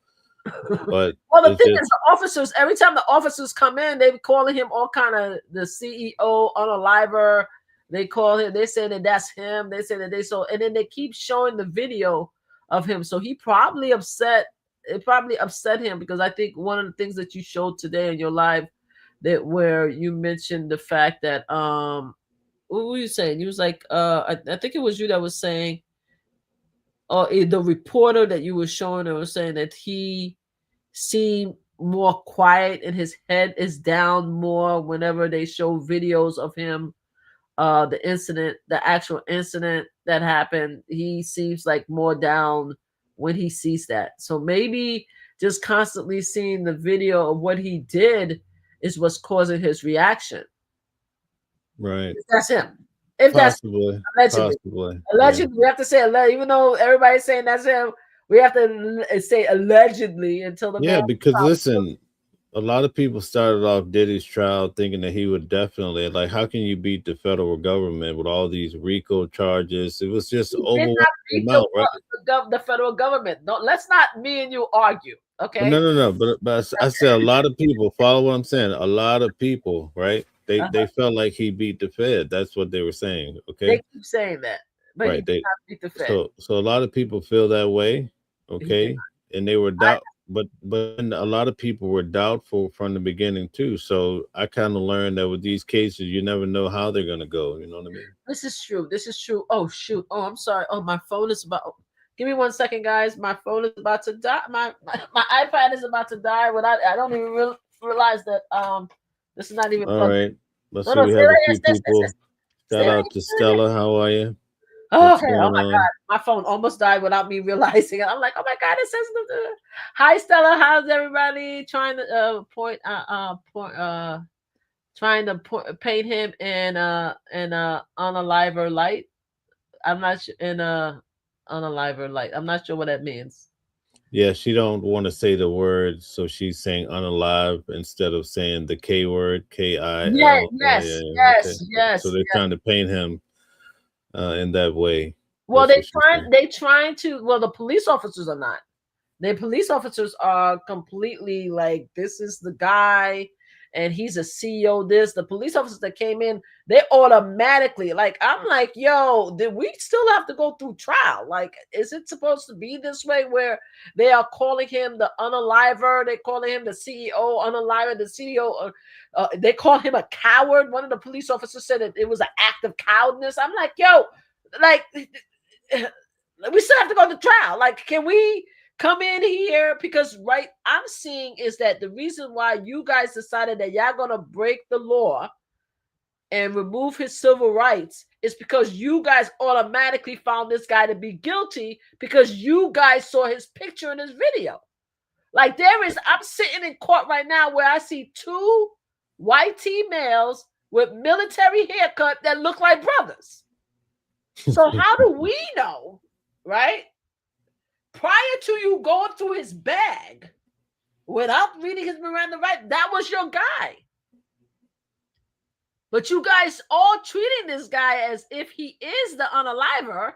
but well, the it's thing just is, the officers. Every time the officers come in, they be calling him all kind of the CEO, unaliver. They call him. They say that that's him. They say that and then they keep showing the video of him. So he probably upset. It probably upset him because I think one of the things that you showed today in your live, that where you mentioned the fact that what were you saying? You was like I think it was you that was saying, or the reporter that you were showing, that was saying that he seem more quiet and his head is down more whenever they show videos of him, the actual incident that happened. He seems like more down when he sees that. So maybe just constantly seeing the video of what he did is what's causing his reaction. right. If that's him. If that's Possibly, allegedly. possibly, yeah, Allegedly, we have to say allegedly, even though everybody's saying that's him. We have to say allegedly until the yeah. man. Because listen, a lot of people started off Diddy's trial thinking that he would definitely, like, how can you beat the federal government with all these RICO charges? It was just He did overwhelming not beat amount, right? the federal government. No, let's not me and you argue. But Okay. no, no, no. But I said a lot of people follow what I'm saying. A lot of people, right? They Uh-huh. felt like he beat the Fed. That's what they were saying. They Okay, keep saying that, but he right? did not beat the Fed. So a lot of people feel that way. He did Okay, and they were doubt. but then a lot of people were doubtful from the beginning too. So I kind of learned that with these cases, you never know how they're gonna go. You know what I mean? This is true. This is true. Oh shoot. Oh, I'm sorry. Oh, my phone is about. Give me 1 second, guys. My phone is about to die. My iPad is about to die. Without I don't even realize that this is not even All plugged. right. Let's No, see. no, We stay have a right here. few people. Stay Shout right out to here. Stella. How are you? Oh, What's okay. Oh going my on? God. My phone almost died without me realizing it. I'm like, oh my God, it says hi Stella. How's everybody? Trying to trying to paint him in unaliver light. I'm not sure in a unaliver light. I'm not sure what that means. Yeah, she don't want to say the word, so she's saying unalive instead of saying the K word, Yeah, KIL. Yeah, yeah, yes, yeah. Okay. yes, So yes, they're yes. trying to paint him in that way. Well, That's what she's saying. they trying to. Well, the police officers are not. The police officers are completely like, this is the guy, and he's a CEO. This the police officers that came in, they automatically like. I'm like, yo, did we still have to go through trial? Like, is it supposed to be this way where they are calling him the unaliver? They calling him the CEO unaliver. The CEO, they call him a coward. One of the police officers said it was an act of cowardness. I'm like, yo, like. We still have to go to trial. Like, can we come in here? Because right, I'm seeing is that the reason why you guys decided that y'all gonna break the law and remove his civil rights is because you guys automatically found this guy to be guilty because you guys saw his picture in his video. Like, I'm sitting in court right now where I see two white males with military haircut that look like brothers. So how do we know, right? Prior to you going through his bag without reading his Miranda right, that was your guy. But you guys all treating this guy as if he is the unaliver,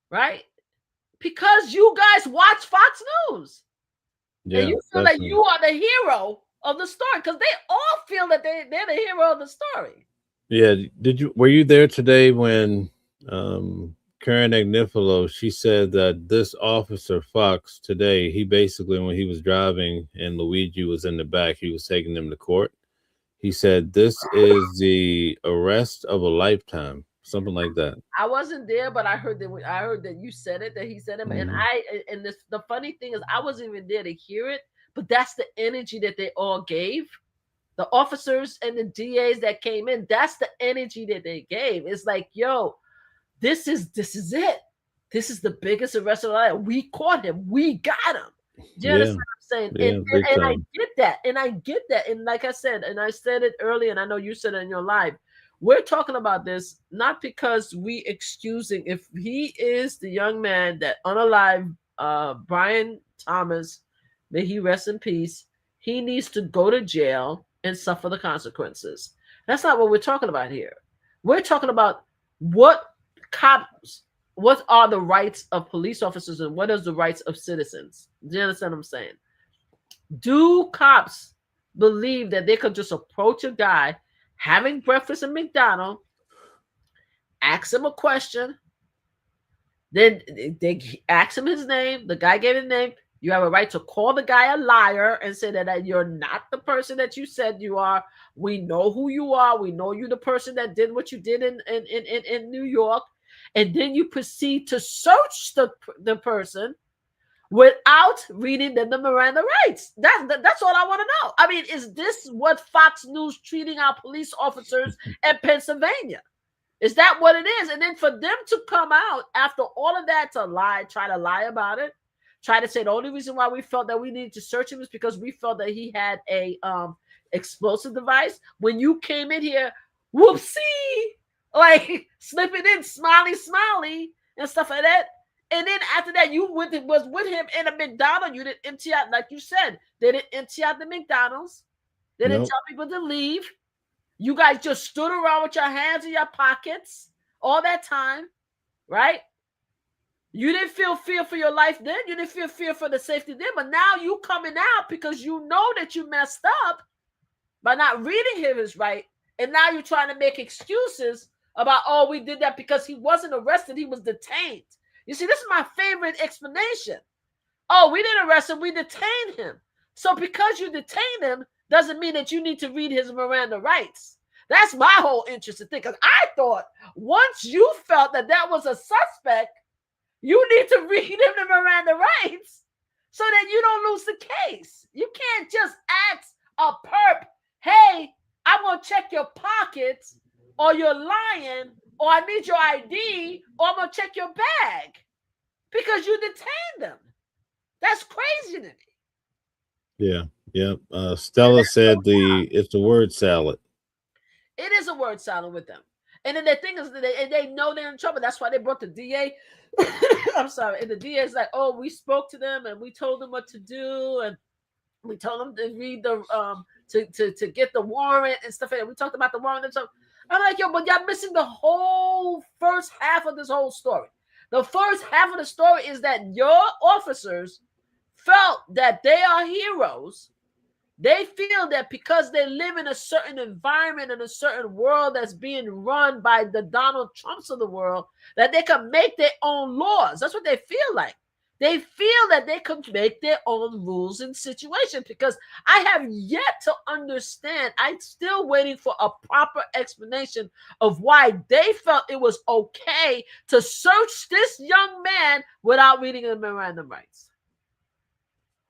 right? Because you guys watch Fox News. Yeah, And you feel that definitely. you are the hero of the story because they all feel that they're the hero of the story. Yeah, were you there today when Karen Agnifilo, she said that this officer Fox today, he basically when he was driving and Luigi was in the back, he was taking him to court. He said this is the arrest of a lifetime, something like that. I wasn't there, but I heard that you said it, that he said it, Hmm. and the funny thing is I wasn't even there to hear it, but that's the energy that they all gave. The officers and the DAs that came in, that's the energy that they gave. It's like, yo, this is it. This is the biggest arrest of our life. We caught him. We got him. Do you Yeah, understand what I'm saying? yeah, big And I time. get that. And I get that. And like I said, and I said it earlier, and I know you said it in your live. We're talking about this not because we excusing if he is the young man that unalive Brian Thomas, may he rest in peace. He needs to go to jail and suffer the consequences. That's not what we're talking about here. We're talking about what cops, what are the rights of police officers and what is the rights of citizens. Do you understand what I'm saying? Do cops believe that they could just approach a guy having breakfast at McDonald's, ask him a question, then they ask him his name, the guy gave his name, you have a right to call the guy a liar and say that you're not the person that you said you are. We know who you are. We know you're the person that did what you did in New York. And then you proceed to search the person without reading the Miranda rights. That's all I want to know. I mean, is this what Fox News treating our police officers in Pennsylvania? Is that what it is? And then for them to come out after all of that to lie, try to lie about it, try to say the only reason why we felt that we needed to search him is because we felt that he had a explosive device. When you came in here, whoopsie, like slipping in, smiley, and stuff like that. And then after that, was with him in a McDonald's. You didn't empty out, like you said, they didn't empty out the McDonald's. They didn't Nope. tell people to leave. You guys just stood around with your hands in your pockets all that time, right? You didn't feel fear for your life then. You didn't feel fear for the safety then. But now you coming out because you know that you messed up by not reading his right. And now you're trying to make excuses about, oh, we did that because he wasn't arrested. He was detained. You see, this is my favorite explanation. Oh, we didn't arrest him, we detained him. So because you detained him doesn't mean that you need to read his Miranda rights. That's my whole interesting thing. Because I thought once you felt that that was a suspect, you need to read him the Miranda rights so that you don't lose the case. You can't just ask a perp, hey, I'm going to check your pockets, or you're lying, or I need your ID, or I'm going to check your bag because you detained them. That's crazy to me. Yeah. Stella said it's the word salad. It is a word salad with them. And then the thing is, they know they're in trouble. That's why they brought the DA. I'm sorry. And the DA is like, oh, we spoke to them and we told them what to do. And we told them to read the, to get the warrant and stuff. And we talked about the warrant and stuff. I'm like, yo, but y'all missing the whole first half of this whole story. The first half of the story is that your officers felt that they are heroes. They feel that because they live in a certain environment in a certain world that's being run by the Donald Trumps of the world, that they can make their own laws. That's what they feel like. They feel that they can make their own rules and situations, because I have yet to understand. I'm still waiting for a proper explanation of why they felt it was okay to search this young man without reading the Miranda rights.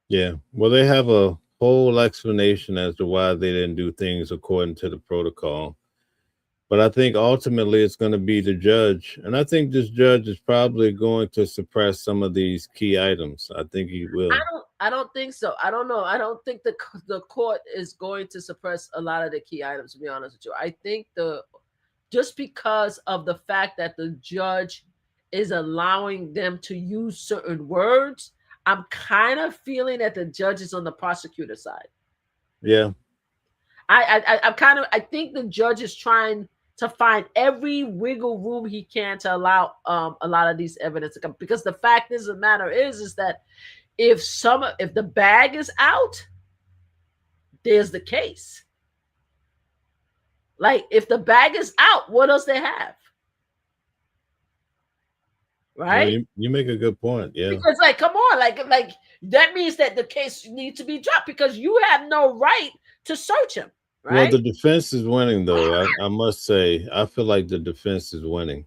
Yeah. Well, they have a whole explanation as to why they didn't do things according to the protocol. But I think ultimately it's going to be the judge. And I think this judge is probably going to suppress some of these key items. I think he will. I don't think so. I don't know. I don't think the court is going to suppress a lot of the key items, to be honest with you. I think just because of the fact that the judge is allowing them to use certain words, I'm kind of feeling that the judge is on the prosecutor side. Yeah. I think the judge is trying to find every wiggle room he can to allow a lot of these evidence to come, because the fact is, the matter is that if the bag is out, there's the case. Like, if the bag is out, what else they have? Right? Well, you make a good point. Yeah. Because, like, come on, like that means that the case needs to be dropped because you have no right to search him. Right? Well, the defense is winning, though. I must say, I feel like the defense is winning.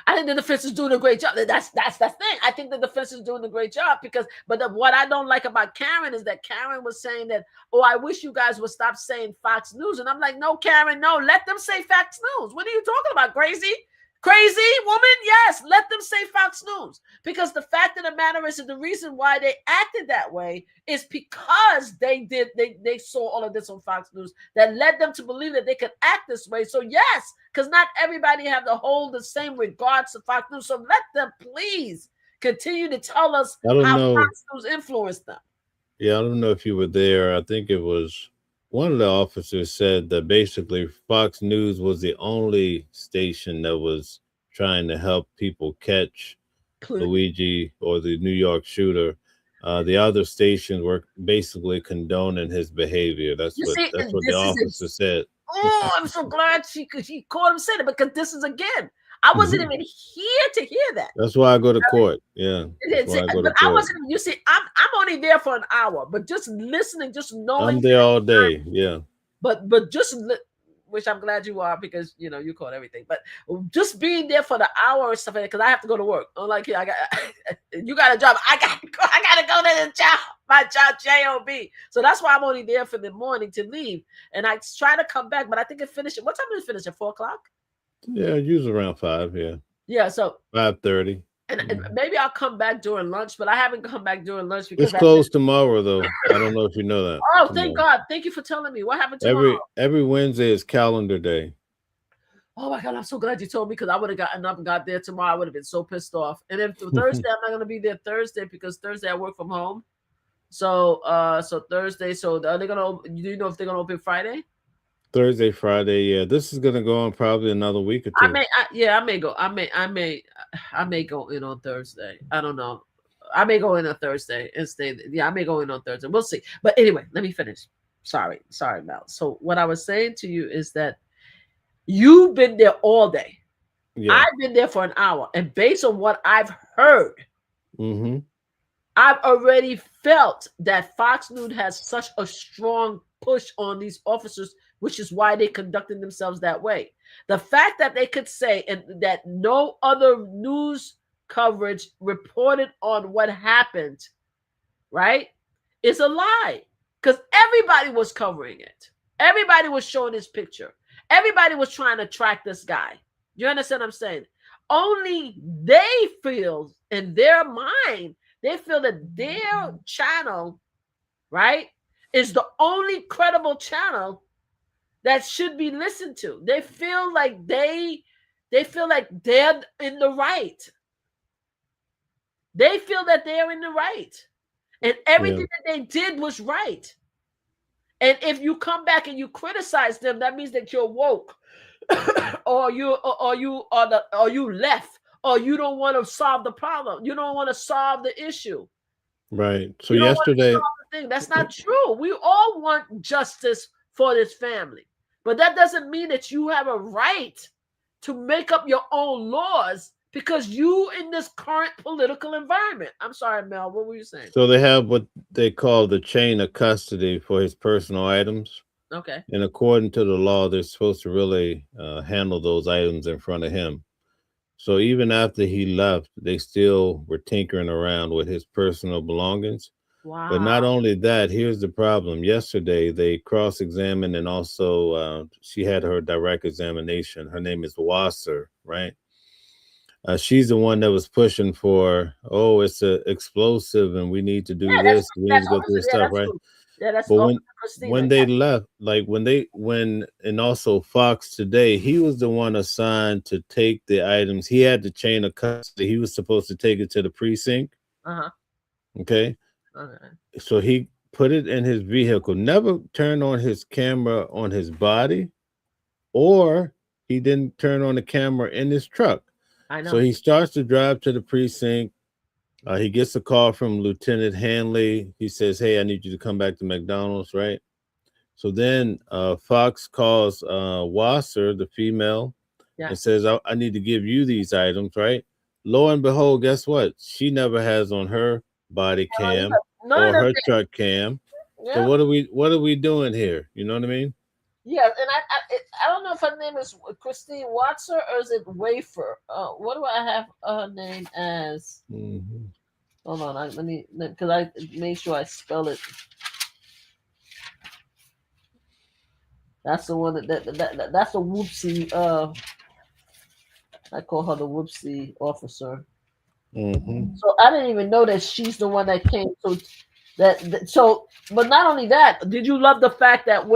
I think the defense is doing a great job. That's the thing. I think the defense is doing a great job what I don't like about Karen is that Karen was saying that, oh, I wish you guys would stop saying Fox News. And I'm like, no, Karen, no, let them say Fox News. What are you talking about? Crazy woman? Yes, let them say Fox News. Because the fact of the matter is that the reason why they acted that way is because they saw all of this on Fox News that led them to believe that they could act this way. So yes, because not everybody have to hold the same regards to Fox News. So let them please continue to tell us how Fox News influenced them. Yeah, I don't know if you were there. I think it was one of the officers said that basically Fox News was the only station that was trying to help people catch Luigi or the New York shooter. The other stations were basically condoning his behavior. That's what the officer said. Oh, I'm so glad she caught him saying it, because this is, again, I wasn't even here to hear that. That's why I go to court. Yeah. I wasn't. You see, I'm only there for an hour, but just listening, just knowing. I'm there all day. Yeah. But just which I'm glad you are, because you caught everything. But just being there for the hour or something, because I have to go to work. I'm like, yeah, you got a job. I gotta go to the job. My job, So that's why I'm only there for the morning to leave, and I try to come back. But I think it finished. What time did it finish? At 4:00? Yeah, usually around 5. Yeah. Yeah. So 5:30. And maybe I'll come back during lunch, but I haven't come back during lunch because it's closed tomorrow, though. I don't know if you know that. Oh, thank God! Thank you for telling me. What happened tomorrow? Every Wednesday is calendar day. Oh my God! I'm so glad you told me, because I would have gotten up and got there tomorrow. I would have been so pissed off. And then Thursday, I'm not going to be there Thursday, because Thursday I work from home. So Thursday. So are they going to? Do you know if they're going to open Friday? Thursday, Friday, yeah. This is gonna go on probably another week or two. I may go. I may go in on Thursday. I don't know. I may go in on Thursday and stay. Yeah, I may go in on Thursday. We'll see. But anyway, let me finish. Sorry, Mel. So what I was saying to you is that you've been there all day. Yeah. I've been there for an hour, and based on what I've heard, I've already felt that Fox News has such a strong push on these officers, which is why they conducted themselves that way. The fact that they could say and that no other news coverage reported on what happened, right, is a lie. Because everybody was covering it. Everybody was showing his picture. Everybody was trying to track this guy. You understand what I'm saying? Only they feel in their mind, they feel that their channel, right, is the only credible channel that should be listened to. They feel like they're in the right. They feel that they're in the right. And everything that they did was right. And if you come back and you criticize them, that means that you're woke, or you left, or you don't want to solve the problem. You don't want to solve the issue. Right. So You don't want to yesterday, solve the thing. That's not true. We all want justice for this family, but that doesn't mean that you have a right to make up your own laws because you in this current political environment. I'm sorry, Mel. What were you saying? so they have what they call the chain of custody for his personal items. Okay. And according to the law, they're supposed to really handle those items in front of him. So even after he left, they still were tinkering around with his personal belongings. Wow. But not only that, here's the problem. Yesterday, they cross-examined, and also she had her direct examination. Her name is Wasser, right? She's the one that was pushing for, oh, it's an explosive, and we need to do this. We need to go through this stuff, right? Yeah, that's But Christina. when they left, like and also Fox Today, he was the one assigned to take the items. He had the chain of custody. He was supposed to take it to the precinct. Okay. So he put it in his vehicle, never turned on his camera on his body, or he didn't turn on the camera in his truck. I know. So he starts to drive to the precinct. He gets a call from Lieutenant Hanley. He says, hey, I need you to come back to McDonald's, right? So then Fox calls Wasser, the female, and says, I need to give you these items, right? Lo and behold, guess what? She never has on her body cam or her truck cam. Yeah. So what are we doing here? You know what I mean? Yeah, and I don't know if her name is Christine Watson or is it Wafer? What do I have her name as? Mm-hmm. Hold on, because I made sure I spell it. That's the one that's the whoopsie. I call her the whoopsie officer. Mm-hmm. So I didn't even know that she's the one that came. So but not only that, did you love the fact that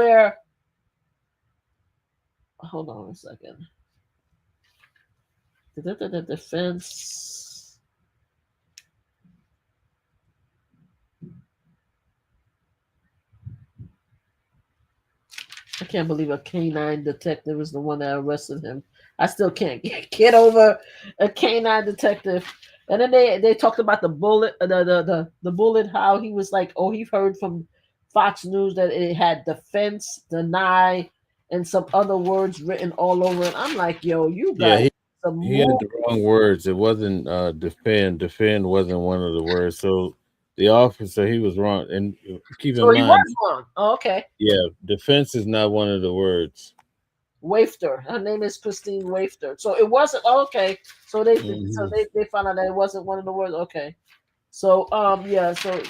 hold on a second. The defense. I can't believe a canine detective is the one that arrested him. I still can't get over a canine detective. And then they talked about the bullet, the bullet, how he was like, oh, he heard from Fox News that it had defense, deny, and some other words written all over it. I'm like, yo, you guys. Yeah, he had the wrong words. It wasn't defend. Defend wasn't one of the words. So the officer, he was wrong. And keep in mind, he was wrong. Oh, okay. Yeah, defense is not one of the words. Wafter. Her name is Christine Wafter. So it wasn't okay. So they found out that it wasn't one of the words. Okay. So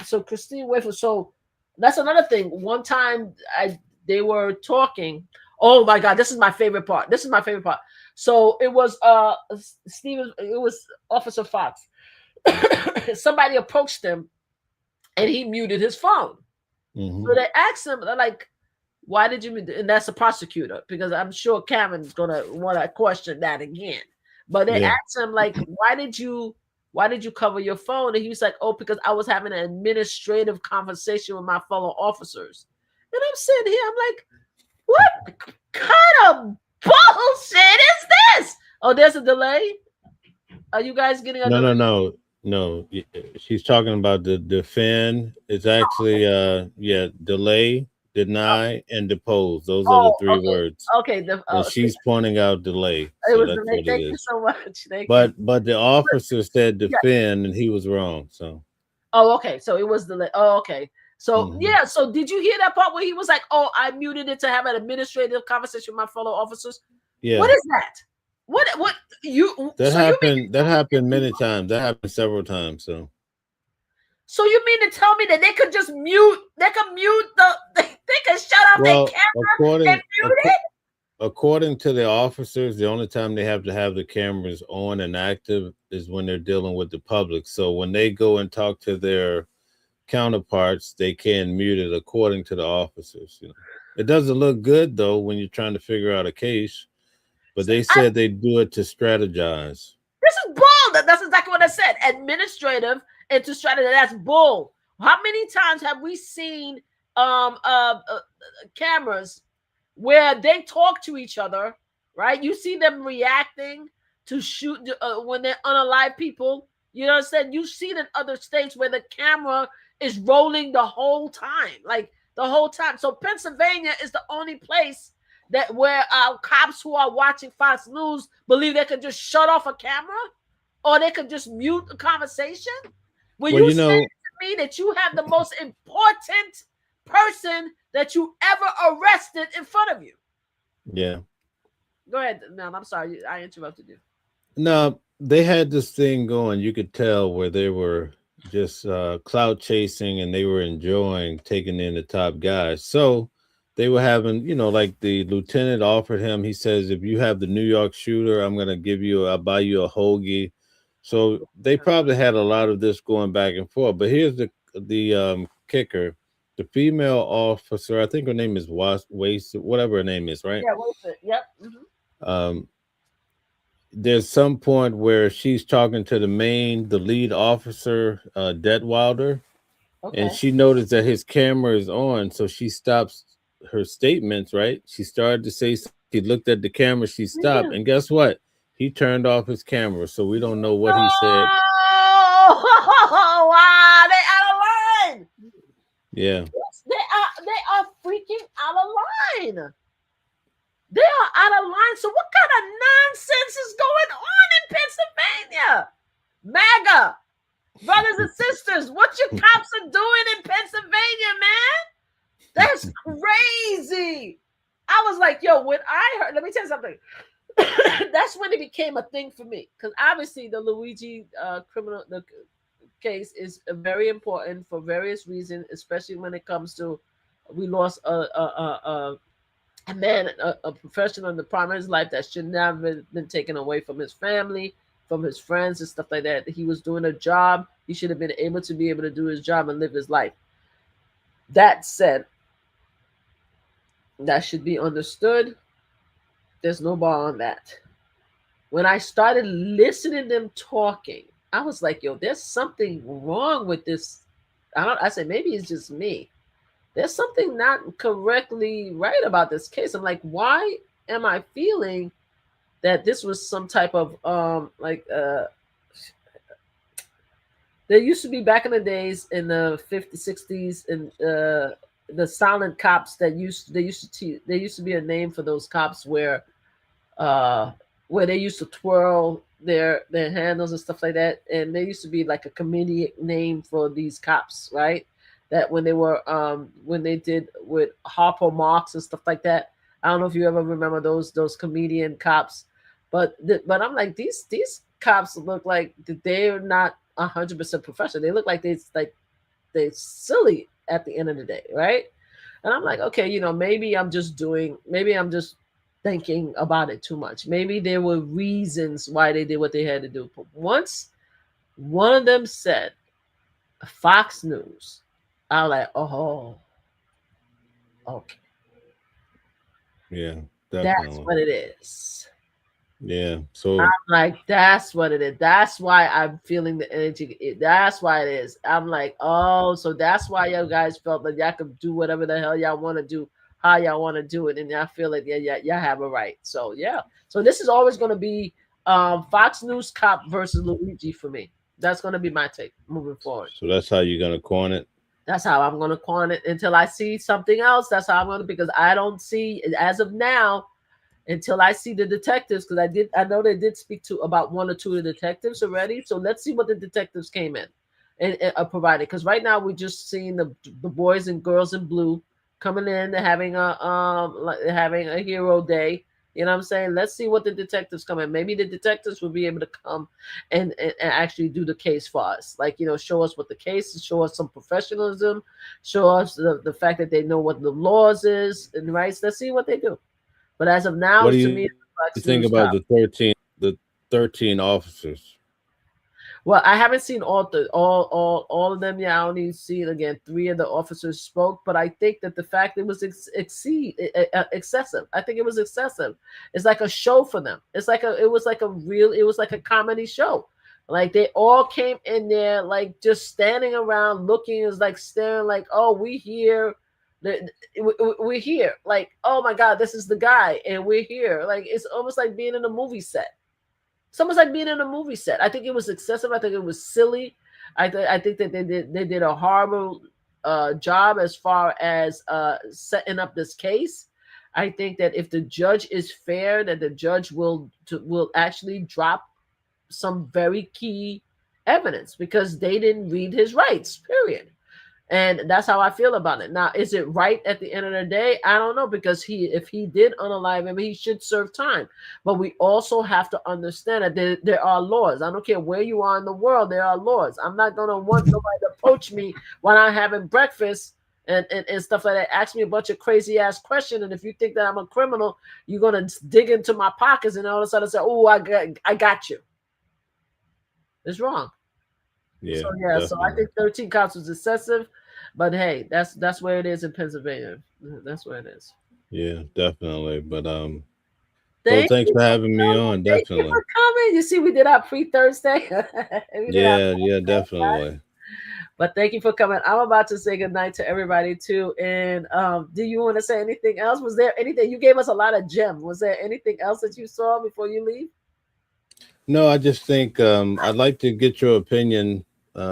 so Christine Wafter. So that's another thing. One time they were talking. Oh my God, this is my favorite part. So it was it was Officer Fox. Somebody approached him and he muted his phone. Mm-hmm. So they asked him, like, why did you mute? And that's a prosecutor, because I'm sure Karen's gonna want to question that again. But they asked him, like, why did you cover your phone? And he was like, oh, because I was having an administrative conversation with my fellow officers. And I'm sitting here, I'm like, what kind of bullshit is this? Oh, there's a delay. Are you guys getting a delay? No. She's talking about the defend. It's actually delay, deny, and depose. Those are the three words. Okay. And she's pointing out delay. So that's what Thank you so much. But the officer said defend, and he was wrong. So Oh, okay. So it was the. Oh, okay. So Mhm. yeah. So did you hear that part where he was like, "Oh, I muted it to have an administrative conversation with my fellow officers"? Yeah, What is that? What you? that So you mean happened. That happened many times. That happened several times. So so you mean to tell me that they could just mute? They could mute the. They could shut off their well, camera and mute it. according to the officers, the only time they have to have the cameras on and active is when they're dealing with the public. So when they go and talk to their counterparts, they can mute it according to the officers. You know, it doesn't look good though when you're trying to figure out a case, but they said they do it to strategize. This is bull. That's exactly what I said. Administrative and to strategy. That's bull. How many times have we seen cameras where they talk to each other, right? You see them reacting to shoot when they're unalive people. You know what I'm saying? You see it in other states where the camera is rolling the whole time, like the whole time. So Pennsylvania is the only place that where cops who are watching Fox News believe they can just shut off a camera or they can just mute the conversation. When Well, you you say know, to me that you have the most important person that you ever arrested in front of you. yeah. Go ahead, ma'am. I'm sorry. I interrupted you. No, they had this thing going. You could tell where they were just clout chasing and they were enjoying taking in the top guys. So they were having, you know, like the lieutenant offered him, he says, if you have the New York shooter, I'll buy you a hoagie. So they probably had a lot of this going back and forth. But here's the kicker. The female officer, I think her name is Waste, whatever her name is, right? Yeah, wait a minute. Yep. Um, there's some point where she's talking to the lead officer, Detwilder, and Okay. she noticed that his camera is on, so she stops her statements. Right? She started to say something. She looked at the camera. She stopped, Yeah. and guess what? He turned off his camera, so we don't know what he said. Oh, wow. They out of line. Yeah, Yes, they are freaking out of line. They are out of line. So what kind of nonsense is going on in Pennsylvania? MAGA, brothers and sisters, what you cops are doing in Pennsylvania, man? That's crazy. I was like, yo, when I heard, let me tell you something. That's when it became a thing for me. Because obviously the Luigi criminal case is very important for various reasons, especially when it comes to we lost a man, a professional in the prime of his life that should never have been taken away from his family, from his friends and stuff like that. He was doing a job. He should have been able to do his job and live his life. That said, that should be understood. There's no bar on that. When I started listening to them talking, I was like, yo, there's something wrong with this. I said, maybe it's just me. There's something not correctly right about this case. I'm like, why am I feeling that this was some type of there used to be back in the days in the 50s, 60s, and the silent cops that used to be a name for those cops where they used to twirl their handles and stuff like that, and there used to be like a comedic name for these cops, right? That when they did with Harpo Marx and stuff like that. I don't know if you ever remember those comedian cops, but I'm like these cops look like they're not 100% professional. They look like they're silly at the end of the day, right? And I'm like, okay, maybe I'm just thinking about it too much. Maybe there were reasons why they did what they had to do. But once one of them said Fox News, I was like, oh, okay. yeah, That's definitely. what it is. Yeah, so I'm like, that's what it is. That's why I'm feeling the energy. That's why it is. I'm like, oh, so that's why you guys felt that y'all could do whatever the hell y'all want to do, how y'all want to do it, and y'all feel like y'all have a right. So yeah. So this is always going to be Fox News cop versus Luigi for me. That's going to be my take moving forward. so that's how you're gonna coin it. That's how I'm going to coin it until I see something else. That's how I'm going to, because I don't see as of now. Until I see the detectives, because I know they did speak to about one or two of the detectives already. So let's see what the detectives came in. and provided. Because right now we're just seeing the boys and girls in blue coming in and having a hero day. You know what I'm saying? Let's see what the detectives come in. Maybe the detectives will be able to come and actually do the case for us. Like, show us what the case is, show us some professionalism, show us the fact that they know what the laws is and rights. Let's see what they do. But as of now, What do to you me, it's think news about top. the 13 officers? Well, I haven't seen all of them yet. I only seen again 3 of the officers spoke, but I think that the fact it was excessive. I think it was excessive. It's like a show for them. It was like a comedy show. Like they all came in there like just standing around looking, is like staring like, oh, we here. We're here. Like, oh my God, this is the guy, and we're here. Like it's almost like being in a movie set. It's almost like being in a movie set. I think it was excessive. I think it was silly. I think that they did a horrible job as far as setting up this case. I think that if the judge is fair, that the judge will actually drop some very key evidence because they didn't read his rights. Period. And that's how I feel about it. Now, is it right at the end of the day? I don't know, because if he did unalive him, he should serve time. But we also have to understand that there are laws. I don't care where you are in the world, there are laws. I'm not gonna want nobody to approach me when I'm having breakfast and stuff like that. Ask me a bunch of crazy ass questions, and if you think that I'm a criminal, you're gonna dig into my pockets and all of a sudden say, "Oh, I got you." It's wrong. Yeah, So I think 13 counts was excessive, but hey, that's where it is in Pennsylvania. That's where it is. yeah, definitely. But well, Thank thanks you for for having me coming. on. Thank you Definitely. for coming. You see, we did our pre-Thursday. We did our, Yeah, yeah, definitely. but thank you for coming. I'm about to say goodnight to everybody too. And do you want to say anything else? Was there anything you gave us a lot of gems? Was there anything else that you saw before you leave? No, I just think I'd like to get your opinion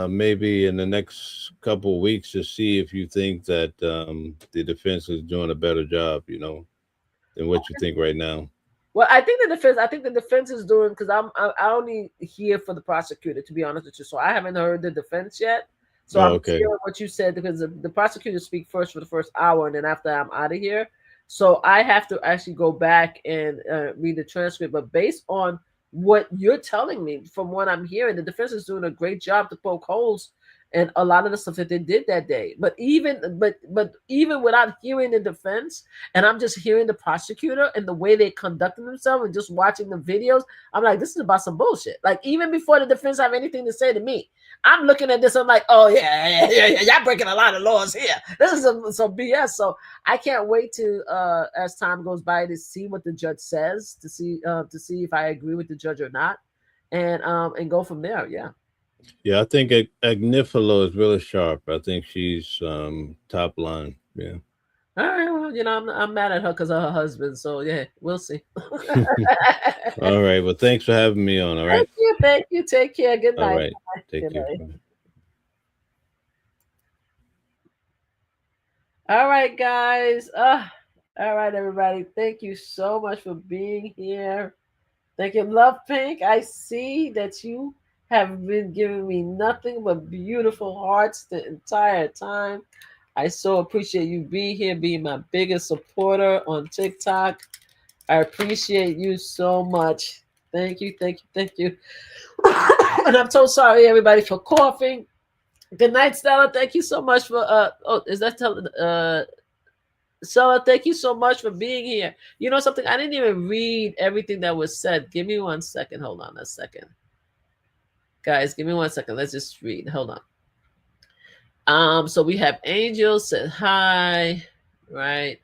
maybe in the next couple of weeks to see if you think that the defense is doing a better job, than what you think right now. Well, I think the defense is doing, because I only hear for the prosecutor, to be honest with you. So I haven't heard the defense yet. So Oh, I'm okay. hearing what you said, because the prosecutor speak first for the first hour, and then after I'm out of here. So I have to actually go back and read the transcript. But based on what you're telling me, from what I'm hearing, the defense is doing a great job to poke holes and a lot of the stuff that they did that day. But even without hearing the defense, and I'm just hearing the prosecutor and the way they conducted themselves and just watching the videos, I'm like, this is about some bullshit. Like, even before the defense have anything to say to me, I'm looking at this, I'm like, oh yeah, y'all breaking a lot of laws here. This is some BS. So I can't wait to as time goes by to see what the judge says, to see if I agree with the judge or not, and go from there. Yeah. Yeah, I think Agnifilo is really sharp. I think she's top line. Yeah. All right. Well, I'm mad at her because of her husband. So yeah, we'll see. All right. Well, thanks for having me on. All right. Thank you. Thank you. Take care. Good All night. right. Take Good care. night. Bye. All right, guys. All right, everybody. Thank you so much for being here. Thank you. Love Pink. I see that you have been giving me nothing but beautiful hearts the entire time. I so appreciate you being here, being my biggest supporter on TikTok. I appreciate you so much. Thank you, thank you, thank you. And I'm so sorry, everybody, for coughing. Good night, Stella. Thank you so much for is that Stella, thank you so much for being here. You know something? I didn't even read everything that was said. Give me 1 second. Hold on a second. Guys, give me 1 second. Let's just read. Hold on. So we have Angel said hi, right?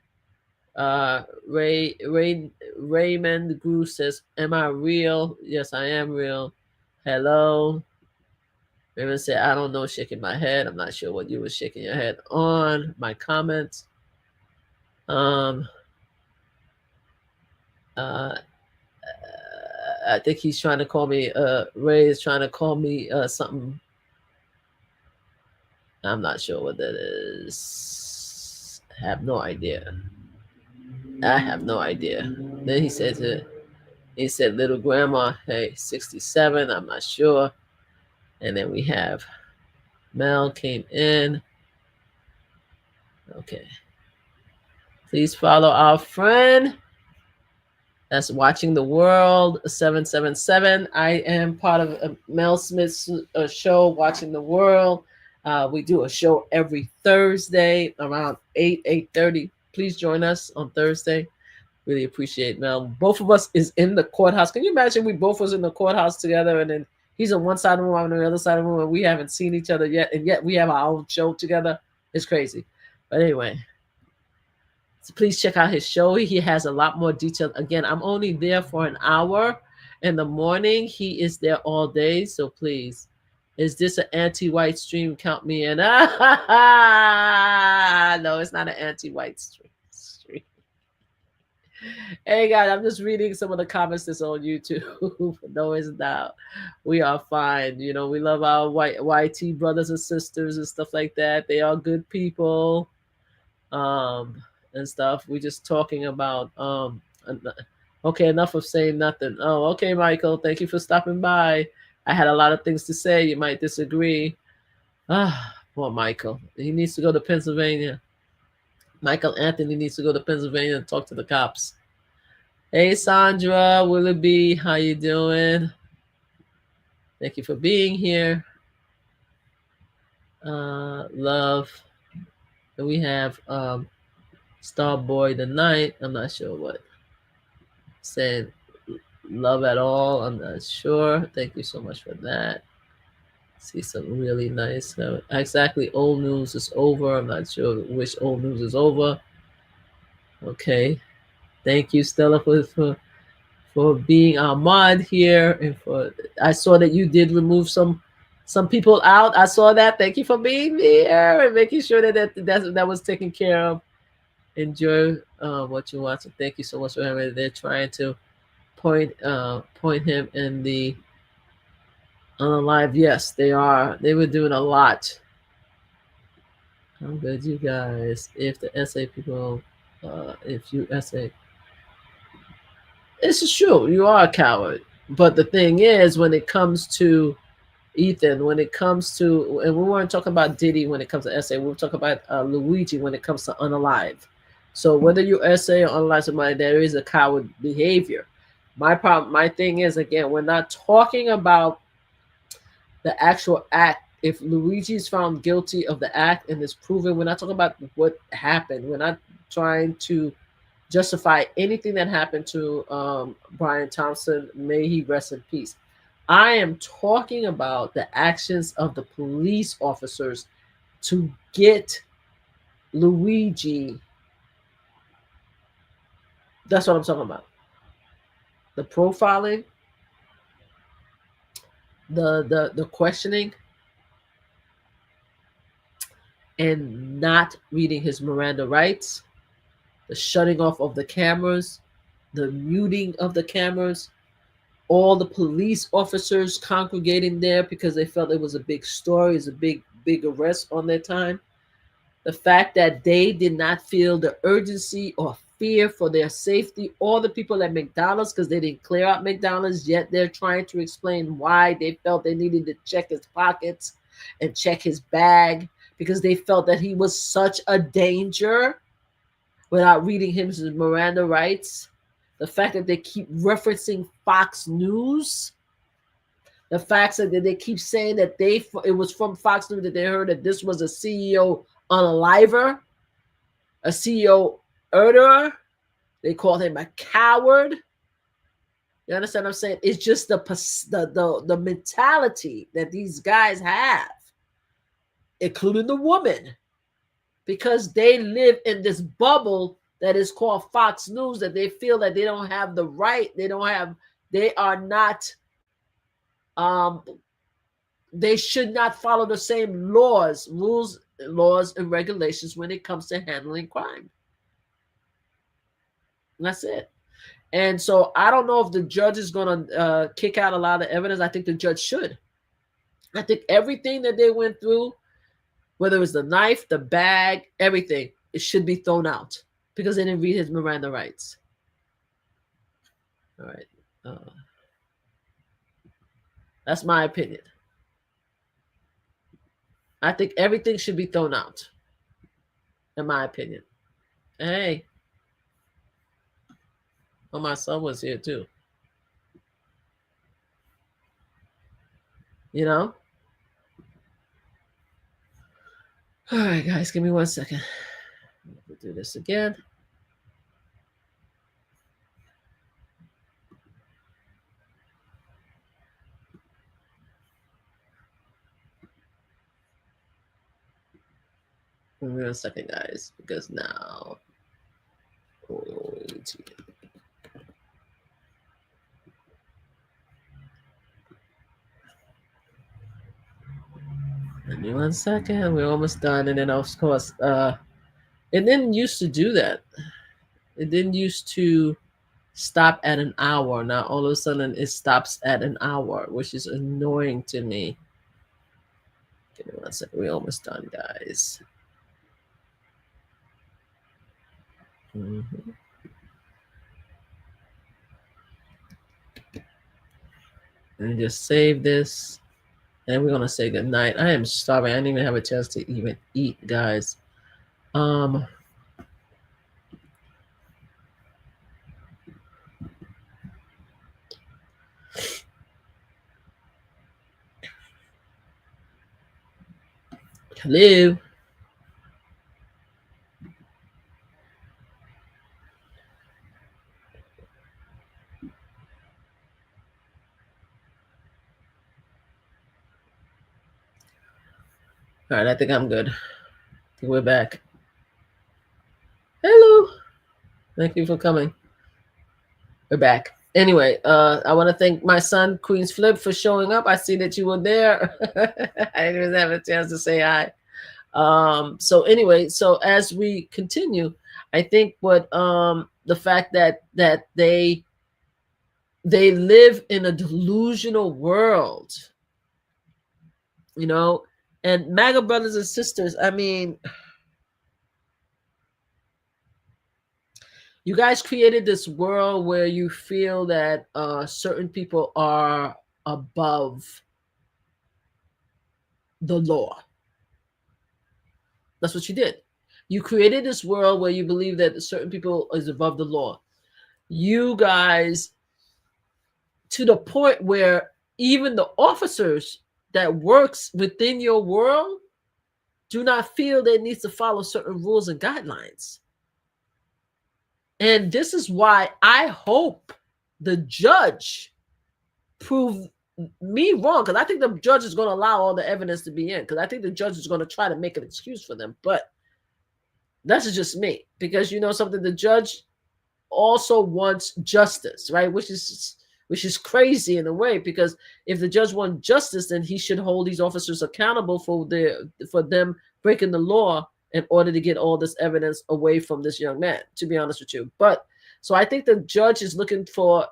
Raymond Gru says, "Am I real? Yes, I am real. Hello." Raymond said, "I don't know," shaking my head. I'm not sure what you were shaking your head on. My comments. Uh, I think he's trying to call me. Ray is trying to call me something. I'm not sure what that is. I have no idea. I have no idea. Then he said, "Little grandma, hey, 67." I'm not sure. And then we have Mel came in. Okay. Please follow our friend that's watching the world 777. I am part of Mel Smith's show, Watching the World. We do a show every Thursday around 8:30. Please join us on Thursday. Really appreciate Mel. Both of us is in the courthouse. Can you imagine we both was in the courthouse together, and then he's on one side of the room, I'm on the other side of the room, and we haven't seen each other yet, and yet we have our own show together. It's crazy. But anyway, so please check out his show. He has a lot more detail. Again, I'm only there for an hour in the morning. He is there all day. So please, is this an anti-white stream? Count me in. No, it's not an anti-white stream. Hey guys, I'm just reading some of the comments that's on YouTube. No, it's not. We are fine. You know, we love our YT brothers and sisters and stuff like that. They are good people. And stuff. We're just talking about okay, enough of saying nothing. Oh, okay, Michael. Thank you for stopping by. I had a lot of things to say. You might disagree. Poor Michael. He needs to go to Pennsylvania. Michael Anthony needs to go to Pennsylvania and talk to the cops. Hey Sandra, Willoughby, how you doing? Thank you for being here. Love. And we have Starboy the Night. I'm not sure what. Said love at all. I'm not sure. Thank you so much for that. See some really nice. Exactly. Old news is over. I'm not sure which old news is over. Okay. Thank you, Stella, for being our mod here, and for I saw that you did remove some people out. I saw that. Thank you for being here and making sure that was taken care of. Enjoy what you watch. Thank you so much for having it. They're trying to point him in the live. Yes, they are. They were doing a lot. I'm good, you guys. If the SA people, if you SA, this is true. You are a coward. But the thing is, when it comes to Ethan, when it comes to, and we weren't talking about Diddy when it comes to SA, we were talking about Luigi when it comes to unalive. So whether you SA or unalive somebody, there is a coward behavior. My thing is, again, we're not talking about the actual act. If Luigi is found guilty of the act and is proven, we're not talking about what happened. We're not trying to justify anything that happened to Brian Thompson. May he rest in peace. I am talking about the actions of the police officers to get Luigi. That's what I'm talking about. The profiling, the questioning, and not reading his Miranda rights, the shutting off of the cameras, the muting of the cameras, all the police officers congregating there because they felt it was a big story, it's a big arrest on their time. The fact that they did not feel the urgency or fear for their safety, or the people at McDonald's, because they didn't clear out McDonald's, yet they're trying to explain why they felt they needed to check his pockets and check his bag because they felt that he was such a danger without reading his Miranda rights. The fact that they keep referencing Fox News, the fact that they keep saying that it was from Fox News that they heard that this was a CEO unaliver, a CEO murderer. They called him a coward. You understand what I'm saying? It's just the mentality that these guys have, including the woman, because they live in this bubble that is called Fox News, that they feel that they don't have the right, they are not, they should not follow the same rules, and regulations when it comes to handling crime. And that's it. And so I don't know if the judge is going to kick out a lot of evidence. I think the judge should. I think everything that they went through, whether it was the knife, the bag, everything, it should be thrown out because they didn't read his Miranda rights. All right. That's my opinion. I think everything should be thrown out, in my opinion. Hey, well, my son was here too. You know? All right, guys, give me 1 second. We'll do this again. Give me 1 second, guys, because now. Give me 1 second. We're almost done. And then, of course, it didn't used to do that. It didn't used to stop at an hour. Now, all of a sudden, it stops at an hour, which is annoying to me. Give me 1 second. We're almost done, guys. Mm-hmm. And just save this. And we're gonna say good night. I am starving. I didn't even have a chance to even eat, guys. Hello. All right, I think I'm good. I think we're back. Hello. Thank you for coming. We're back. Anyway, I want to thank my son, Queen's Flip, for showing up. I see that you were there. I didn't even have a chance to say hi. So anyway, so as we continue, I think what the fact that they live in a delusional world, you know, and MAGA brothers and sisters, I mean, you guys created this world where you feel that certain people are above the law. That's what you did. You created this world where you believe that certain people is above the law. You guys, to the point where even the officers that works within your world do not feel they need to follow certain rules and guidelines. And this is why I hope the judge prove me wrong, because I think the judge is going to allow all the evidence to be in, because I think the judge is going to try to make an excuse for them. But that's just me, because you know something, the judge also wants justice, right? Which is crazy in a way, because if the judge wants justice, then he should hold these officers accountable for them breaking the law in order to get all this evidence away from this young man, to be honest with you. But so I think the judge is looking for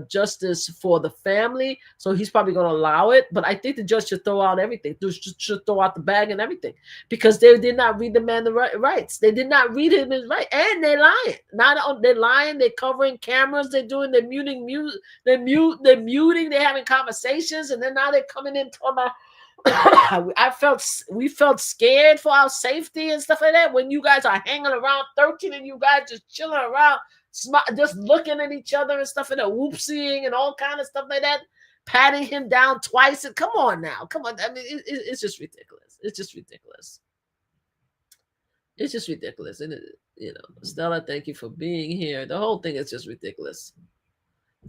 justice for the family, so he's probably going to allow it. But I think the judge should throw out everything, should throw out the bag and everything, because they did not read the man the rights. They did not read him his right, and they're lying. They're lying. They're covering cameras. They're doing. They're muting. They're muting. They're having conversations, and then now they're coming in talking about. We felt scared for our safety and stuff like that when you guys are hanging around 13 and you guys just chilling around, just looking at each other and stuff, and whoopsieing and all kind of stuff like that, patting him down twice. And come on now, come on. I mean, it's just ridiculous. It's just ridiculous. It's just ridiculous. And you know, Stella, thank you for being here. The whole thing is just ridiculous.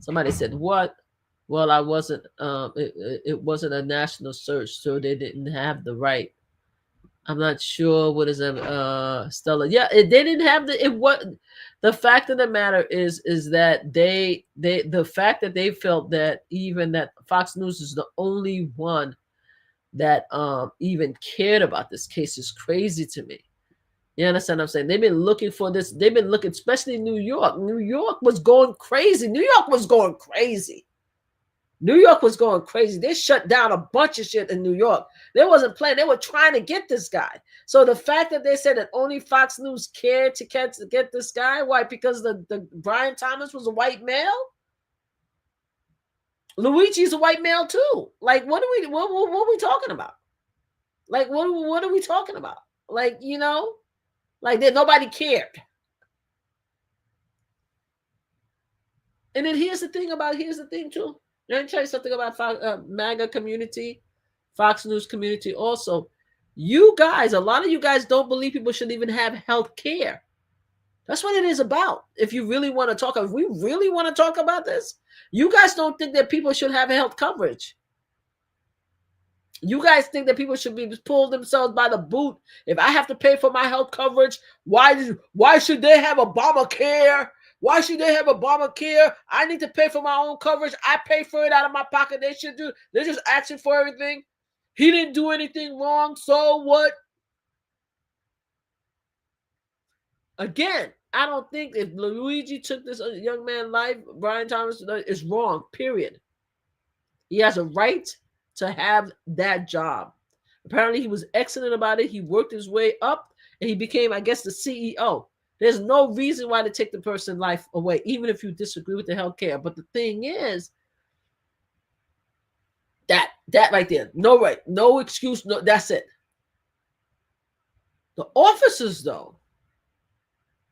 Somebody said, "What?" Well, I wasn't. It wasn't a national search, so they didn't have the right. I'm not sure what is Stella. Yeah, they didn't have the. It what the fact of the matter is that the fact that they felt that even that Fox News is the only one that even cared about this case is crazy to me. You understand what I'm saying? They've been looking for this. They've been looking, especially New York. New York was going crazy. New York was going crazy. New York was going crazy. They shut down a bunch of shit in New York. They wasn't playing. They were trying to get this guy. So the fact that they said that only Fox News cared to get this guy, why? Because the Brian Thomas was a white male. Luigi's a white male too. Like, what are we talking about? Like, what are we talking about? Like, you know, like that nobody cared. And then here's the thing too. Let me tell you something about MAGA community, Fox News community. Also, you guys, a lot of you guys don't believe people should even have health care. That's what it is about. If you really want to talk, if we really want to talk about this, you guys don't think that people should have health coverage. You guys think that people should be pulled themselves by the boot. If I have to pay for my health coverage, why should they have Obamacare? Why should they have Obamacare? I need to pay for my own coverage. I pay for it out of my pocket. They should do. They're just asking for everything. He didn't do anything wrong. So what? Again, I don't think if Luigi took this young man's life, Brian Thomas is wrong. Period. He has a right to have that job. Apparently, he was excellent about it. He worked his way up, and he became, I guess, the CEO. There's no reason why to take the person's life away, even if you disagree with the healthcare. But the thing is, that right there, no right, no excuse, no, that's it. The officers, though,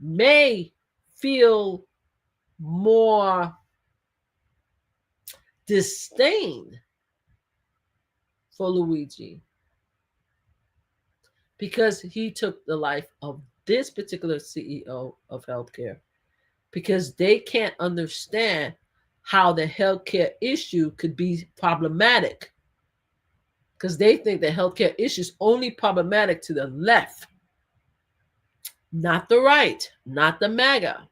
may feel more disdain for Luigi because he took the life of this particular CEO of healthcare, because they can't understand how the healthcare issue could be problematic, because they think the healthcare issue is only problematic to the left, not the right, not the MAGA.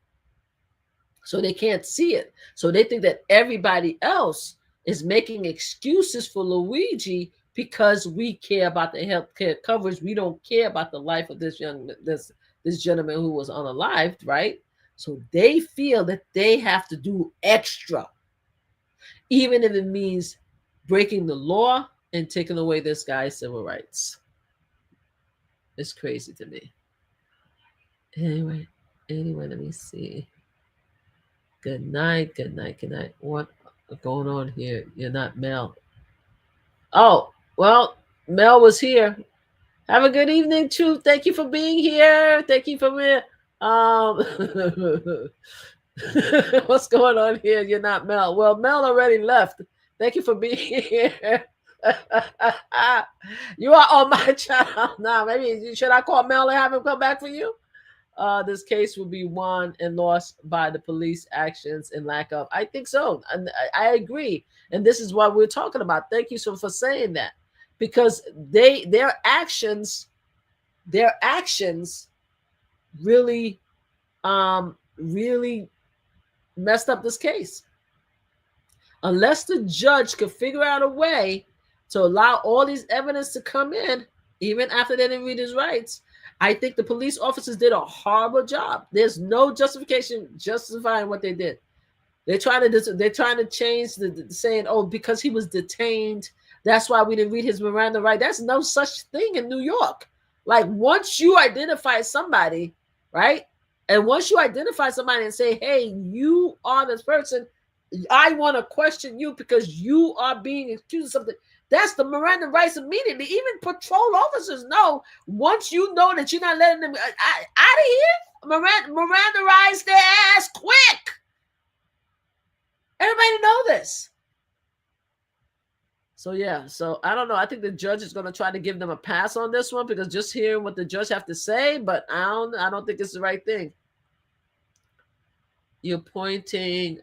So they can't see it. So they think that everybody else is making excuses for Luigi because we care about the healthcare coverage. We don't care about the life of this gentleman who was unalived, right? So they feel that they have to do extra, even if it means breaking the law and taking away this guy's civil rights. It's crazy to me. Anyway, let me see. Good night. What going on here? You're not Mel. Oh, well, Mel was here. Have a good evening, too. Thank you for being here. Thank you for me. What's going on here? You're not Mel. Well, Mel already left. Thank you for being here. You are on my channel now. Maybe should I call Mel and have him come back for you? This case will be won and lost by the police actions and lack of. I think so. And I agree. And this is what we're talking about. Thank you for saying that, because their actions really messed up this case. Unless the judge could figure out a way to allow all these evidence to come in, even after they didn't read his rights, I think the police officers did a horrible job. There's no justification justifying what they did. They're trying to change the saying, oh, because he was detained, that's why we didn't read his Miranda right. That's no such thing in New York. Like, once you identify somebody, right? And once you identify somebody and say, hey, you are this person, I want to question you because you are being accused of something. That's the Miranda rights immediately. Even patrol officers know, once you know that you're not letting them out of here, Miranda rights their ass quick. Everybody know this. So yeah, so I don't know. I think the judge is going to try to give them a pass on this one, because just hearing what the judge have to say, but I don't think it's the right thing. You're pointing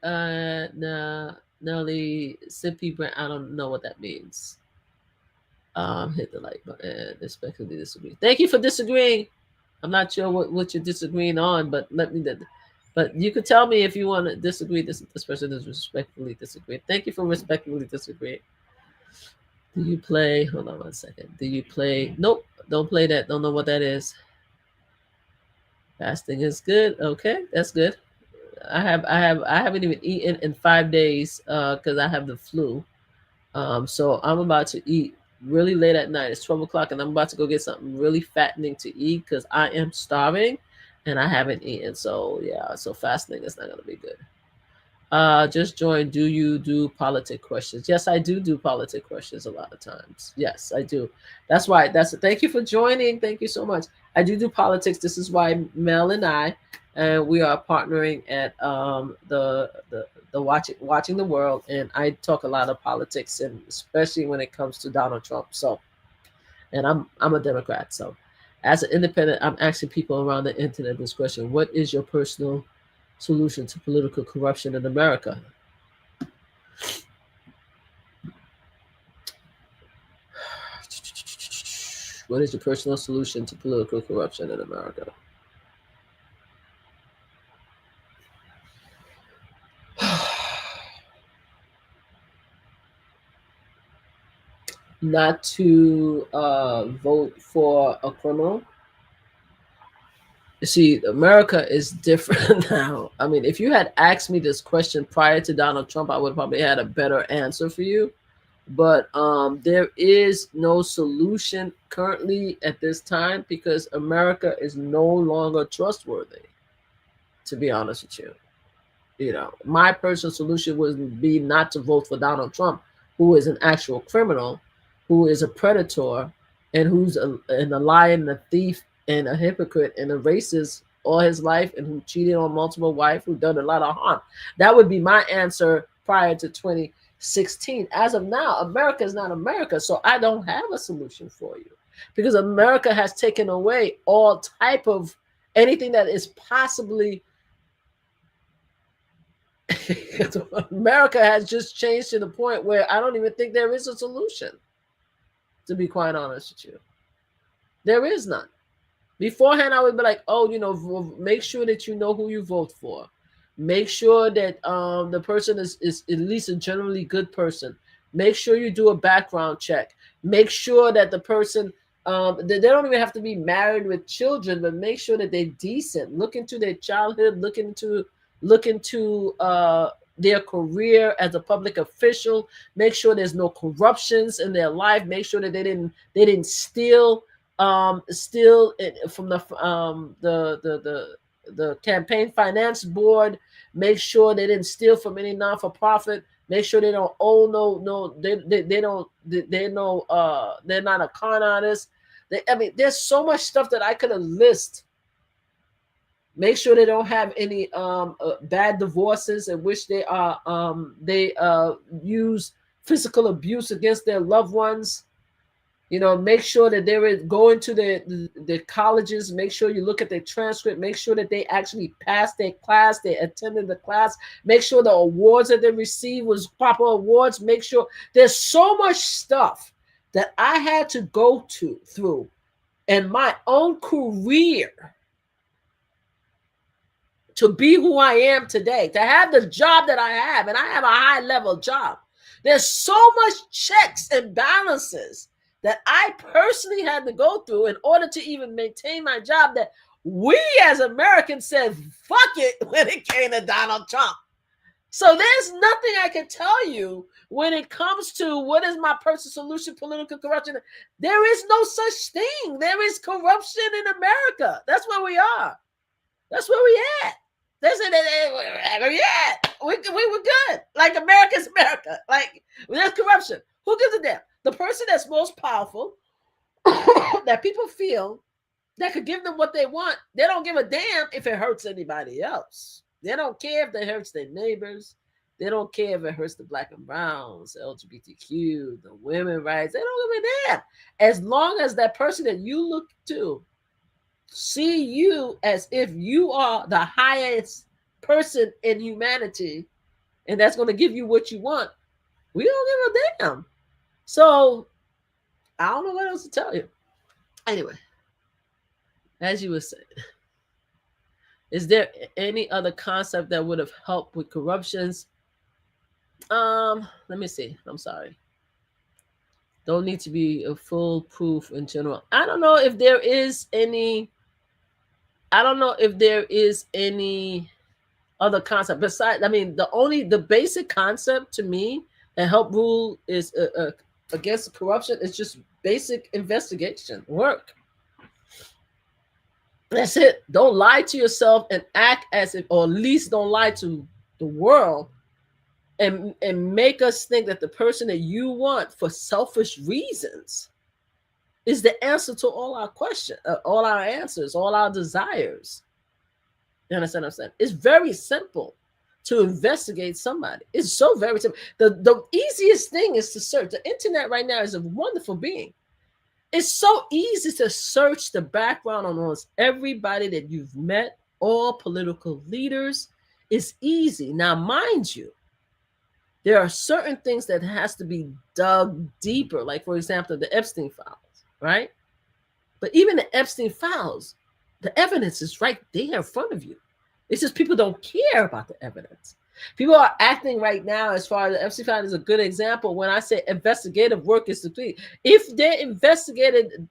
Nelly Sippy Brand. I don't know what that means. Hit the like button. Respectfully disagree. Thank you for disagreeing. I'm not sure what you're disagreeing on, but but you could tell me if you want to disagree. This person is respectfully disagreeing. Thank you for respectfully disagreeing. Do you play? Hold on 1 second. Do you play? Nope. Don't play that. Don't know what that is. Fasting is good. Okay, that's good. I haven't even eaten in 5 days because I have the flu. So I'm about to eat really late at night. It's 12 o'clock, and I'm about to go get something really fattening to eat because I am starving and I haven't eaten. So yeah, so fasting is not gonna be good. Just joined. Do you do politic questions? Yes, I do politic questions a lot of times. Yes, I do. That's why. Thank you for joining. Thank you so much. I do politics. This is why Mel and I, and we are partnering at the watching the world, and I talk a lot of politics, and especially when it comes to Donald Trump. So, and I'm a Democrat. So, as an independent, I'm asking people around the internet this question: what is your personal solution to political corruption in America? What is your personal solution to political corruption in America? Not to vote for a criminal. You see, America is different now. I mean, if you had asked me this question prior to Donald Trump, I would have probably had a better answer for you. But there is no solution currently at this time because America is no longer trustworthy, to be honest with you. You know, my personal solution would be not to vote for Donald Trump, who is an actual criminal, who is a predator, and who's a liar and a thief and a hypocrite and a racist all his life, and who cheated on multiple wives, who done a lot of harm. That would be my answer prior to 2016. As of now, America is not America, so I don't have a solution for you because America has taken away all type of anything that is possibly America has just changed to the point where I don't even think there is a solution, to be quite honest with you. There is none. Beforehand, I would be like, oh, you know, make sure that you know who you vote for. Make sure that the person is at least a generally good person. Make sure you do a background check. Make sure that the person, they don't even have to be married with children, but make sure that they're decent. Look into their childhood, look into their career as a public official. Make sure there's no corruptions in their life. Make sure that they didn't steal from the campaign finance board. Make sure they didn't steal from any non-for-profit. Make sure they don't owe they're not a con artist. There's so much stuff that I could have listed. Make sure they don't have any bad divorces in which they use physical abuse against their loved ones. You know, make sure that they're going to the colleges. Make sure you look at their transcript. Make sure that they actually passed their class. They attended the class. Make sure the awards that they received was proper awards. Make sure there's so much stuff that I had to go through in my own career to be who I am today, to have the job that I have, and I have a high level job. There's so much checks and balances that I personally had to go through in order to even maintain my job that we as Americans said, fuck it, when it came to Donald Trump. So there's nothing I can tell you when it comes to what is my personal solution, political corruption. There is no such thing. There is corruption in America. That's where we are. That's where we at. That's where we at. We were good. Like America's America. Like there's corruption. Who gives a damn? The person that's most powerful, that people feel that could give them what they want, they don't give a damn if it hurts anybody else. They don't care if it hurts their neighbors. They don't care if it hurts the black and browns, the LGBTQ, the women rights. They don't give a damn. As long as that person that you look to see you as if you are the highest person in humanity, and that's going to give you what you want, we don't give a damn. So I don't know what else to tell you. Anyway, as you were saying, is there any other concept that would have helped with corruptions? Let me see. I'm sorry. Don't need to be a full proof in general. I don't know if there is any. I don't know if there is any other concept besides. I mean, the basic concept to me that help rule is against corruption is just basic investigation work. That's it. Don't lie to yourself and act as if, or at least don't lie to the world and make us think that the person that you want for selfish reasons is the answer to all our questions, all our answers, all our desires. You understand what I'm saying? It's very simple to investigate somebody. It's so very simple. The easiest thing is to search. The internet right now is a wonderful being. It's so easy to search the background on almost everybody that you've met, all political leaders. It's easy. Now, mind you, there are certain things that has to be dug deeper. Like, for example, the Epstein files, right? But even the Epstein files, the evidence is right there in front of you. It's just people don't care about the evidence. People are acting right now, as far as the Epstein file is a good example. When I say investigative work is complete, if they investigated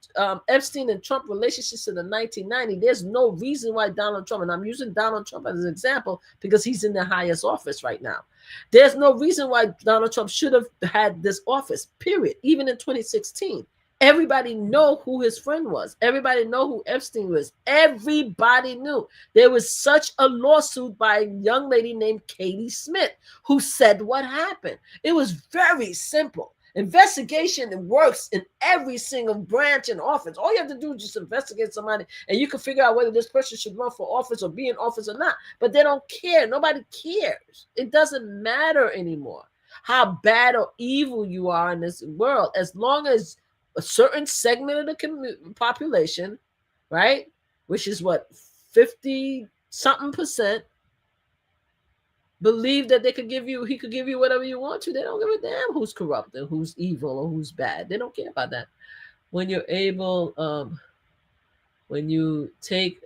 Epstein and Trump relationships in the 1990s, there's no reason why Donald Trump, and I'm using Donald Trump as an example because he's in the highest office right now. There's no reason why Donald Trump should have had this office, period. Even in 2016. Everybody know who his friend was. Everybody know who Epstein was. Everybody knew. There was such a lawsuit by a young lady named Katie Smith who said what happened. It was very simple. Investigation works in every single branch and office. All you have to do is just investigate somebody and you can figure out whether this person should run for office or be in office or not. But they don't care. Nobody cares. It doesn't matter anymore how bad or evil you are in this world. As long as a certain segment of the population, right, which is what, 50 something percent, believe that he could give you whatever you want to. They don't give a damn who's corrupt and who's evil or who's bad. They don't care about that. When you're able, when you take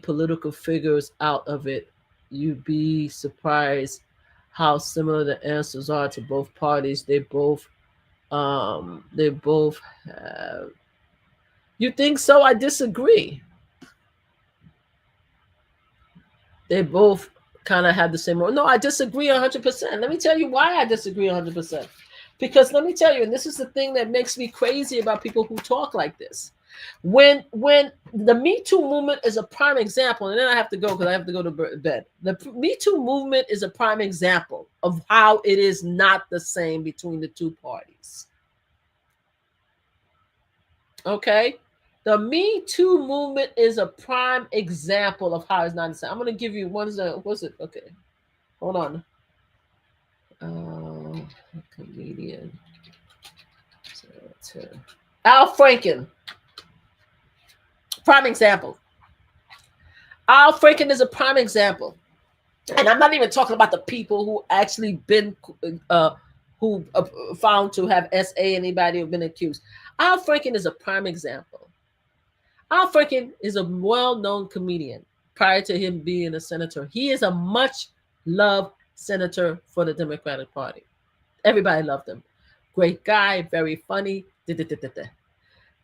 political figures out of it, you'd be surprised how similar the answers are to both parties. They both have. You think so? I disagree. They both kind of have the same. No, I disagree 100%. Let me tell you why I disagree 100%. Because let me tell you, and this is the thing that makes me crazy about people who talk like this. When the Me Too movement is a prime example, and then I have to go because I have to go to bed. The Me Too movement is a prime example of how it is not the same between the two parties. Okay? The Me Too movement is a prime example of how it's not the same. I'm going to give you what's it? Okay. Hold on. Comedian. Al Franken. Prime example. Al Franken is a prime example. And I'm not even talking about the people who actually been found to have SA, anybody who've been accused. Al Franken is a prime example. Al Franken is a well-known comedian prior to him being a senator. He is a much-loved senator for the Democratic Party. Everybody loved him. Great guy, very funny.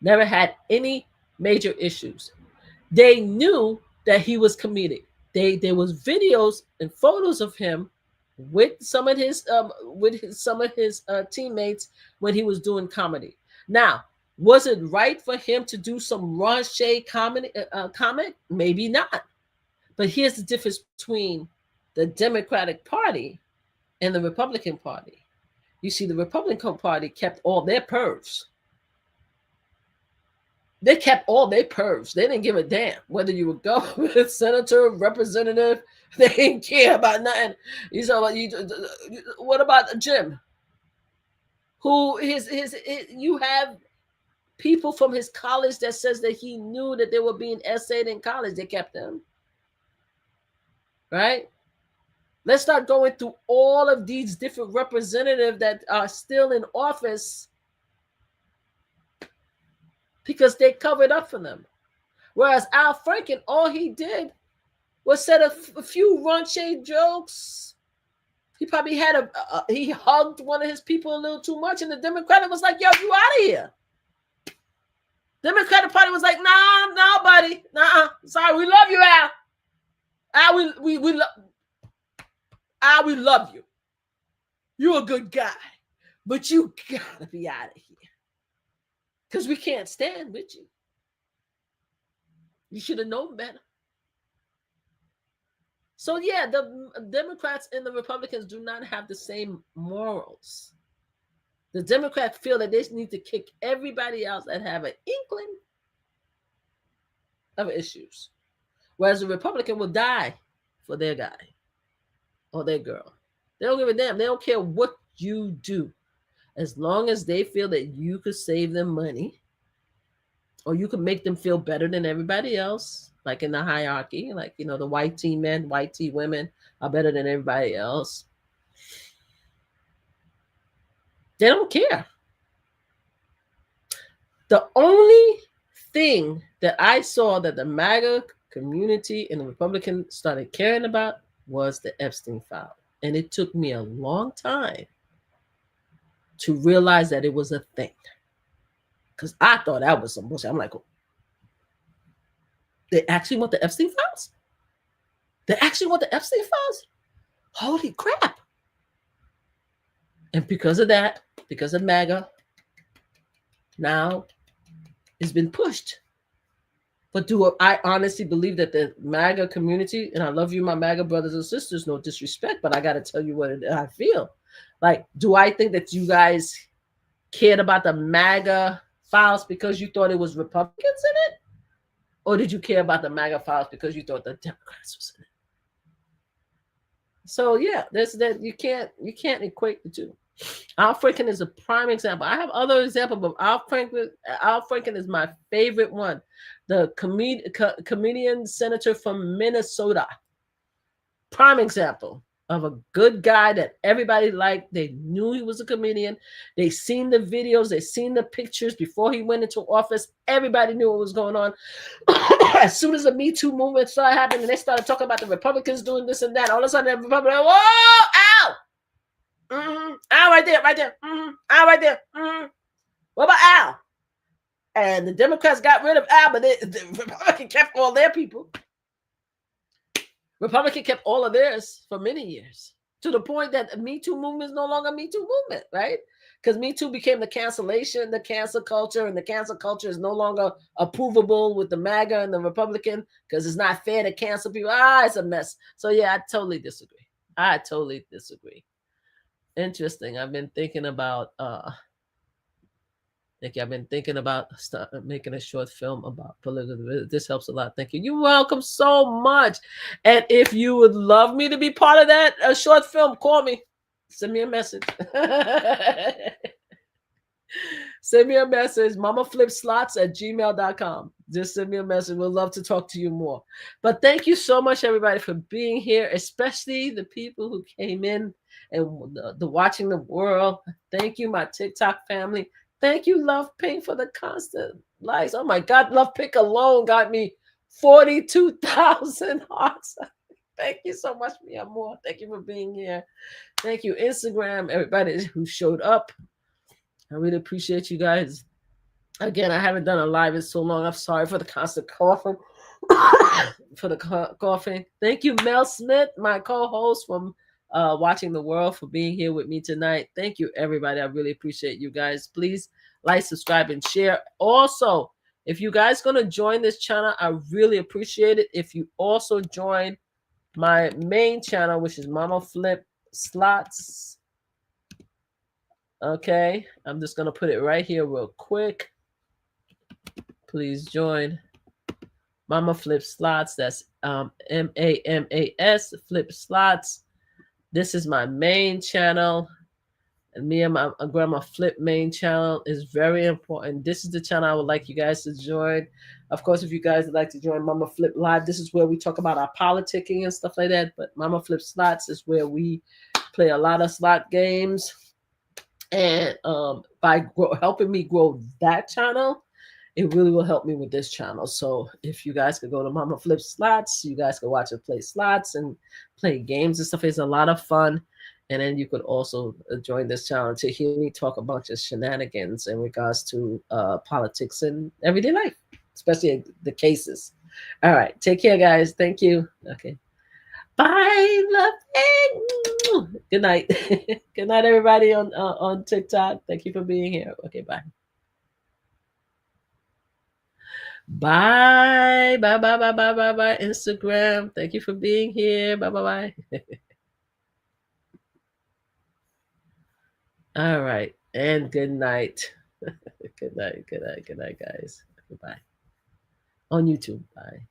Never had any major issues. They knew that he was comedic. There was videos and photos of him with some of his teammates when he was doing comedy. Now, was it right for him to do some raunch comment? Maybe not. But here's the difference between the Democratic Party and the Republican Party. You see, the Republican Party kept all their pervs. They kept all their pervs. They didn't give a damn whether you were governor, senator, representative. They didn't care about nothing. What about Jim? Who you have people from his college that says that he knew that they were being essayed in college. They kept them. Right? Let's start going through all of these different representatives that are still in office because they covered up for them. Whereas Al Franken, all he did was said a few raunchy jokes. He probably had he hugged one of his people a little too much, and the Democratic was like, yo, you out of here. Democratic Party was like, nah, buddy. Nah, sorry, we love you, Al. Al, we love you. You're a good guy. But you gotta be out of here. Because we can't stand with you. You should have known better. So yeah, the Democrats and the Republicans do not have the same morals. The Democrats feel that they need to kick everybody else that have an inkling of issues, whereas the Republican will die for their guy or their girl. They don't give a damn. They don't care what you do, as long as they feel that you could save them money or you could make them feel better than everybody else, like in the hierarchy, like, you know, the white tea men, white tea women are better than everybody else. They don't care. The only thing that I saw that the MAGA community and the Republican started caring about was the Epstein file. And it took me a long time to realize that it was a thing. Because I thought that was some bullshit. I'm like, they actually want the Epstein files? They actually want the Epstein files? Holy crap. And because of that, because of MAGA, now it's been pushed. But do I honestly believe that the MAGA community, and I love you, my MAGA brothers and sisters, no disrespect, but I got to tell you what I feel. Like, do I think that you guys cared about the MAGA files because you thought it was Republicans in it? Or did you care about the MAGA files because you thought the Democrats was in it? So yeah, there's that you can't equate the two. Al Franken is a prime example. I have other examples, but Al Franken is my favorite one. The comedian senator from Minnesota. Prime example of a good guy that everybody liked. They knew he was a comedian. They seen the videos. They seen the pictures before he went into office. Everybody knew what was going on. As soon as the Me Too movement started happening, and they started talking about the Republicans doing this and that, all of a sudden, the Republicans, whoa, Al! Mm-hmm. Al right there, right there. Mm-hmm. Al right there. Mm-hmm. What about Al? And the Democrats got rid of Al, but the Republican kept all their people. Republican kept all of theirs for many years, to the point that the Me Too movement is no longer Me Too movement, right? Because Me Too became the cancellation, the cancel culture, and the cancel culture is no longer approvable with the MAGA and the Republican because it's not fair to cancel people. It's a mess. So yeah, I totally disagree. Interesting. I've been thinking about making a short film about political. This helps a lot. Thank you. You're welcome so much. And if you would love me to be part of that short film, call me. Send me a message. Send me a message, mamaflipslots@gmail.com. Just send me a message. We'd love to talk to you more. But thank you so much, everybody, for being here, especially the people who came in and the watching the world. Thank you, my TikTok family. Thank you, Love Pink, for the constant likes. Oh my God, Love Pink alone got me 42,000 hearts. Thank you so much, mi amor. Thank you for being here. Thank you, Instagram, everybody who showed up. I really appreciate you guys. Again, I haven't done a live in so long. I'm sorry for the constant coughing. Coughing. Thank you, Mel Smith, my co-host from Watching the World, for being here with me tonight. Thank you, everybody. I really appreciate you guys. Please like, subscribe, and share. Also, if you guys going to join this channel, I really appreciate it if you also join my main channel, which is Mama Flip Slots. Okay, I'm just going to put it right here real quick. Please join Mama Flip Slots. That's MAMAS Flip Slots. This is my main channel. And me and my grandma Flip main channel is very important. This is the channel I would like you guys to join. Of course, if you guys would like to join Mama Flip Live, this is where we talk about our politicking and stuff like that. But Mama Flip Slots is where we play a lot of slot games. And by helping me grow that channel, it really will help me with this channel. So if you guys could go to Mama Flip Slots, you guys could watch her play slots and play games and stuff. It's a lot of fun. And then you could also join this channel to hear me talk a bunch of shenanigans in regards to politics and everyday life, especially the cases. All right. Take care, guys. Thank you. Okay. Bye. Love you. Good night. Good night, everybody on TikTok. Thank you for being here. Okay, bye. Bye. Bye, bye, bye, bye, bye, bye. Instagram. Thank you for being here. Bye, bye, bye. All right. And good night. Good night, good night, good night, guys. Goodbye. On YouTube. Bye.